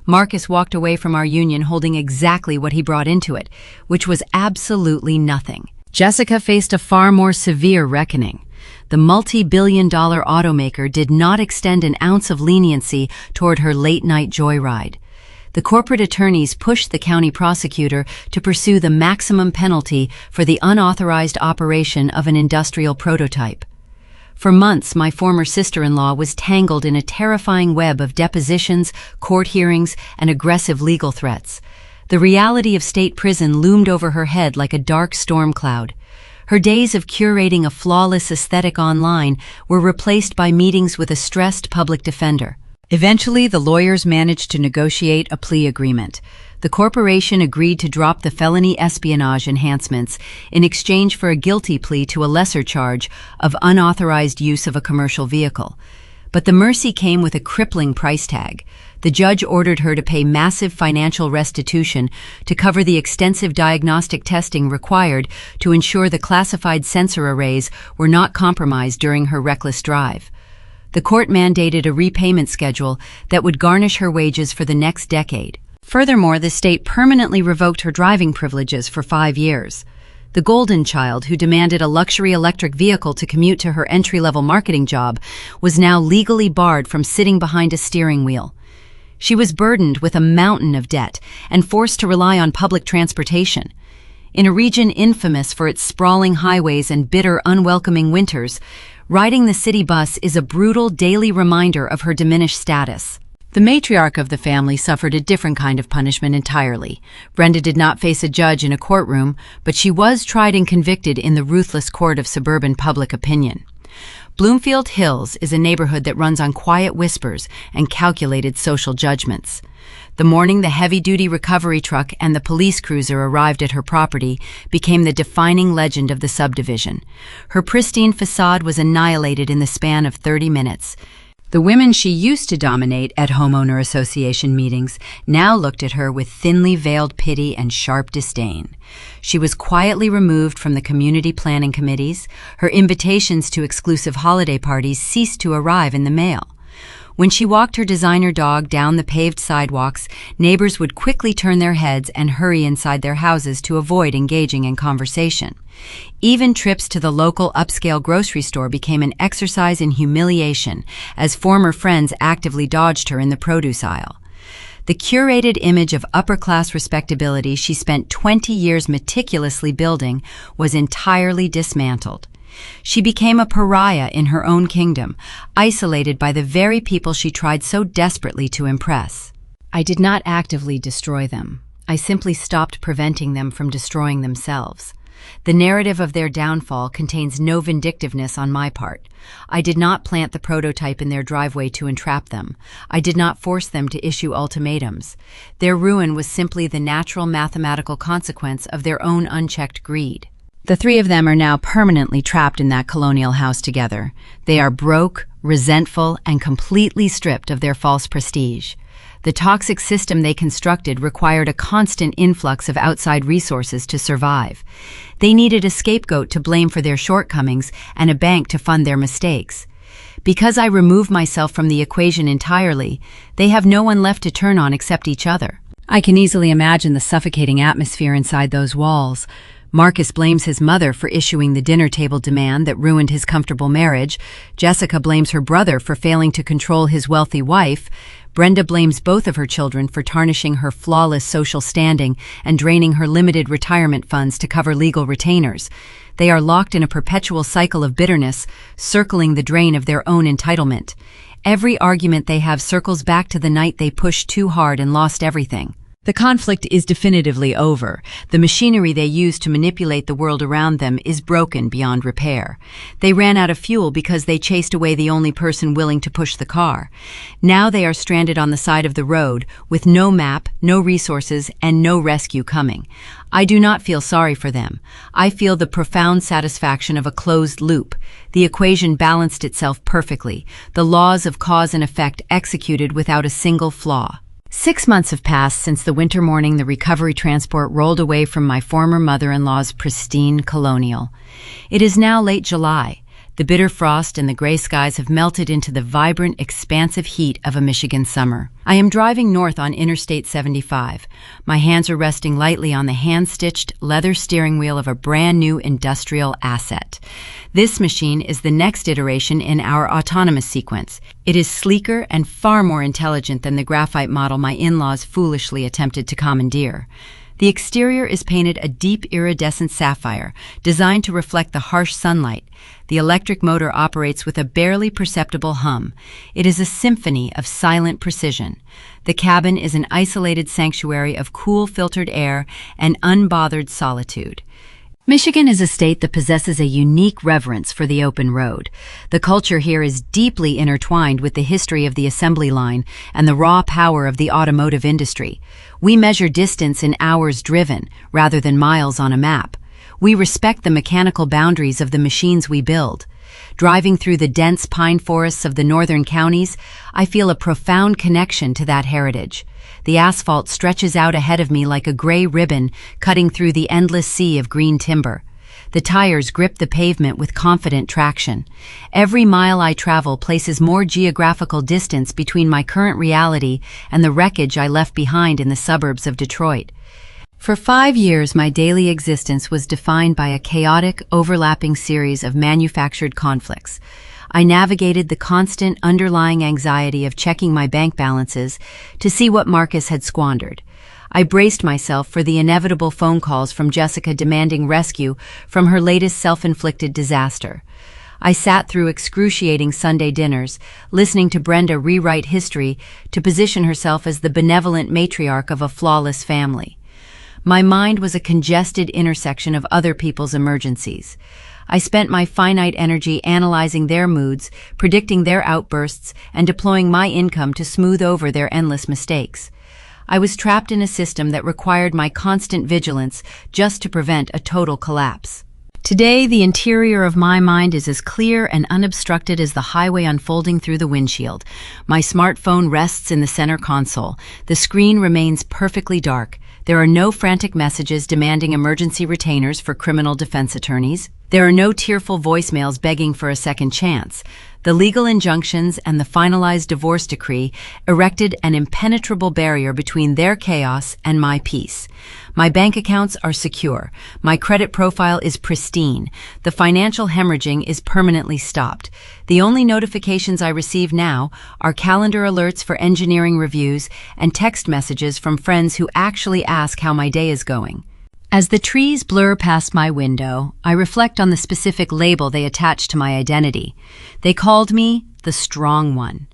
Marcus walked away from our union holding exactly what he brought into it, which was absolutely nothing. Jessica faced a far more severe reckoning. The multi-billion-dollar automaker did not extend an ounce of leniency toward her late-night joyride. The corporate attorneys pushed the county prosecutor to pursue the maximum penalty for the unauthorized operation of an industrial prototype. For months, my former sister-in-law was tangled in a terrifying web of depositions, court hearings, and aggressive legal threats. The reality of state prison loomed over her head like a dark storm cloud. Her days of curating a flawless aesthetic online were replaced by meetings with a stressed public defender. Eventually, the lawyers managed to negotiate a plea agreement. The corporation agreed to drop the felony espionage enhancements in exchange for a guilty plea to a lesser charge of unauthorized use of a commercial vehicle. But the mercy came with a crippling price tag. The judge ordered her to pay massive financial restitution to cover the extensive diagnostic testing required to ensure the classified sensor arrays were not compromised during her reckless drive. The court mandated a repayment schedule that would garnish her wages for the next decade. Furthermore, the state permanently revoked her driving privileges for 5 years. The golden child, who demanded a luxury electric vehicle to commute to her entry-level marketing job, was now legally barred from sitting behind a steering wheel. She was burdened with a mountain of debt and forced to rely on public transportation. In a region infamous for its sprawling highways and bitter, unwelcoming winters, riding the city bus is a brutal daily reminder of her diminished status. The matriarch of the family suffered a different kind of punishment entirely. Brenda did not face a judge in a courtroom, but she was tried and convicted in the ruthless court of suburban public opinion. Bloomfield Hills is a neighborhood that runs on quiet whispers and calculated social judgments. The morning the heavy-duty recovery truck and the police cruiser arrived at her property became the defining legend of the subdivision. Her pristine facade was annihilated in the span of 30 minutes. The women she used to dominate at homeowner association meetings now looked at her with thinly veiled pity and sharp disdain. She was quietly removed from the community planning committees. Her invitations to exclusive holiday parties ceased to arrive in the mail. When she walked her designer dog down the paved sidewalks, neighbors would quickly turn their heads and hurry inside their houses to avoid engaging in conversation. Even trips to the local upscale grocery store became an exercise in humiliation as former friends actively dodged her in the produce aisle. The curated image of upper-class respectability she spent 20 years meticulously building was entirely dismantled. She became a pariah in her own kingdom, isolated by the very people she tried so desperately to impress. I did not actively destroy them. I simply stopped preventing them from destroying themselves. The narrative of their downfall contains no vindictiveness on my part. I did not plant the prototype in their driveway to entrap them. I did not force them to issue ultimatums. Their ruin was simply the natural mathematical consequence of their own unchecked greed. The three of them are now permanently trapped in that colonial house together. They are broke, resentful, and completely stripped of their false prestige. The toxic system they constructed required a constant influx of outside resources to survive. They needed a scapegoat to blame for their shortcomings and a bank to fund their mistakes. Because I remove myself from the equation entirely, they have no one left to turn on except each other. I can easily imagine the suffocating atmosphere inside those walls. Marcus blames his mother for issuing the dinner table demand that ruined his comfortable marriage. Jessica blames her brother for failing to control his wealthy wife. Brenda blames both of her children for tarnishing her flawless social standing and draining her limited retirement funds to cover legal retainers. They are locked in a perpetual cycle of bitterness, circling the drain of their own entitlement. Every argument they have circles back to the night they pushed too hard and lost everything. The conflict is definitively over. The machinery they use to manipulate the world around them is broken beyond repair. They ran out of fuel because they chased away the only person willing to push the car. Now they are stranded on the side of the road with no map, no resources, and no rescue coming. I do not feel sorry for them. I feel the profound satisfaction of a closed loop. The equation balanced itself perfectly, the laws of cause and effect executed without a single flaw. 6 months have passed since the winter morning the recovery transport rolled away from my former mother-in-law's pristine colonial. It is now late July. The bitter frost and the gray skies have melted into the vibrant, expansive heat of a Michigan summer. I am driving north on Interstate 75. My hands are resting lightly on the hand-stitched leather steering wheel of a brand-new industrial asset. This machine is the next iteration in our autonomous sequence. It is sleeker and far more intelligent than the graphite model my in-laws foolishly attempted to commandeer. The exterior is painted a deep iridescent sapphire, designed to reflect the harsh sunlight. The electric motor operates with a barely perceptible hum. It is a symphony of silent precision. The cabin is an isolated sanctuary of cool filtered air and unbothered solitude. Michigan is a state that possesses a unique reverence for the open road. The culture here is deeply intertwined with the history of the assembly line and the raw power of the automotive industry. We measure distance in hours driven rather than miles on a map. We respect the mechanical boundaries of the machines we build. Driving through the dense pine forests of the northern counties, I feel a profound connection to that heritage. The asphalt stretches out ahead of me like a gray ribbon cutting through the endless sea of green timber. The tires grip the pavement with confident traction. Every mile I travel places more geographical distance between my current reality and the wreckage I left behind in the suburbs of Detroit. For 5 years, my daily existence was defined by a chaotic, overlapping series of manufactured conflicts. I navigated the constant underlying anxiety of checking my bank balances to see what Marcus had squandered. I braced myself for the inevitable phone calls from Jessica demanding rescue from her latest self-inflicted disaster. I sat through excruciating Sunday dinners, listening to Brenda rewrite history to position herself as the benevolent matriarch of a flawless family. My mind was a congested intersection of other people's emergencies. I spent my finite energy analyzing their moods, predicting their outbursts, and deploying my income to smooth over their endless mistakes. I was trapped in a system that required my constant vigilance just to prevent a total collapse. Today, the interior of my mind is as clear and unobstructed as the highway unfolding through the windshield. My smartphone rests in the center console. The screen remains perfectly dark. There are no frantic messages demanding emergency retainers for criminal defense attorneys. There are no tearful voicemails begging for a second chance. The legal injunctions and the finalized divorce decree erected an impenetrable barrier between their chaos and my peace. My bank accounts are secure. My credit profile is pristine. The financial hemorrhaging is permanently stopped. The only notifications I receive now are calendar alerts for engineering reviews and text messages from friends who actually ask how my day is going. As the trees blur past my window, I reflect on the specific label they attached to my identity. They called me the strong one.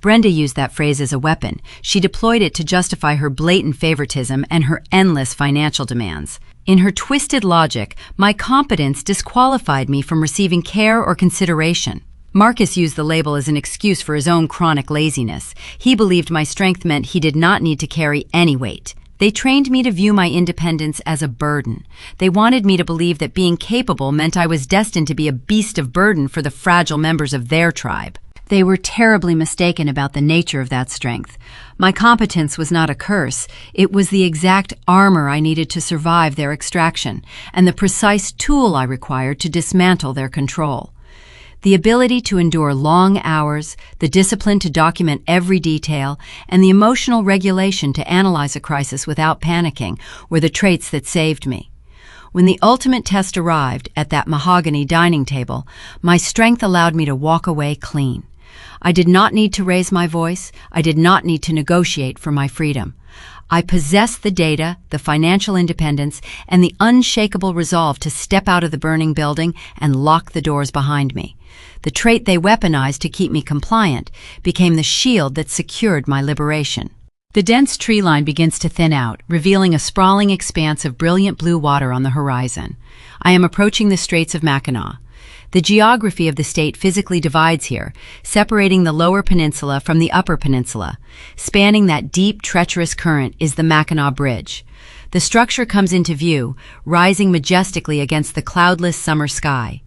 Brenda used that phrase as a weapon. She deployed it to justify her blatant favoritism and her endless financial demands. In her twisted logic, my competence disqualified me from receiving care or consideration. Marcus used the label as an excuse for his own chronic laziness. He believed my strength meant he did not need to carry any weight. They trained me to view my independence as a burden. They wanted me to believe that being capable meant I was destined to be a beast of burden for the fragile members of their tribe. They were terribly mistaken about the nature of that strength. My competence was not a curse. It was the exact armor I needed to survive their extraction, and the precise tool I required to dismantle their control. The ability to endure long hours, the discipline to document every detail, and the emotional regulation to analyze a crisis without panicking were the traits that saved me. When the ultimate test arrived at that mahogany dining table, my strength allowed me to walk away clean. I did not need to raise my voice. I did not need to negotiate for my freedom. I possessed the data, the financial independence, and the unshakable resolve to step out of the burning building and lock the doors behind me. The trait they weaponized to keep me compliant became the shield that secured my liberation. The dense tree line begins to thin out, revealing a sprawling expanse of brilliant blue water on the horizon. I am approaching the Straits of Mackinac. The geography of the state physically divides here, separating the lower peninsula from the upper peninsula. Spanning that deep, treacherous current is the Mackinac Bridge. The structure comes into view, rising majestically against the cloudless summer sky.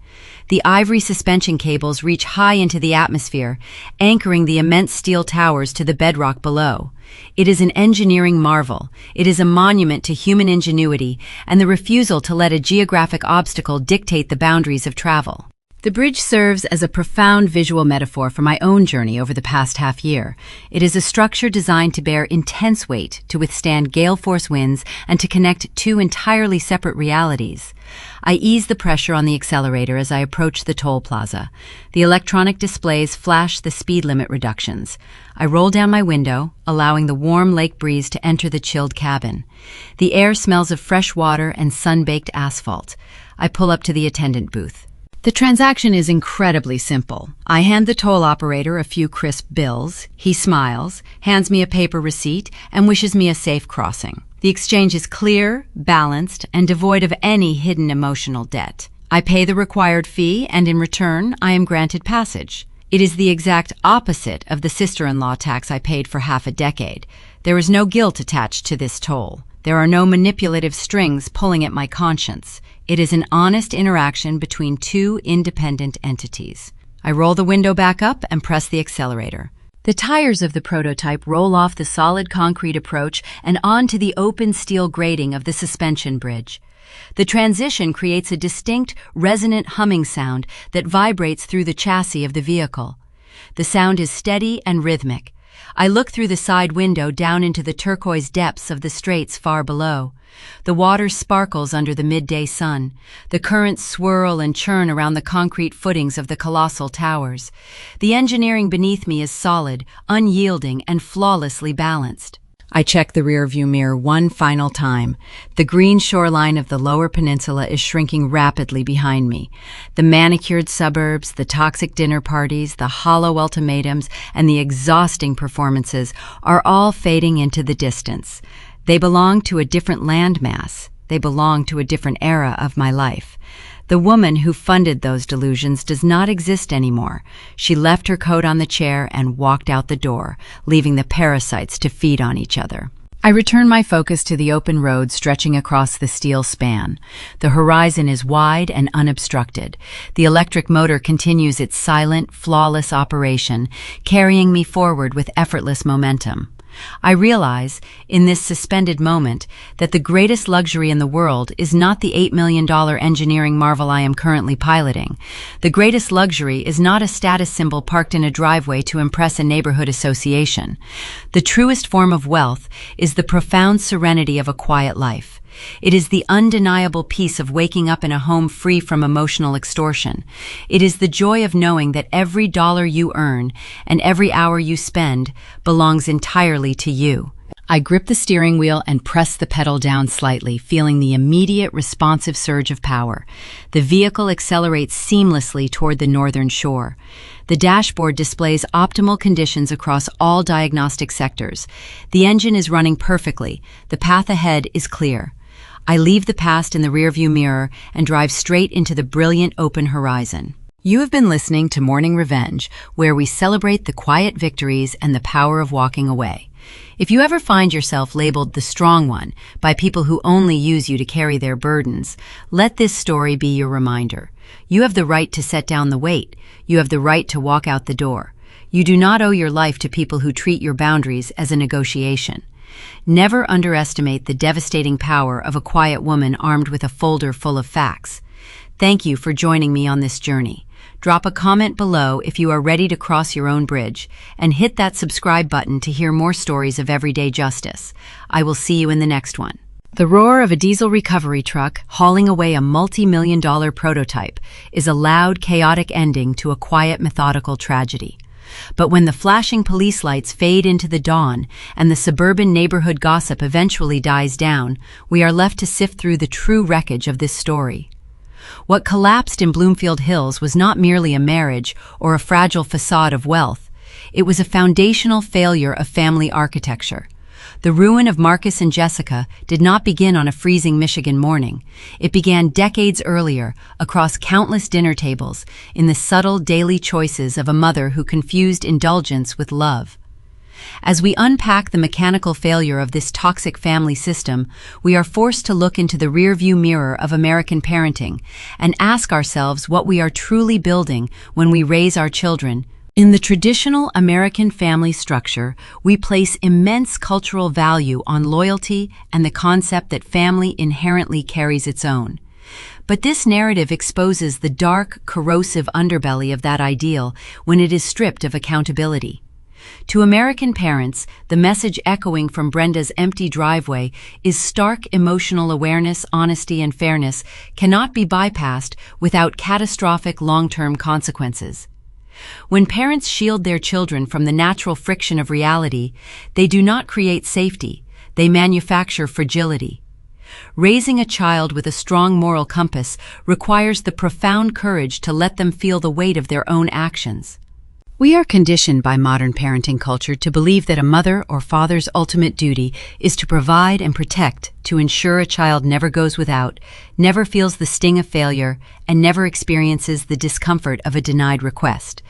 The ivory suspension cables reach high into the atmosphere, anchoring the immense steel towers to the bedrock below. It is an engineering marvel. It is a monument to human ingenuity and the refusal to let a geographic obstacle dictate the boundaries of travel. The bridge serves as a profound visual metaphor for my own journey over the past half year. It is a structure designed to bear intense weight, to withstand gale force winds, and to connect two entirely separate realities. I ease the pressure on the accelerator as I approach the toll plaza. The electronic displays flash the speed limit reductions. I roll down my window, allowing the warm lake breeze to enter the chilled cabin. The air smells of fresh water and sun-baked asphalt. I pull up to the attendant booth. The transaction is incredibly simple. I hand the toll operator a few crisp bills. He smiles, hands me a paper receipt, and wishes me a safe crossing. The exchange is clear, balanced, and devoid of any hidden emotional debt. I pay the required fee, and in return, I am granted passage. It is the exact opposite of the sister-in-law tax I paid for half a decade. There is no guilt attached to this toll. There are no manipulative strings pulling at my conscience. It is an honest interaction between two independent entities. I roll the window back up and press the accelerator. The tires of the prototype roll off the solid concrete approach and onto the open steel grating of the suspension bridge. The transition creates a distinct, resonant humming sound that vibrates through the chassis of the vehicle. The sound is steady and rhythmic. I look through the side window down into the turquoise depths of the straits far below. The water sparkles under the midday sun. The currents swirl and churn around the concrete footings of the colossal towers. The engineering beneath me is solid, unyielding, and flawlessly balanced. I check the rearview mirror one final time. The green shoreline of the lower peninsula is shrinking rapidly behind me. The manicured suburbs, the toxic dinner parties, the hollow ultimatums, and the exhausting performances are all fading into the distance. They belong to a different landmass. They belong to a different era of my life. The woman who funded those delusions does not exist anymore. She left her coat on the chair and walked out the door, leaving the parasites to feed on each other. I return my focus to the open road stretching across the steel span. The horizon is wide and unobstructed. The electric motor continues its silent, flawless operation, carrying me forward with effortless momentum. I realize, in this suspended moment, that the greatest luxury in the world is not the $8 million engineering marvel I am currently piloting. The greatest luxury is not a status symbol parked in a driveway to impress a neighborhood association. The truest form of wealth is the profound serenity of a quiet life. It is the undeniable peace of waking up in a home free from emotional extortion. It is the joy of knowing that every dollar you earn and every hour you spend belongs entirely to you. I grip the steering wheel and press the pedal down slightly, feeling the immediate responsive surge of power. The vehicle accelerates seamlessly toward the northern shore. The dashboard displays optimal conditions across all diagnostic sectors. The engine is running perfectly. The path ahead is clear. I leave the past in the rearview mirror and drive straight into the brilliant open horizon. You have been listening to Morning Revenge, where we celebrate the quiet victories and the power of walking away. If you ever find yourself labeled the strong one by people who only use you to carry their burdens, let this story be your reminder. You have the right to set down the weight. You have the right to walk out the door. You do not owe your life to people who treat your boundaries as a negotiation. Never underestimate the devastating power of a quiet woman armed with a folder full of facts. Thank you for joining me on this journey. Drop a comment below if you are ready to cross your own bridge, and hit that subscribe button to hear more stories of everyday justice. I will see you in the next one. The roar of a diesel recovery truck hauling away a multi-million-dollar prototype is a loud, chaotic ending to a quiet, methodical tragedy. But when the flashing police lights fade into the dawn and the suburban neighborhood gossip eventually dies down, we are left to sift through the true wreckage of this story. What collapsed in Bloomfield Hills was not merely a marriage or a fragile facade of wealth. It was a foundational failure of family architecture. The ruin of Marcus and Jessica did not begin on a freezing Michigan morning. It began decades earlier, across countless dinner tables, in the subtle daily choices of a mother who confused indulgence with love. As we unpack the mechanical failure of this toxic family system, we are forced to look into the rearview mirror of American parenting and ask ourselves what we are truly building when we raise our children. In the traditional American family structure, we place immense cultural value on loyalty and the concept that family inherently carries its own. But this narrative exposes the dark, corrosive underbelly of that ideal when it is stripped of accountability. To American parents, the message echoing from Brenda's empty driveway is stark emotional awareness, honesty, and fairness cannot be bypassed without catastrophic long-term consequences. When parents shield their children from the natural friction of reality, they do not create safety, they manufacture fragility. Raising a child with a strong moral compass requires the profound courage to let them feel the weight of their own actions. We are conditioned by modern parenting culture to believe that a mother or father's ultimate duty is to provide and protect, to ensure a child never goes without, never feels the sting of failure, and never experiences the discomfort of a denied request.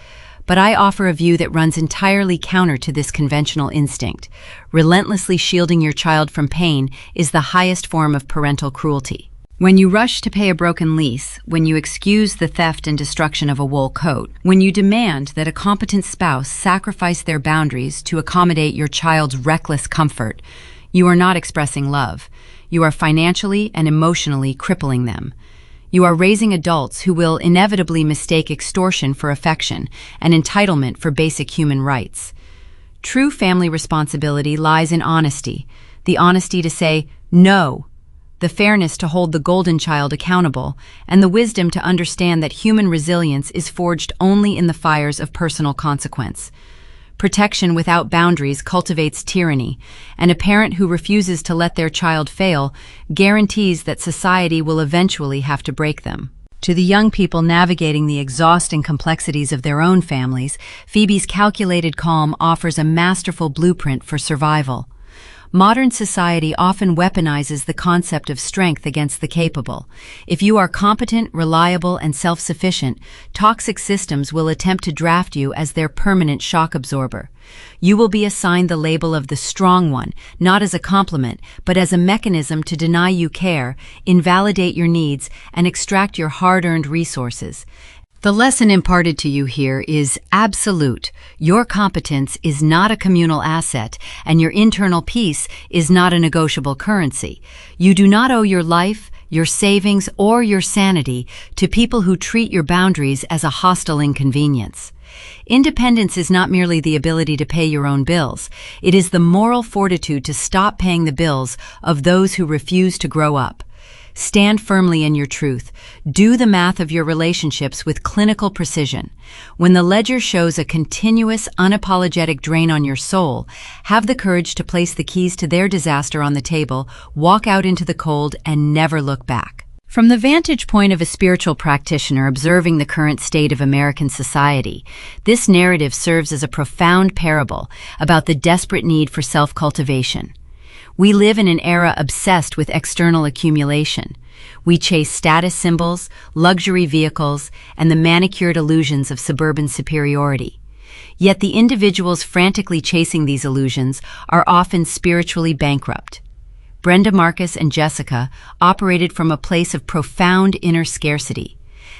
But I offer a view that runs entirely counter to this conventional instinct. Relentlessly shielding your child from pain is the highest form of parental cruelty. When you rush to pay a broken lease, when you excuse the theft and destruction of a wool coat, when you demand that a competent spouse sacrifice their boundaries to accommodate your child's reckless comfort, you are not expressing love. You are financially and emotionally crippling them. You are raising adults who will inevitably mistake extortion for affection and entitlement for basic human rights. True family responsibility lies in honesty, the honesty to say no, the fairness to hold the golden child accountable, and the wisdom to understand that human resilience is forged only in the fires of personal consequence. Protection without boundaries cultivates tyranny, and a parent who refuses to let their child fail guarantees that society will eventually have to break them. To the young people navigating the exhausting complexities of their own families, Phoebe's calculated calm offers a masterful blueprint for survival. Modern society often weaponizes the concept of strength against the capable. If you are competent, reliable, and self-sufficient, toxic systems will attempt to draft you as their permanent shock absorber. You will be assigned the label of the strong one, not as a compliment, but as a mechanism to deny you care, invalidate your needs, and extract your hard-earned resources. The lesson imparted to you here is absolute. Your competence is not a communal asset, and your internal peace is not a negotiable currency. You do not owe your life, your savings, or your sanity to people who treat your boundaries as a hostile inconvenience. Independence is not merely the ability to pay your own bills. It is the moral fortitude to stop paying the bills of those who refuse to grow up. Stand firmly in your truth. Do the math of your relationships with clinical precision. When the ledger shows a continuous, unapologetic drain on your soul, have the courage to place the keys to their disaster on the table, walk out into the cold, and never look back. From the vantage point of a spiritual practitioner observing the current state of American society, this narrative serves as a profound parable about the desperate need for self-cultivation. We live in an era obsessed with external accumulation. We chase status symbols, luxury vehicles, and the manicured illusions of suburban superiority. Yet the individuals frantically chasing these illusions are often spiritually bankrupt. Brenda Marcus and Jessica operated from a place of profound inner scarcity.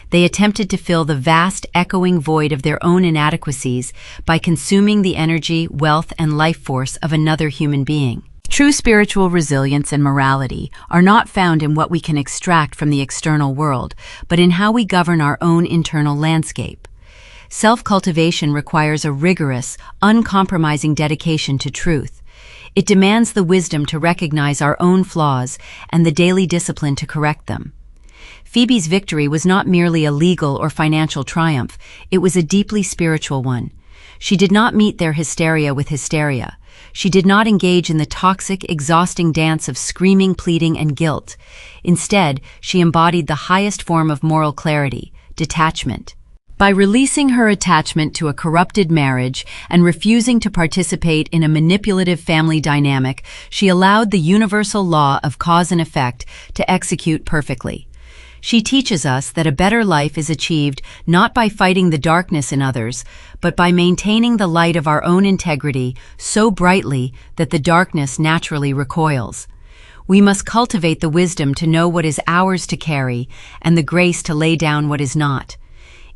They attempted to fill the vast, echoing void of their own inadequacies by consuming the energy, wealth, and life force of another human being. True spiritual resilience and morality are not found in what we can extract from the external world, but in how we govern our own internal landscape. Self-cultivation requires a rigorous, uncompromising dedication to truth. It demands the wisdom to recognize our own flaws and the daily discipline to correct them. Phoebe's victory was not merely a legal or financial triumph, it was a deeply spiritual one. She did not meet their hysteria with hysteria. She did not engage in the toxic, exhausting dance of screaming, pleading, and guilt. Instead, she embodied the highest form of moral clarity, detachment. By releasing her attachment to a corrupted marriage and refusing to participate in a manipulative family dynamic, she allowed the universal law of cause and effect to execute perfectly. She teaches us that a better life is achieved not by fighting the darkness in others, but by maintaining the light of our own integrity so brightly that the darkness naturally recoils. We must cultivate the wisdom to know what is ours to carry and the grace to lay down what is not.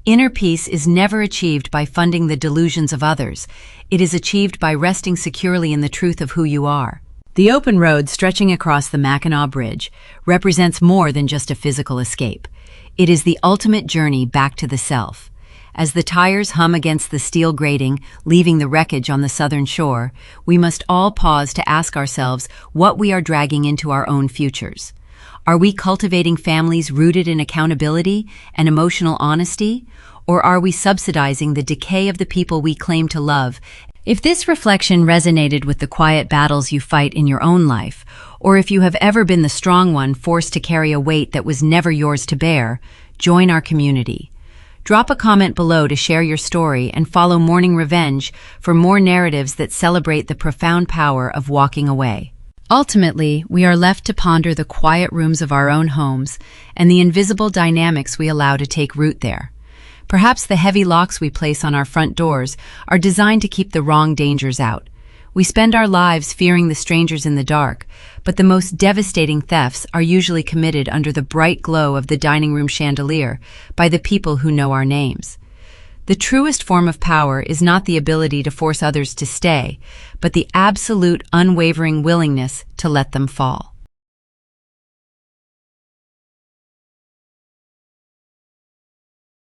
Inner peace is never achieved by funding the delusions of others. It is achieved by resting securely in the truth of who you are. The open road stretching across the Mackinac Bridge represents more than just a physical escape. It is the ultimate journey back to the self. As the tires hum against the steel grating, leaving the wreckage on the southern shore, we must all pause to ask ourselves what we are dragging into our own futures. Are we cultivating families rooted in accountability and emotional honesty, or are we subsidizing the decay of the people we claim to love? If this reflection resonated with the quiet battles you fight in your own life, or if you have ever been the strong one forced to carry a weight that was never yours to bear, join our community. Drop a comment below to share your story and follow Morning Revenge for more narratives that celebrate the profound power of walking away. Ultimately, we are left to ponder the quiet rooms of our own homes and the invisible dynamics we allow to take root there. Perhaps the heavy locks we place on our front doors are designed to keep the wrong dangers out. We spend our lives fearing the strangers in the dark, but the most devastating thefts are usually committed under the bright glow of the dining room chandelier by the people who know our names. The truest form of power is not the ability to force others to stay, but the absolute unwavering willingness to let them fall.